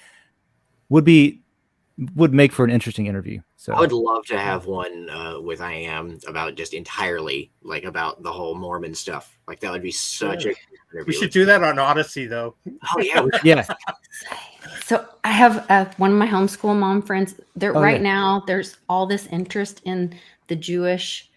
would make for an interesting interview. So I would love to have one with I Am about just entirely about the whole Mormon stuff. That would be such a good interview. We should do that on Odyssey, though. Oh yeah, yeah. So I have one of my homeschool mom friends. Now there's all this interest in the Jewish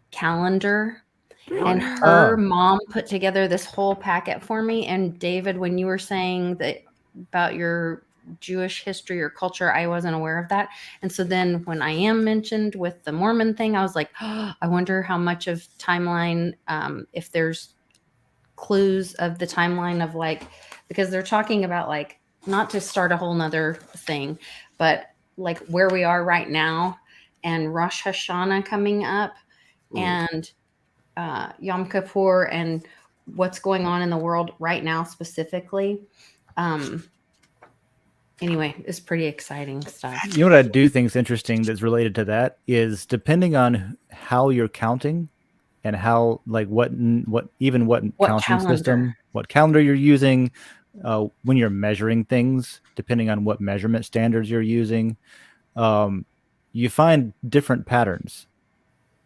calendar, and her mom put together this whole packet for me. And David, when you were saying that about your Jewish history or culture, I wasn't aware of that. And so then when I Am mentioned with the Mormon thing, I was like, I wonder how much of timeline, if there's clues of the timeline of because they're talking about not to start a whole nother thing, but where we are right now and Rosh Hashanah coming up and Yom Kippur and what's going on in the world right now specifically. Anyway, it's pretty exciting stuff. You know what I do think is interesting that's related to that is depending on how you're counting and how what counting calendar system, what calendar you're using, when you're measuring things, depending on what measurement standards you're using, you find different patterns.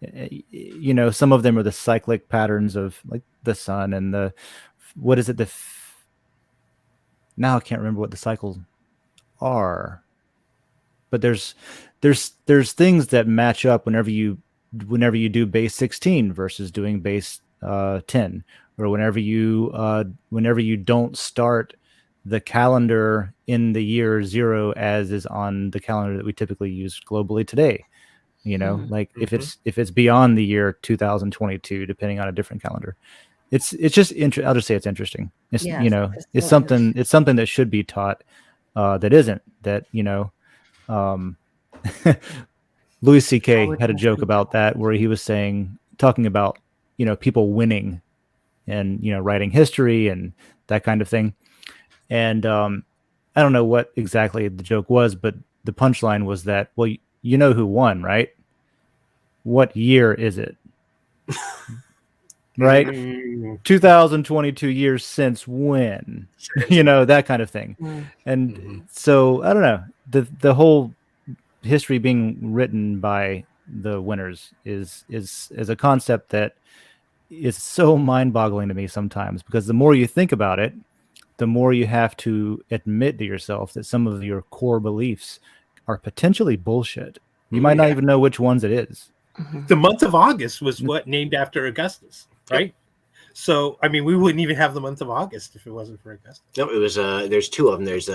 Some of them are the cyclic patterns of the sun and now I can't remember what the cycles are, but there's things that match up whenever you do base 16 versus doing base 10, or whenever you don't start the calendar in the year 0 as is on the calendar that we typically use globally today. If it's beyond the year 2022, depending on a different calendar, it's just I'll just say it's interesting. It's it's something that should be taught. That isn't that Louis C.K. had a joke about that where he was talking about people winning and writing history and that kind of thing, and I don't know what exactly the joke was, but the punchline was that, well, you know who won, right? What year is it? Right? 2022 years since when? That kind of thing. And so I don't know, the whole history being written by the winners is a concept that is so mind-boggling to me sometimes, because the more you think about it, the more you have to admit to yourself that some of your core beliefs are potentially bullshit. You might not even know which ones it is. The month of August was named after Augustus, right? So, I mean, we wouldn't even have the month of August if it wasn't for Augustus. No, it was. There's two of them. There's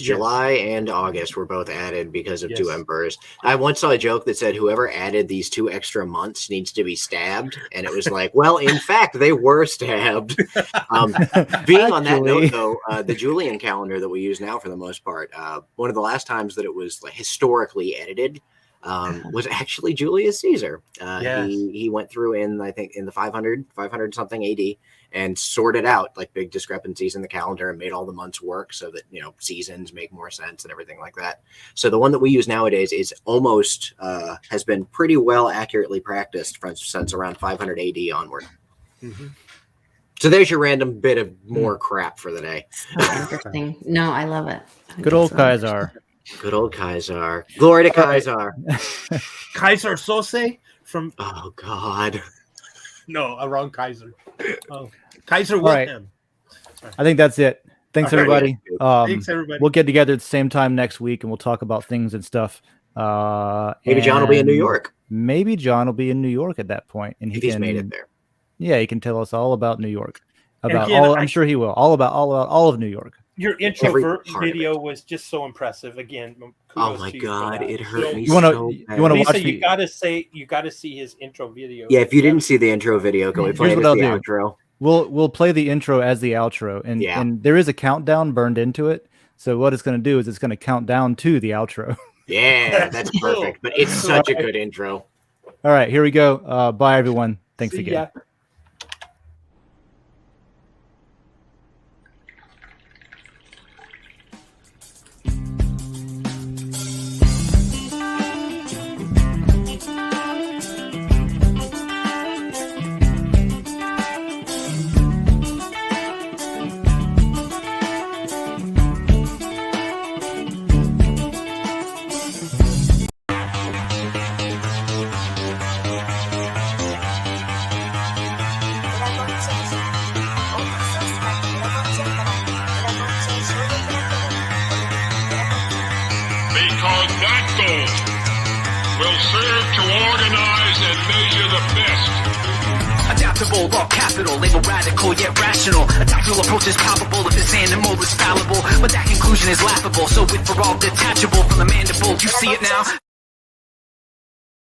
July and August were both added because of two emperors. I once saw a joke that said whoever added these 2 extra months needs to be stabbed, and it was like, well, in fact, they were stabbed. Being on that note, though, the Julian calendar that we use now, for the most part, one of the last times that it was like historically edited was actually Julius Caesar. He went through in, I think, in the 500 something AD and sorted out like big discrepancies in the calendar and made all the months work so that, seasons make more sense and everything like that. So the one that we use nowadays is almost has been pretty well accurately practiced since around 500 AD onward. Mm-hmm. So there's your random bit of more crap for the day. Interesting. No, I love it. Good old Kaiser. Good old Kaiser. Glory to Kaiser. Kaiser Sose from... Oh, God. No, a wrong Kaiser. Oh, Kaiser Wilhelm. Right. I think that's it. Thanks, everybody. Thanks, everybody. We'll get together at the same time next week, and we'll talk about things and stuff. Maybe John will be in New York. Maybe John will be in New York at that point. And he's made it there. Yeah, he can tell us all about New York. I'm sure he will. All about all of New York. Your intro video was just so impressive. Again, oh my God, it hurt me. You want to watch? You got to see his intro video. Yeah, if you didn't see the intro video, can we play it as the outro? We'll play the intro as the outro, and there is a countdown burned into it. So what it's going to do is it's going to count down to the outro. Yeah, that's perfect. But it's such a good intro. All right, here we go. Bye, everyone. Thanks again. Ya. Because that goal will serve to organize and measure the best. Adaptable, all capital, label radical yet rational. A tactical approach is palpable if this animal is fallible, but that conclusion is laughable. So with for all detachable from the mandible, you see it now.